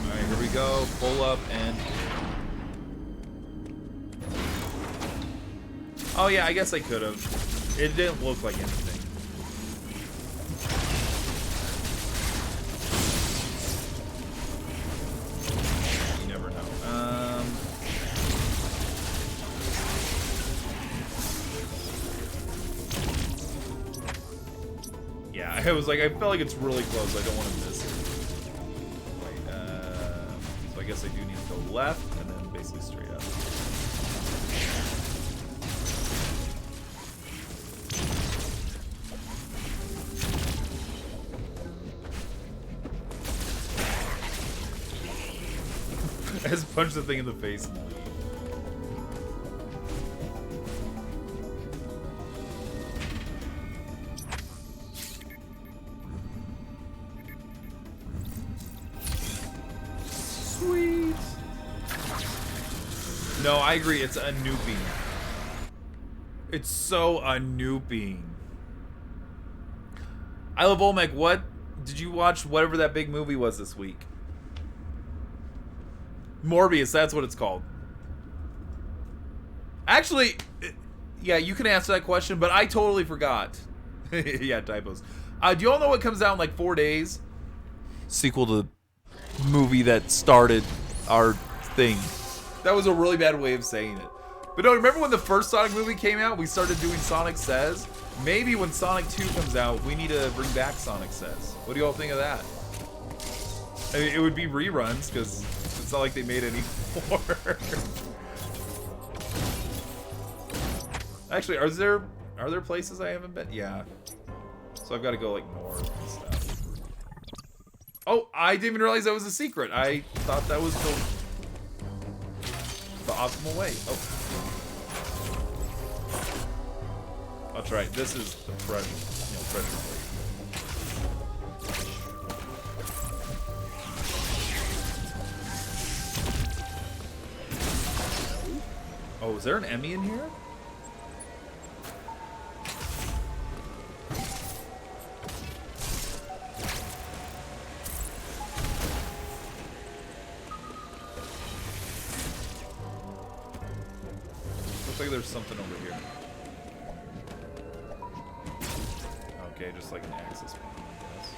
Alright, here we go. Pull up and... Oh yeah, I guess I could have. It didn't look like anything. You never know. Yeah, I was like, I felt like it's really close. I don't want to miss it. Wait, so I guess I do need to go left and then basically straight up. I just punched the thing in the face and leave. Sweet. No, I agree. It's a nooping. It's so a nooping. I love Olmec. What did you watch? Whatever that big movie was this week. Morbius, that's what it's called. Actually, yeah, you can answer that question, but I totally forgot. Yeah, typos. Do you all know what comes out in like 4 days? Sequel to the movie that started our thing. That was a really bad way of saying it. But no, remember when the first Sonic movie came out? We started doing Sonic Says? Maybe when Sonic 2 comes out, we need to bring back Sonic Says. What do you all think of that? I mean, it would be reruns, because it's not like they made any more. Actually, are there places I haven't been? Yeah. So I've got to go like north and stuff. Oh, I didn't even realize that was a secret. I thought that was the optimal way. Oh. That's right. This is the pressure plate. Oh, is there an Emmy in here? Looks like there's something over here. Okay, just like an access point, I guess.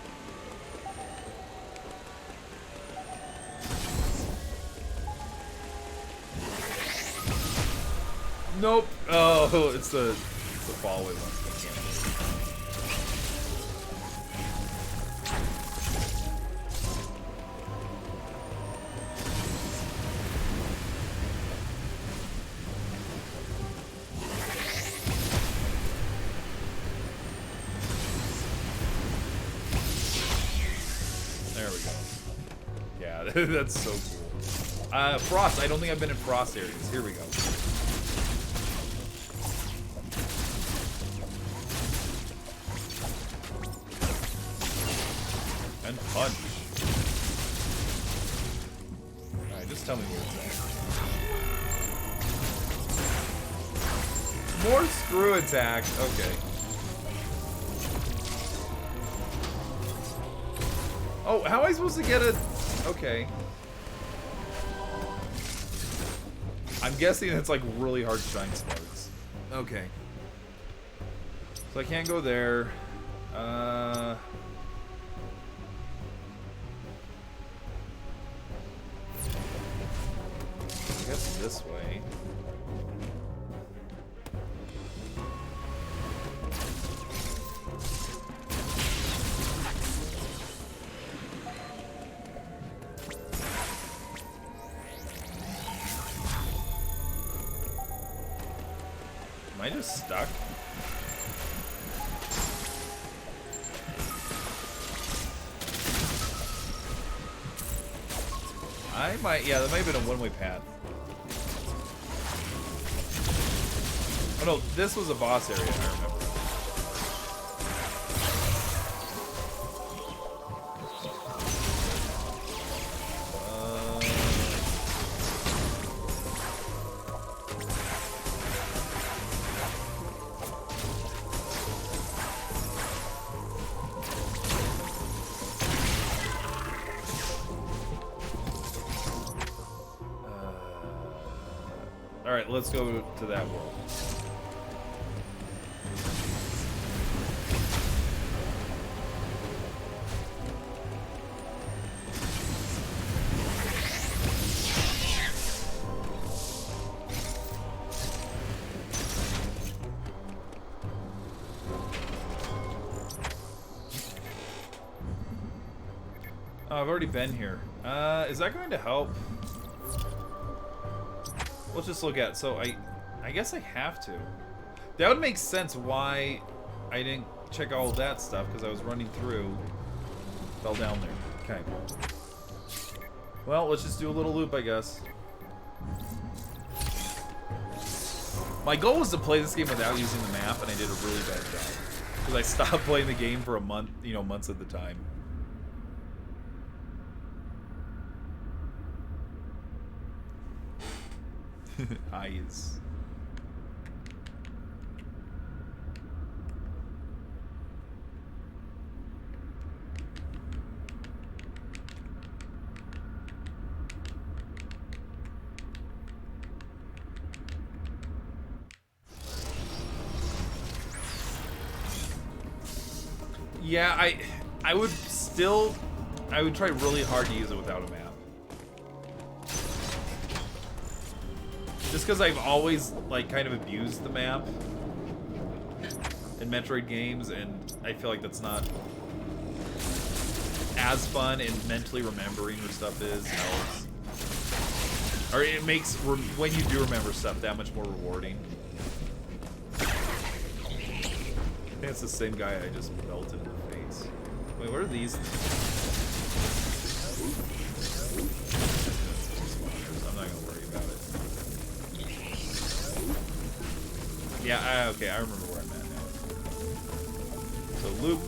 Nope. Oh, it's the fallaway one. There we go. Yeah, that's so cool. Frost. I don't think I've been in Frost areas. Here we go. And punch. Alright, just tell me where it's at. More screw attack. Okay. Oh, how am I supposed to get it? Okay. I'm guessing it's like really hard to shine sparks. Okay. So I can't go there. I guess this way. I just stuck? I might, yeah, that might have been a one-way path. Oh no, this was a boss area, I remember. Alright, let's go to that world. Oh, I've already been here. Is that going to help? Let's just look at it. So I guess I have to. That would make sense why I didn't check all of that stuff, because I was running through. Fell down there. Okay. Well, let's just do a little loop, I guess. My goal was to play this game without using the map, and I did a really bad job. Because I stopped playing the game for a month, you know, months at the time. Eyes. Yeah, I would still, I would try really hard to use it without a map. Just because I've always, like, kind of abused the map in Metroid games, and I feel like that's not as fun, and mentally remembering where stuff is helps. Or it makes, when you do remember stuff, that much more rewarding. I think it's the same guy I just melted in the face. Wait, what are these things? I'm not gonna worry about it. Yeah, okay, I remember where I'm at now. So, loop.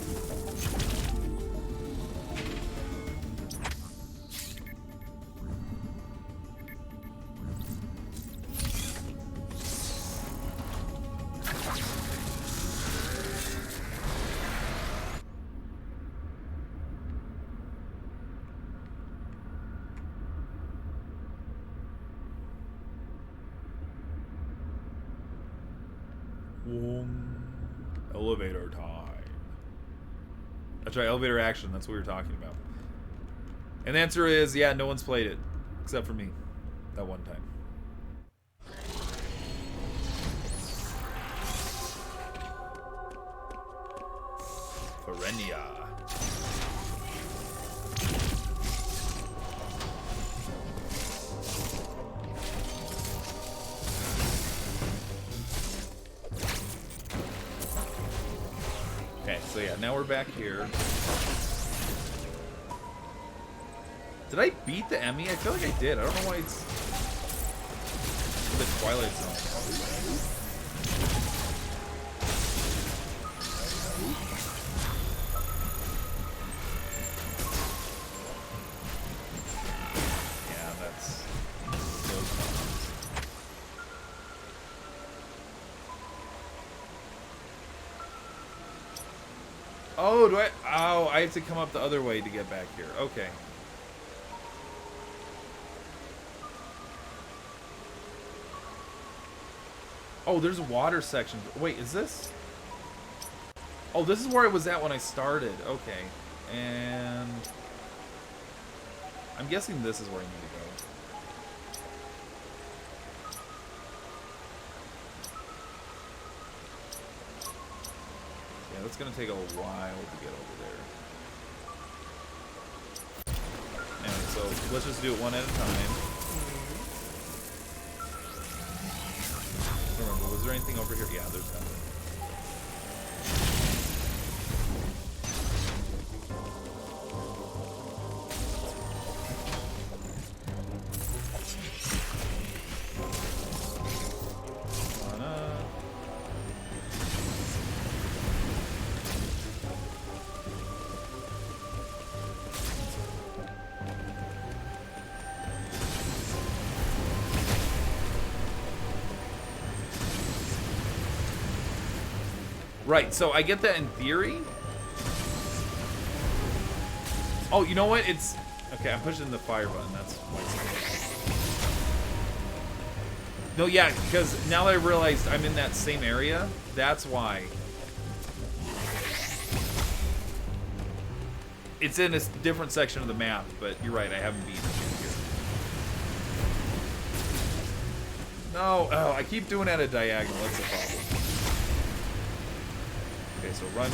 Elevator time. That's right, elevator action. That's what we were talking about. And the answer is, yeah, no one's played it. Except for me. That one time. Ferenia. Okay, so yeah, now we're back here. Did I beat the Emmy? I feel like I did. I don't know why it's the Twilight Zone. Yeah, that's so fun. Oh, do I? Oh, I have to come up the other way to get back here. Okay. Oh, there's a water section. Wait, is this? Oh, this is where I was at when I started. Okay. And I'm guessing this is where I need to go. Yeah, that's gonna take a while to get over there. Anyway, so let's just do it one at a time. Remember, was there anything over here? Yeah, there's nothing. Right, so I get that in theory. Oh, you know what? It's... Okay, I'm pushing the fire button. That's why it's... No, yeah, because now that I realized I'm in that same area, that's why. It's in a different section of the map, but you're right, I haven't beaten it here. No, oh, I keep doing it at a diagonal. That's the problem. Okay, so run.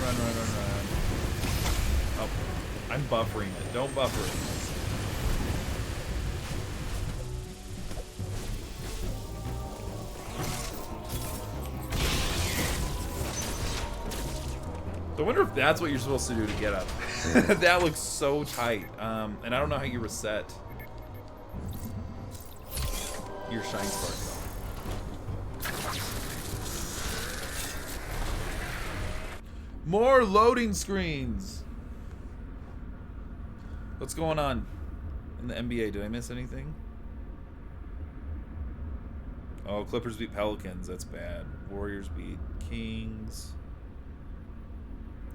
Oh, I'm buffering it. Don't buffer it. So I wonder if that's what you're supposed to do to get up. That looks so tight. And I don't know how you reset your shine spark. More loading screens. What's going on in the NBA? Did I miss anything? Oh, Clippers beat Pelicans. That's bad. Warriors beat Kings.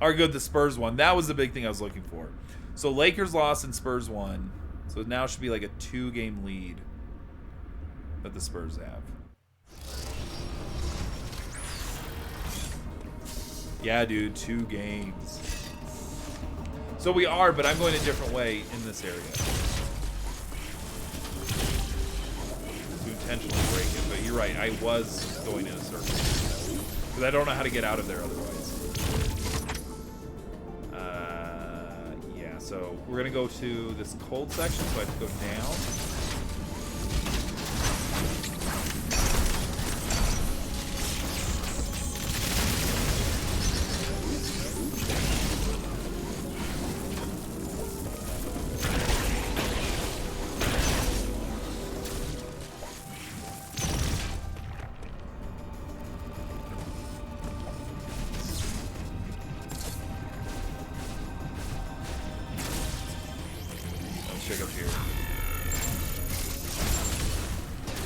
All right, good. The Spurs won. That was the big thing I was looking for. So Lakers lost and Spurs won. So now it should be like a 2-game lead that the Spurs have. Yeah, dude, 2 games. So we are, but I'm going a different way in this area. To intentionally break it, but you're right, I was going in a circle. Because I don't know how to get out of there otherwise. Yeah, so we're going to go to this cold section, so I have to go down.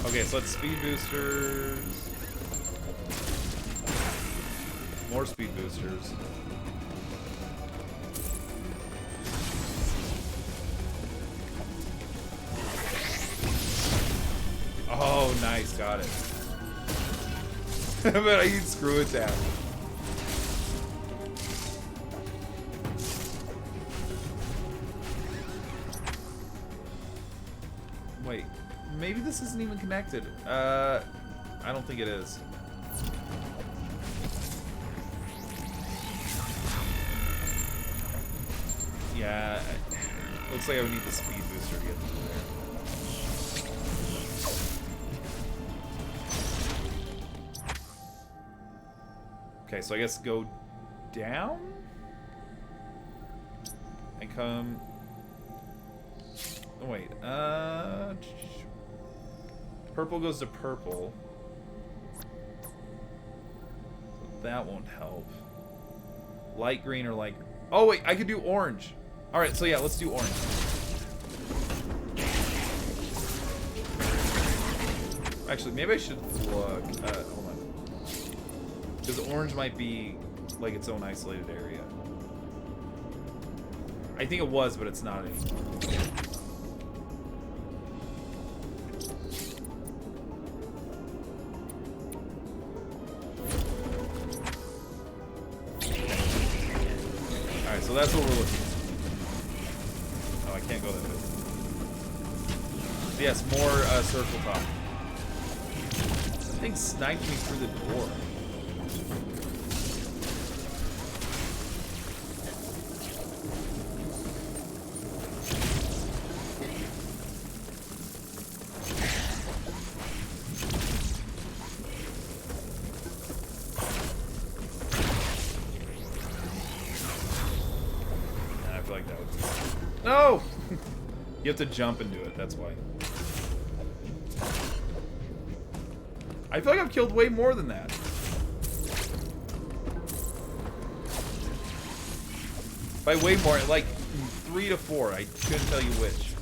Okay, so let's speed boosters. More speed boosters. Oh, nice, got it. But I need screw attack. Wait. Maybe this isn't even connected. I don't think it is. Yeah, looks like I would need the speed booster to get through there. Okay, so I guess go down and come. Oh, wait, purple goes to purple. So that won't help. Light green or light... Oh, wait, I could do orange. Alright, so yeah, let's do orange. Actually, maybe I should look. Hold on. Because orange might be like its own isolated area. I think it was, but it's not anymore. So that's what we're looking for. Oh, I can't go that way. So yes, more circle top. That thing sniped me through the door. like that would be. No! You have to jump and do it, that's why. I feel like I've killed way more than that. By way more, like 3 to 4. I couldn't tell you which.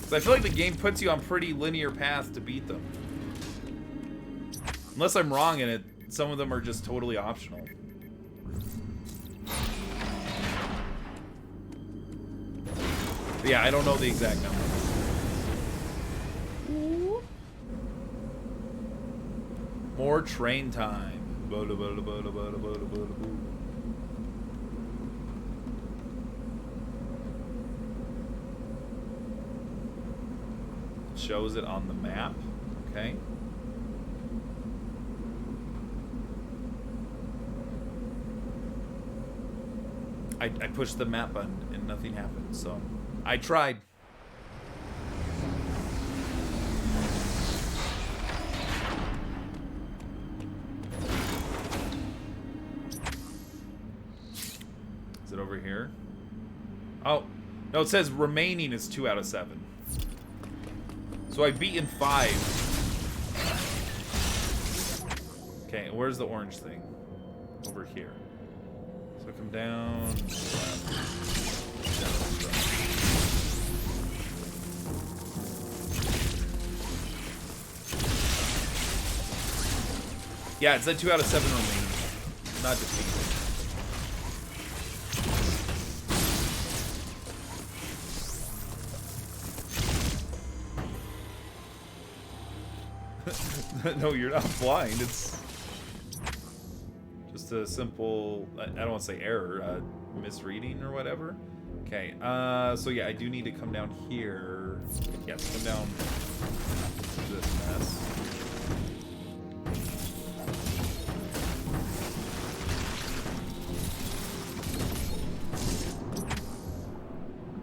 So I feel like the game puts you on pretty linear paths to beat them. Unless I'm wrong in it, some of them are just totally optional. But yeah, I don't know the exact number. More train time. Shows it on the map. Okay. I pushed the map button and nothing happened, so I tried. Is it over here? Oh, no, it says remaining is 2 out of 7. So I've beaten 5. Okay, where's the orange thing? Over here. So come down. Yeah, it said 2 out of 7 remaining. Not defeated. No, you're not blind. It's just a simple, I don't want to say error, misreading or whatever. Okay, so yeah, I do need to come down here. Yes, come down this mess.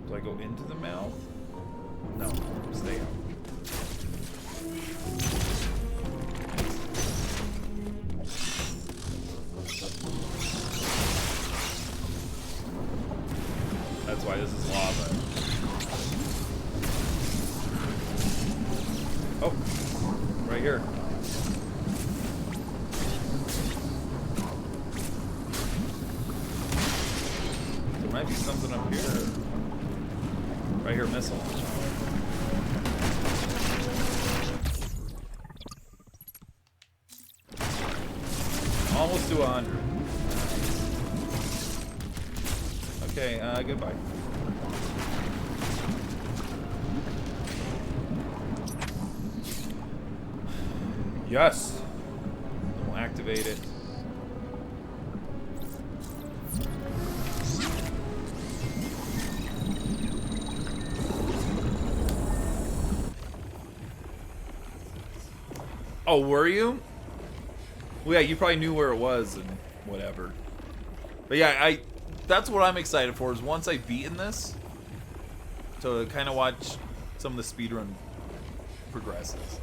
Do I go into the mouth? No, stay out. That's why this is lava. Oh, right here. There might be something up here. Right here, missile. Almost to 100. Okay, goodbye. Yes! We'll activate it. Oh, were you? Well, yeah, you probably knew where it was and whatever. But yeah, that's what I'm excited for, is once I've beaten this, to kind of watch some of the speedrun progresses.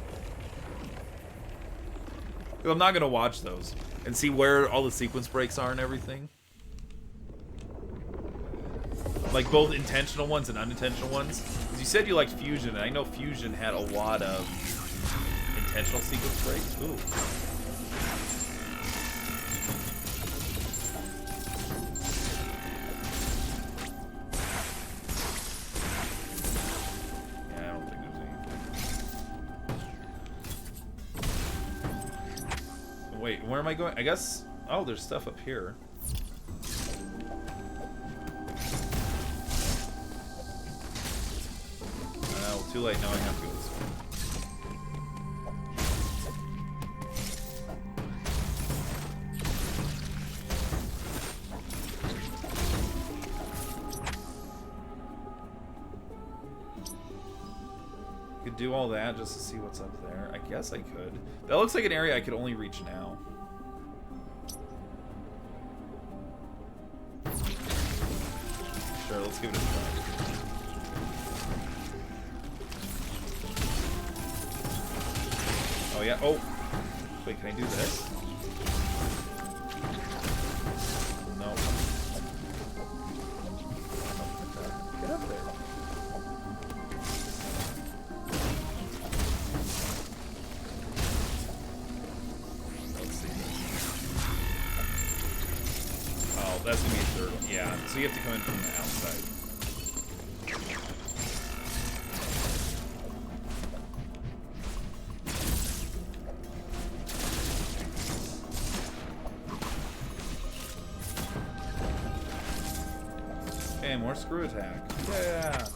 I'm not going to watch those and see where all the sequence breaks are and everything. Like both intentional ones and unintentional ones. Because you said you liked Fusion, and I know Fusion had a lot of intentional sequence breaks. Ooh. Wait, where am I going? I guess... Oh, there's stuff up here. Well, too late. Now I have to go this way. Could do all that just to see what's up there. I guess I could. That looks like an area I could only reach now. Sure, let's give it a try. Oh, yeah. Oh. Wait, can I do this? No. Get up there. Let's see. Oh, that's gonna be a third one. Yeah, so you have to come in from the outside. Okay, more screw attack. Yeah. So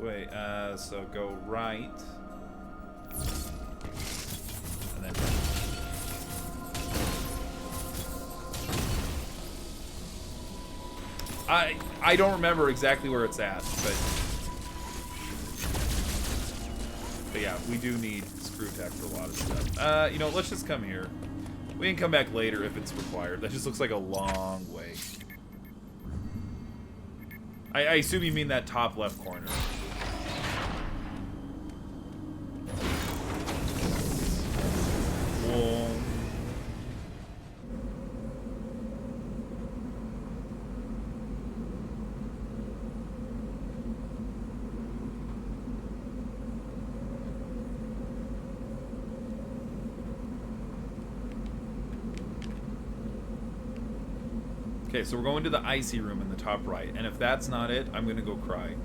wait, so go right. And then I don't remember exactly where it's at, but yeah, we do need screw attack for a lot of stuff. You know, let's just come here. We can come back later if it's required. That just looks like a long way. I assume you mean that top left corner. Whoa. Okay, so we're going to the icy room in the top right, and if that's not it, I'm gonna go cry.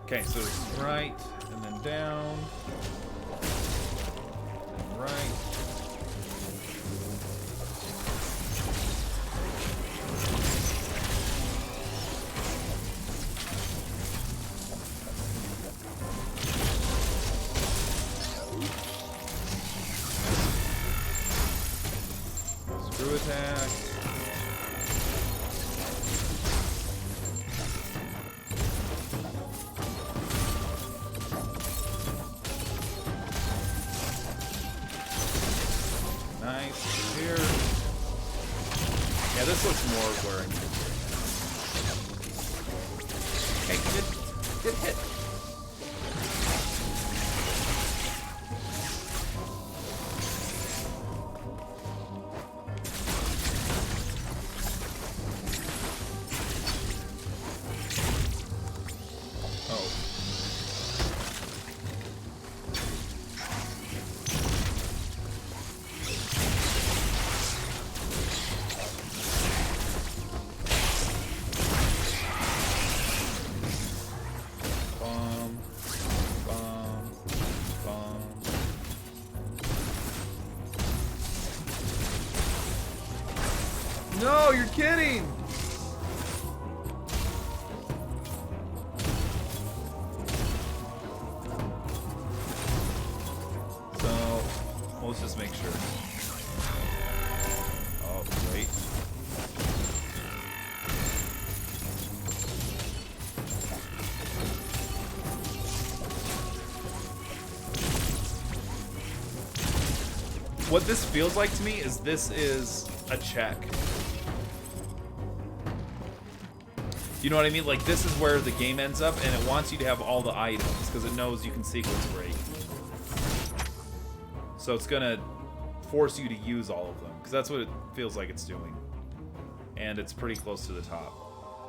Okay, so it's right, and then down, and right. Screw attack. Nice. Here. Yeah, this looks more where I need to. Hey, good hit. No, you're kidding! So, let's just make sure. Oh, wait. What this feels like to me is this is a check. You know what I mean? Like, this is where the game ends up, and it wants you to have all the items, because it knows you can sequence break. So it's gonna force you to use all of them, because that's what it feels like it's doing. And it's pretty close to the top.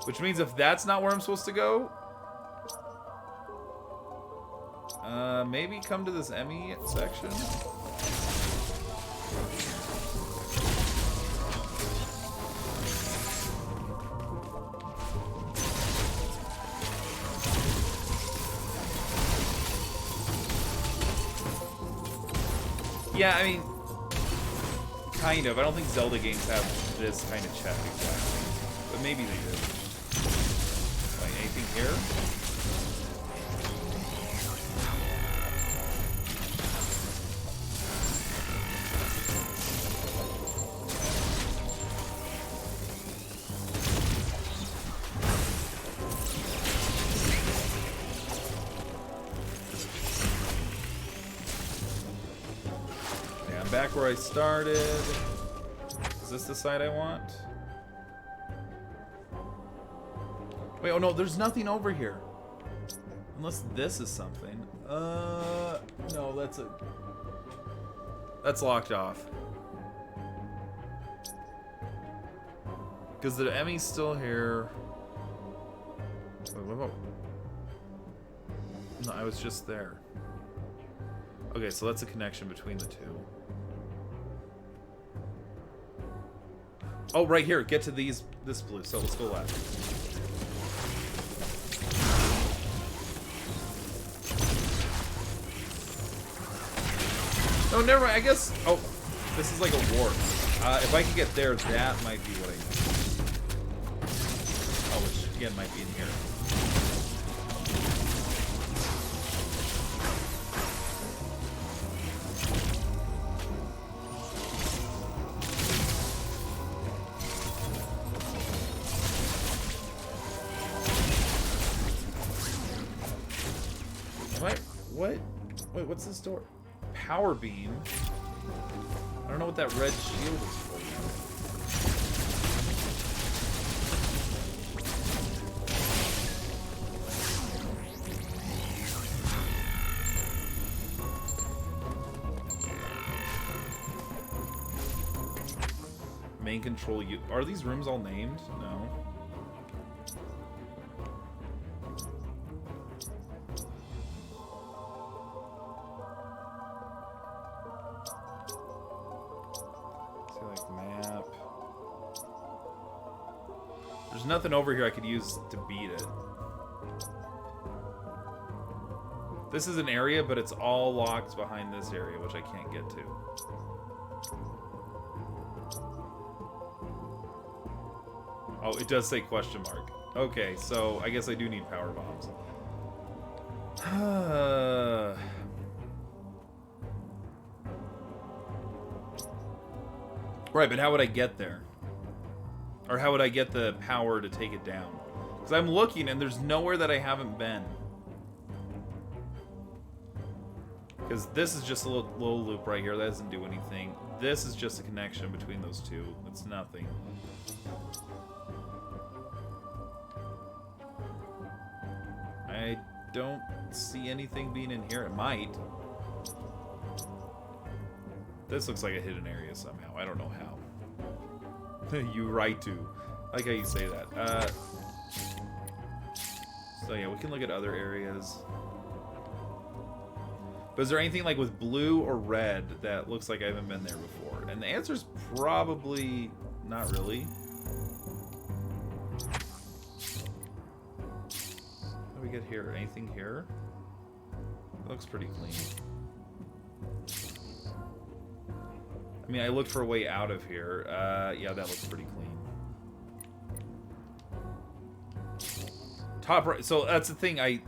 Which means if that's not where I'm supposed to go, maybe come to this Emmy section? Yeah, I mean, kind of. I don't think Zelda games have this kind of check exactly, but maybe they do. Like, anything here? back where I started. Is this the side I want? Wait, oh no, there's nothing over here. Unless this is something. No, that's locked off. Because the Emmy's still here. Wait, what about... No, I was just there. Okay, so that's a connection between the two. Oh, right here. Get to this blue. So let's go left. Oh, never mind. I guess... Oh, this is like a warp. If I can get there, that might be what I need. Oh, which, again, might be in here. What? Wait, what's this door? Power beam? I don't know what that red shield is for. Main control you. Are these rooms all named? No. There's nothing over here I could use to beat it. This is an area, but it's all locked behind this area, which I can't get to. Oh, it does say question mark. Okay, so I guess I do need power bombs. Right, but how would I get there? Or how would I get the power to take it down? Because I'm looking and there's nowhere that I haven't been. Because this is just a little loop right here. That doesn't do anything. This is just a connection between those two. It's nothing. I don't see anything being in here. It might. This looks like a hidden area somehow. I don't know how. You right to. I like how you say that. So yeah, we can look at other areas. But is there anything like with blue or red that looks like I haven't been there before? And the answer is probably not really. What do we get here? Anything here? It looks pretty clean. I mean, I looked for a way out of here. Yeah, that looks pretty clean. Top right. So that's the thing. I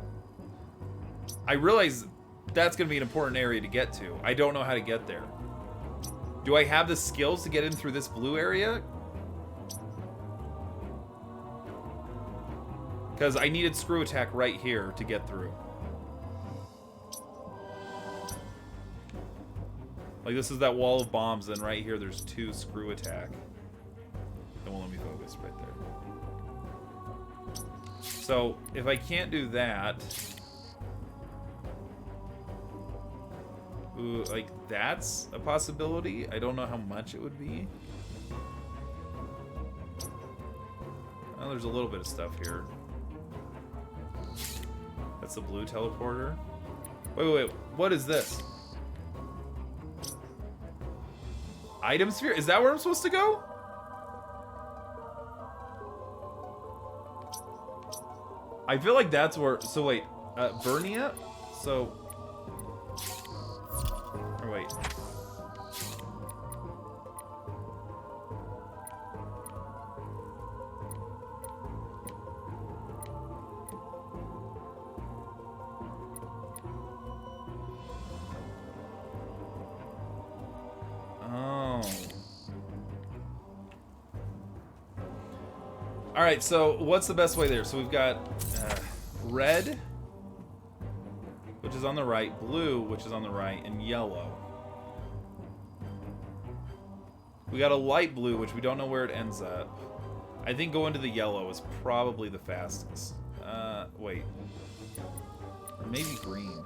realize that's going to be an important area to get to. I don't know how to get there. Do I have the skills to get in through this blue area? Because I needed screw attack right here to get through. Like, this is that wall of bombs, and right here there's 2 screw attack. It won't let me focus right there. So, if I can't do that... Ooh, like, that's a possibility. I don't know how much it would be. Oh, there's a little bit of stuff here. That's the blue teleporter. Wait. What is this? Item sphere? Is that where I'm supposed to go? I feel like that's where... So wait, Vernia? So... Or wait. Alright, so what's the best way there? So we've got red, which is on the right, blue, which is on the right, and yellow. We got a light blue, which we don't know where it ends at. I think going to the yellow is probably the fastest. Wait. Maybe green.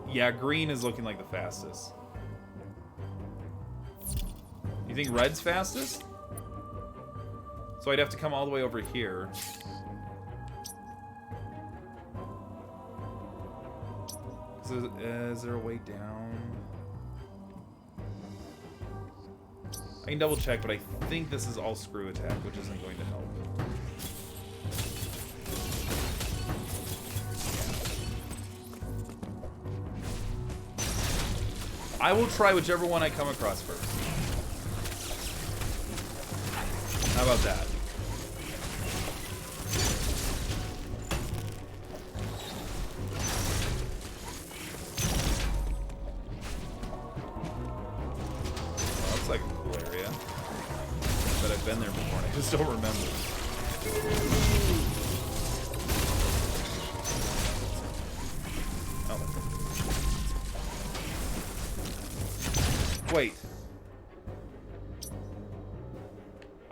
Yeah, green is looking like the fastest. You think red's fastest? So I'd have to come all the way over here. Is there a way down? I can double check, but I think this is all screw attack, which isn't going to help. I will try whichever one I come across first. How about that? Looks like a cool area. But I've been there before and I just don't remember. Oh. Wait.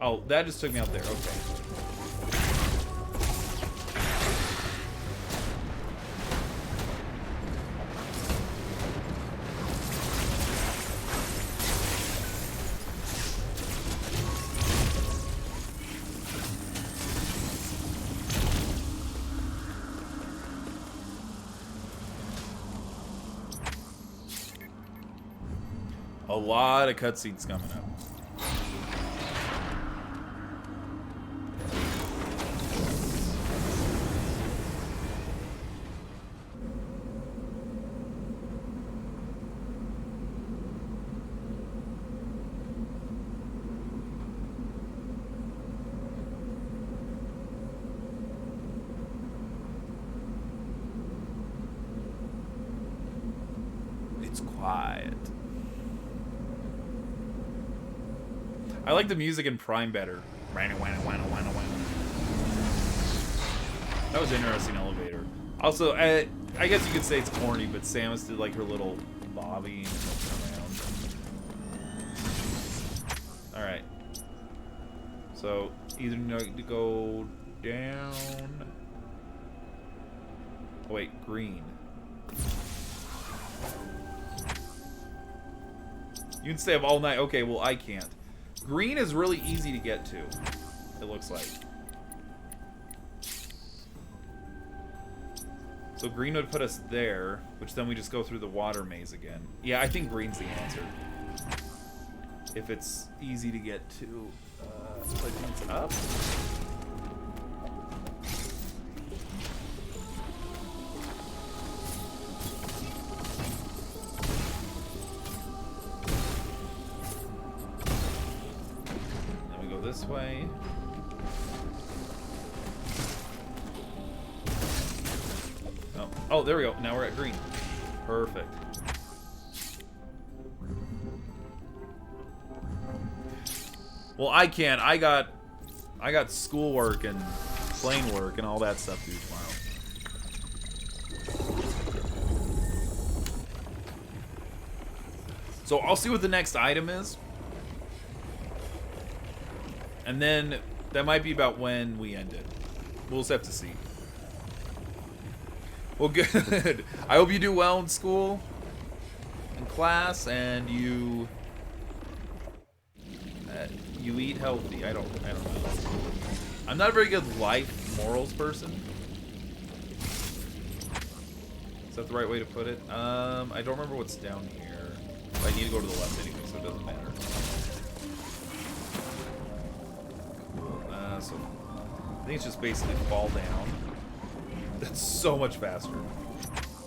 Oh, that just took me out there. Okay. A lot of cutscenes coming up. It's quiet. I like the music in Prime better. That was an interesting elevator. Also, I guess you could say it's corny, but Samus did like her little bobbing around. Alright. So, either need to go down... Oh wait, green. You can stay up all night. Okay, well I can't. Green is really easy to get to, it looks like. So green would put us there, which then we just go through the water maze again. Yeah, I think green's the answer. If it's easy to get to. I think it's up. This way. Oh, there we go. Now we're at green. Perfect. Well, I can't. I got schoolwork and plane work and all that stuff to do tomorrow. So I'll see what the next item is. And then that might be about when we end it. We'll just have to see. Well, good. I hope you do well in school, in class, and you eat healthy. I don't know. I'm not a very good life morals person. Is that the right way to put it? I don't remember what's down here. I need to go to the left anyway, so it doesn't matter. So I think it's just basically fall down. That's so much faster.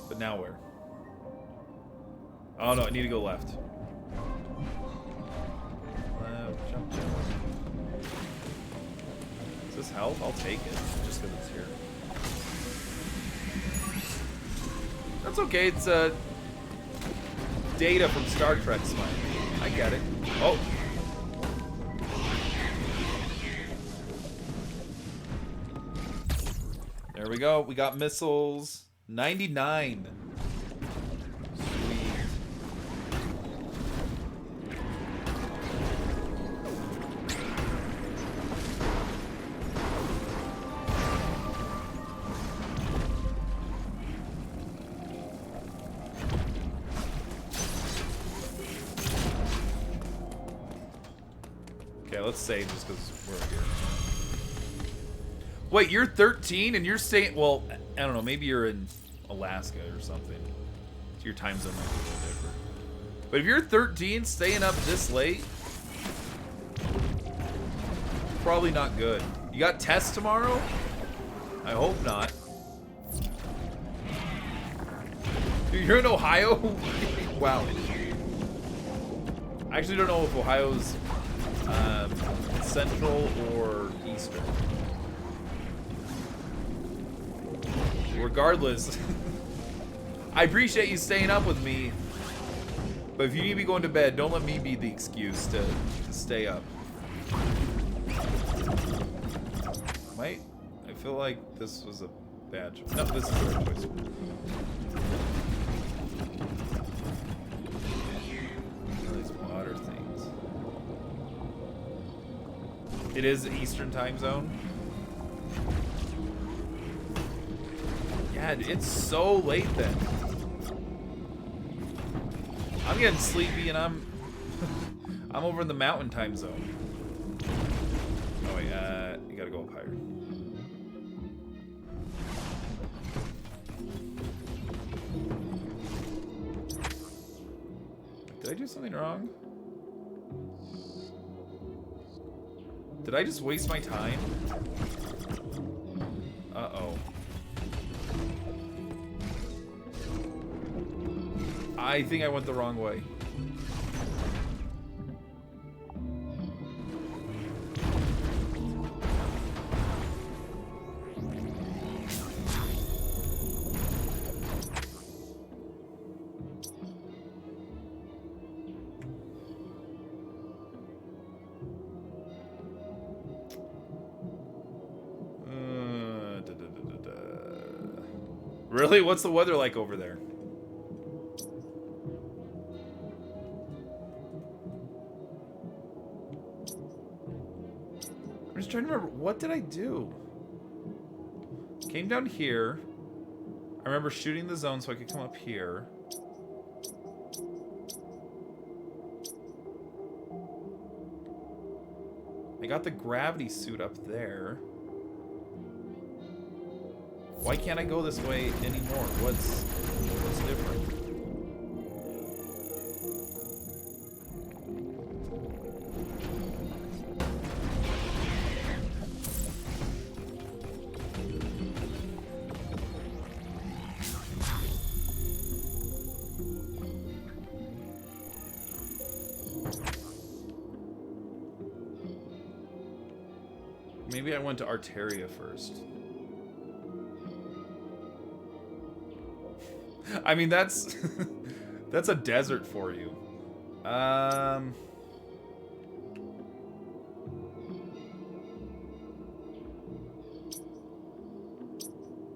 But now where? Oh no, I need to go left. Left, jump, jump. Is this health? I'll take it, just because it's here. That's okay, it's data from Star Trek Smite. I get it. Oh! There we go. We got missiles. 99. Okay, let's save just because we're here. Wait, you're 13 and you're staying... Well, I don't know. Maybe you're in Alaska or something. So your time zone might be a little different. But if you're 13, staying up this late... Probably not good. You got tests tomorrow? I hope not. Dude, you're in Ohio? Wow. I actually don't know if Ohio's central or eastern. Regardless, I appreciate you staying up with me, but if you need to be going to bed, don't let me be the excuse to stay up. I feel like this was a bad choice. No, this is the right choice. These water things. It is Eastern time zone. Yeah, it's so late then. I'm getting sleepy and I'm over in the mountain time zone. Oh wait, you gotta go up higher. Did I do something wrong? Did I just waste my time? Uh-oh. I think I went the wrong way. Really? What's the weather like over there? I'm just trying to remember, what did I do? Came down here. I remember shooting the zone so I could come up here. I got the gravity suit up there. Why can't I go this way anymore? What's different? Maybe I went to Arteria first. I mean, that's that's a desert for you.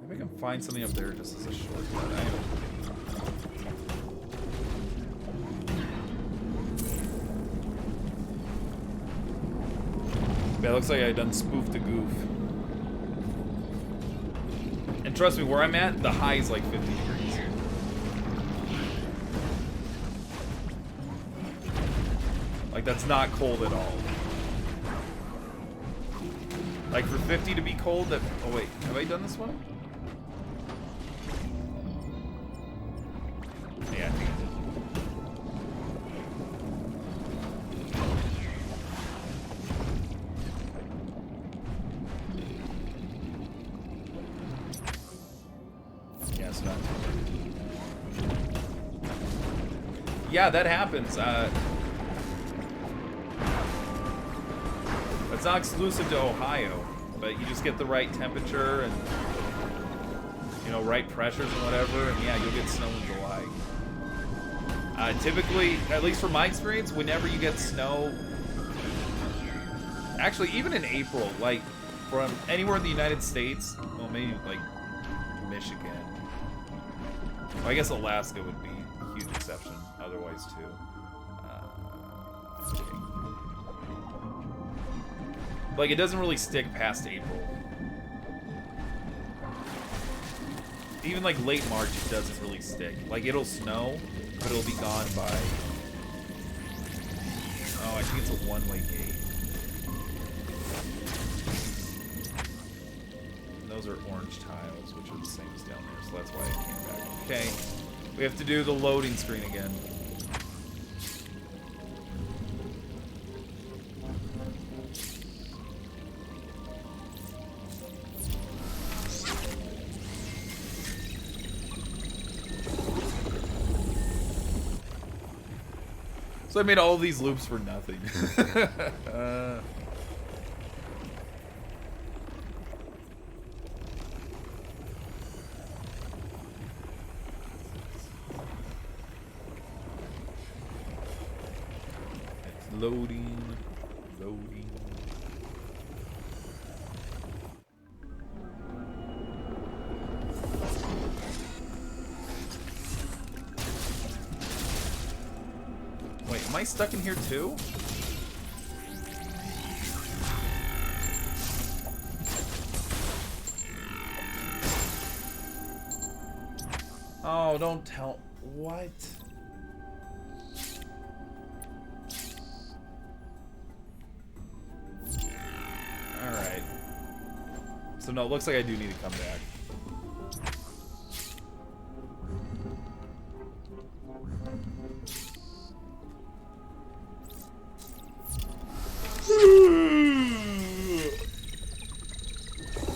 Maybe I can find something up there just as a shortcut. Yeah, it looks like I done spoofed the goof. And trust me, where I'm at, the high is like 50 degrees. Like, that's not cold at all. Like, for 50 to be cold, that... Oh, wait. Have I done this one? Yeah, I think I did. Yeah, it's not. Yeah, that happens. It's not exclusive to Ohio, but you just get the right temperature and, you know, right pressures and whatever, and yeah, you'll get snow in July. Typically, at least from my experience, whenever you get snow, actually, even in April, like, from anywhere in the United States, well, maybe, like, Michigan. Well, I guess Alaska would be a huge exception, otherwise, too. Okay. Like, it doesn't really stick past April. Even, like, late March, it doesn't really stick. Like, it'll snow, but it'll be gone by... Oh, I think it's a one-way gate. those are orange tiles, which are the same as down there, so that's why I came back. Okay, we have to do the loading screen again. So I made all these loops for nothing. It's loading. Wait, am I stuck in here too? Oh, don't tell. What? Alright. So no, it looks like I do need to come back.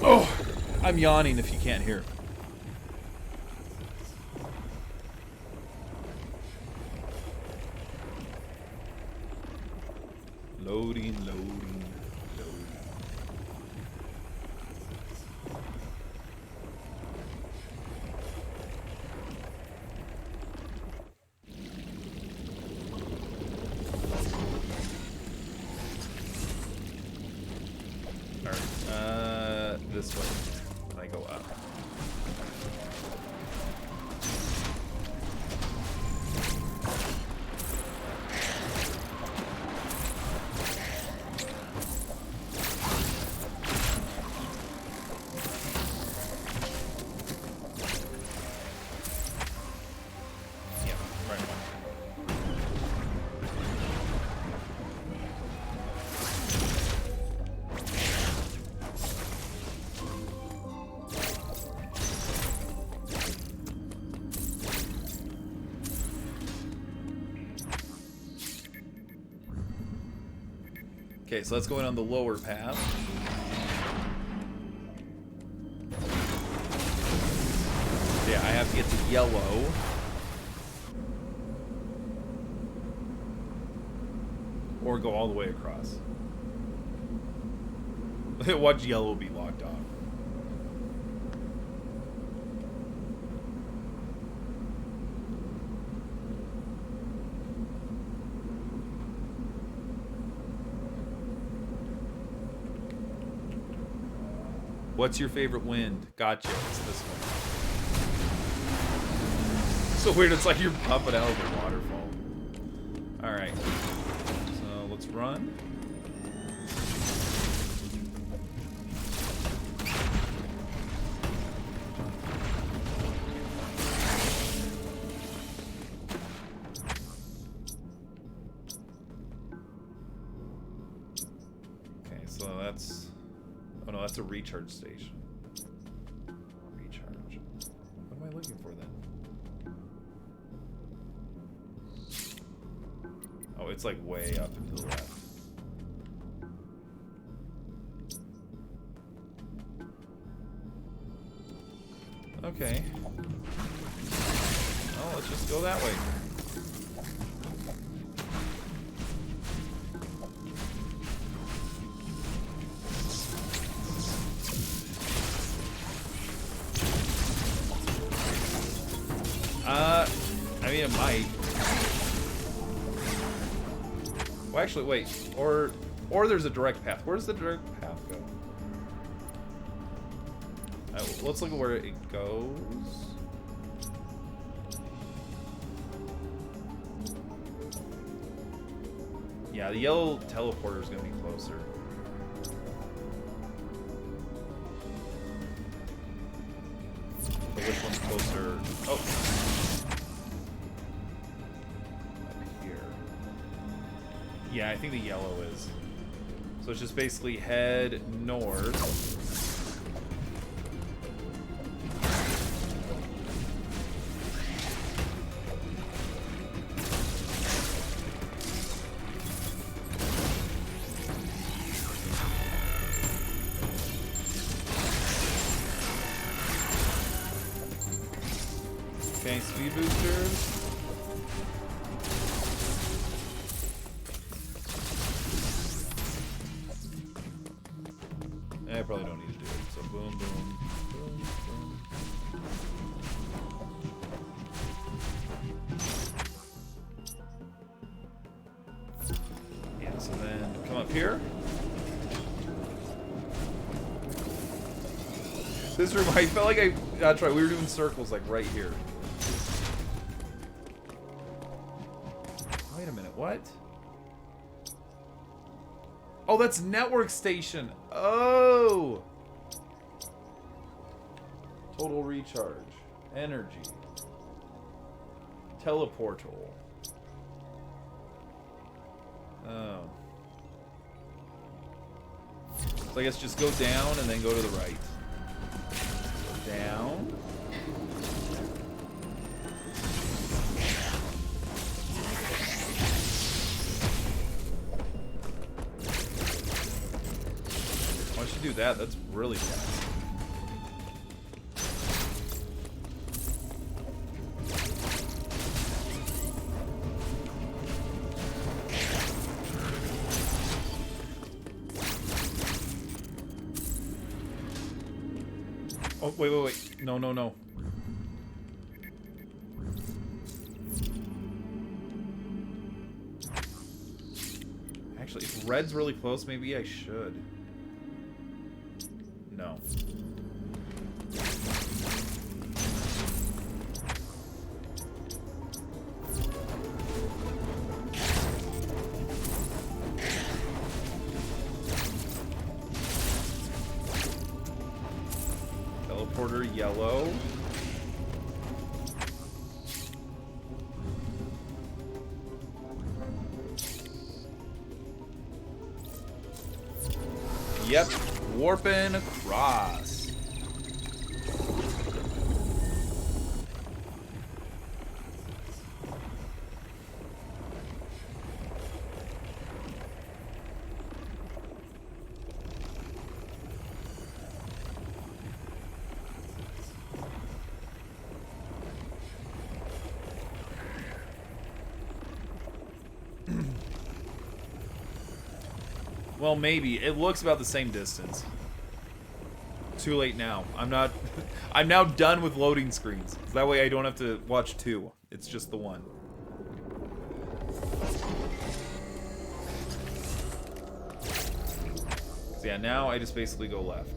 Oh, I'm yawning if you can't hear. Loading. Alright, this way. And I go up. Yeah, right one. Okay, so let's go in on the lower path. Yeah, I have to get to yellow. Or go all the way across. Watch yellow be locked off. What's your favorite wind? Gotcha. It's this one. So weird. It's like you're pumping out of the waterfall. All right. So let's run. Okay, so that's... Oh no, that's a recharge station. Recharge. What am I looking for then? Oh, it's like way up and to the left. Okay. Oh, let's just go that way. I mean, it might. Well, actually, wait. Or there's a direct path. Where does the direct path go? Let's look at where it goes. Yeah, the yellow teleporter is going to be closer. But which one's closer? Oh. Yeah, I think the yellow is. So it's just basically head north. speed boosters. I probably don't need to do it. So boom, boom, boom, boom. Yeah, so then come up here. This room, I felt like that's right, we were doing circles like right here. Wait a minute, what? Oh, that's network station. Oh! Total recharge. Energy. Teleportal. Oh. So I guess just go down and then go to the right. Go down. Why should do that? That's really fast. Oh, wait, wait, wait. No, no, no. Actually, if red's really close, maybe I should. No. Teleporter yellow. Yep, warping across. Well, maybe. It looks about the same distance. Too late now. I'm not... I'm now done with loading screens. That way I don't have to watch two. It's just the one. So yeah, now I just basically go left.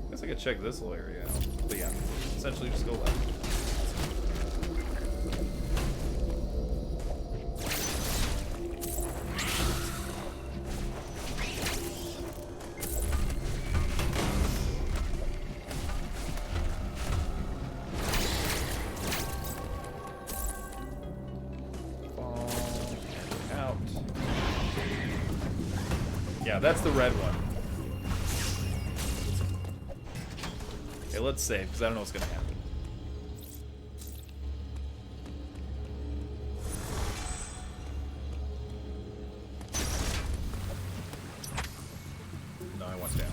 I guess I could check this little area out. But yeah, essentially just go left. Yeah, that's the red one. Okay, let's save, because I don't know what's going to happen. No, I want down.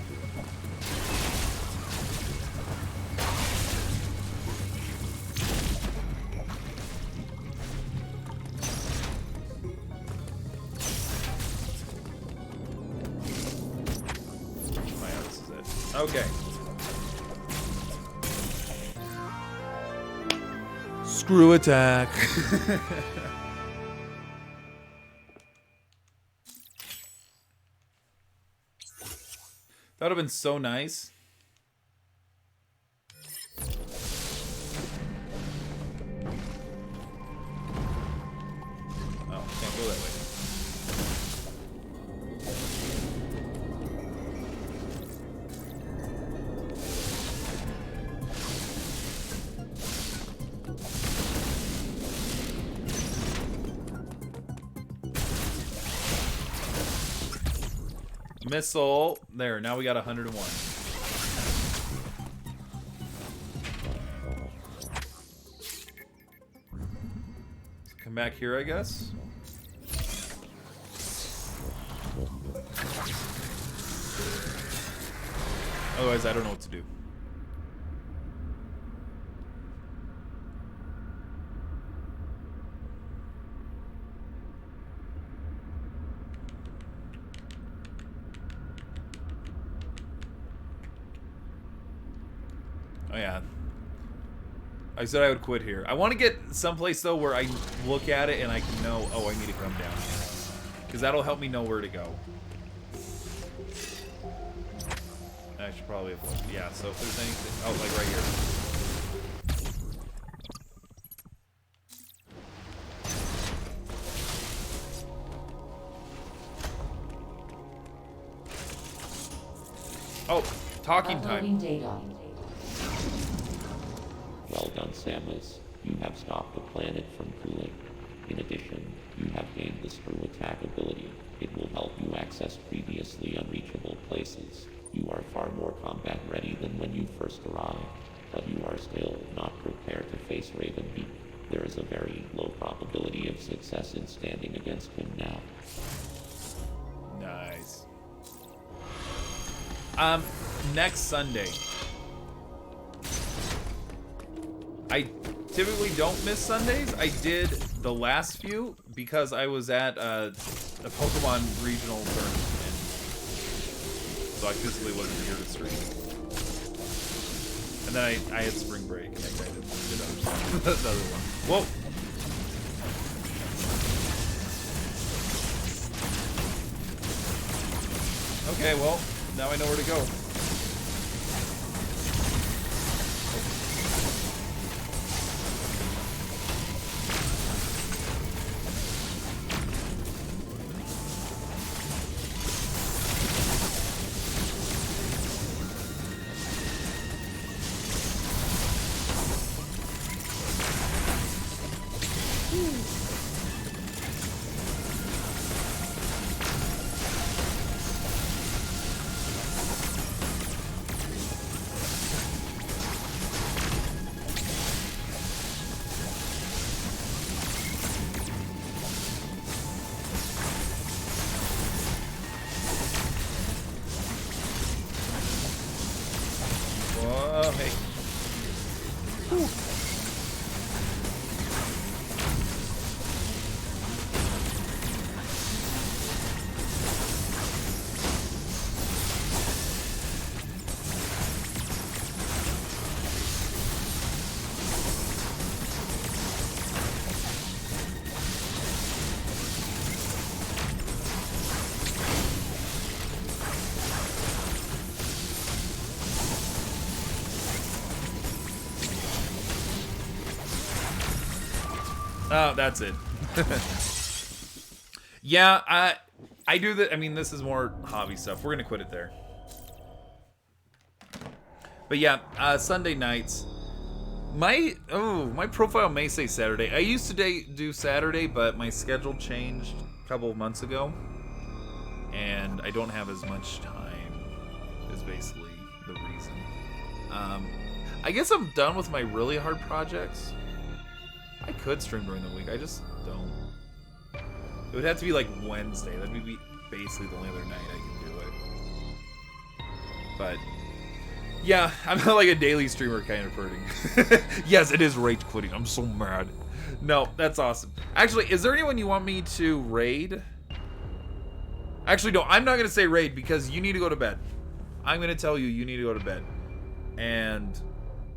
Okay. Screw attack. That would have been so nice. Oh, can't go that way. Missile. There, now we got 101. So come back here, I guess. Otherwise, I don't know what to do. Oh yeah. I said I would quit here. I want to get someplace though where I look at it and I can know, oh, I need to come down here. Because that'll help me know where to go. I should probably have looked. Yeah, so if there's anything... Oh, like right here. Oh, talking time. Well done, Samus. You have stopped the planet from cooling. In addition, you have gained the screw attack ability. It will help you access previously unreachable places. You are far more combat ready than when you first arrived, but you are still not prepared to face Ravenbeak. There is a very low probability of success in standing against him now. Nice. Next Sunday. I typically don't miss Sundays. I did the last few because I was at a Pokemon regional tournament, so I physically wasn't here to stream. And then I had spring break and I kind of did other stuff. That's another one. Whoa. Okay, well, now I know where to go. Whoa, hey. Whew. Oh, that's it. Yeah, I do that. I mean, this is more hobby stuff. We're gonna quit it there. But yeah, Sunday nights. My profile may say Saturday. I used to do Saturday, but my schedule changed a couple of months ago, and I don't have as much time. Is basically the reason. I guess I'm done with my really hard projects. I could stream during the week. I just don't. It would have to be like Wednesday. That'd be basically the only other night I can do it. But yeah, I'm not like a daily streamer kind of person. Yes, it is rage quitting. I'm so mad. No, that's awesome. Actually, is there anyone you want me to raid? Actually, no, I'm not going to say raid because you need to go to bed. I'm going to tell you need to go to bed. And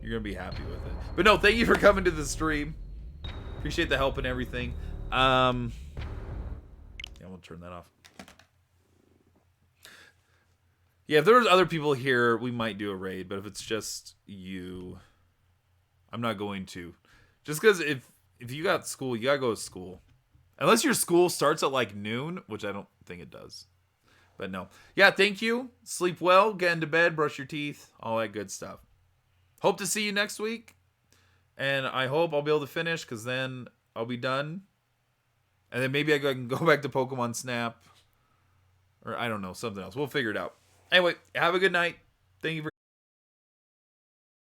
you're going to be happy with it. But no, thank you for coming to the stream. Appreciate the help and everything. Yeah, we'll turn that off. Yeah, if there was other people here, we might do a raid. But if it's just you, I'm not going to. Just because if you got school, you gotta go to school. Unless your school starts at like noon, which I don't think it does. But no. Yeah, thank you. Sleep well, get into bed, brush your teeth, all that good stuff. Hope to see you next week. And I hope I'll be able to finish, because then I'll be done. And then maybe I can go back to Pokemon Snap. Or I don't know, something else. We'll figure it out. Anyway, have a good night. Thank you for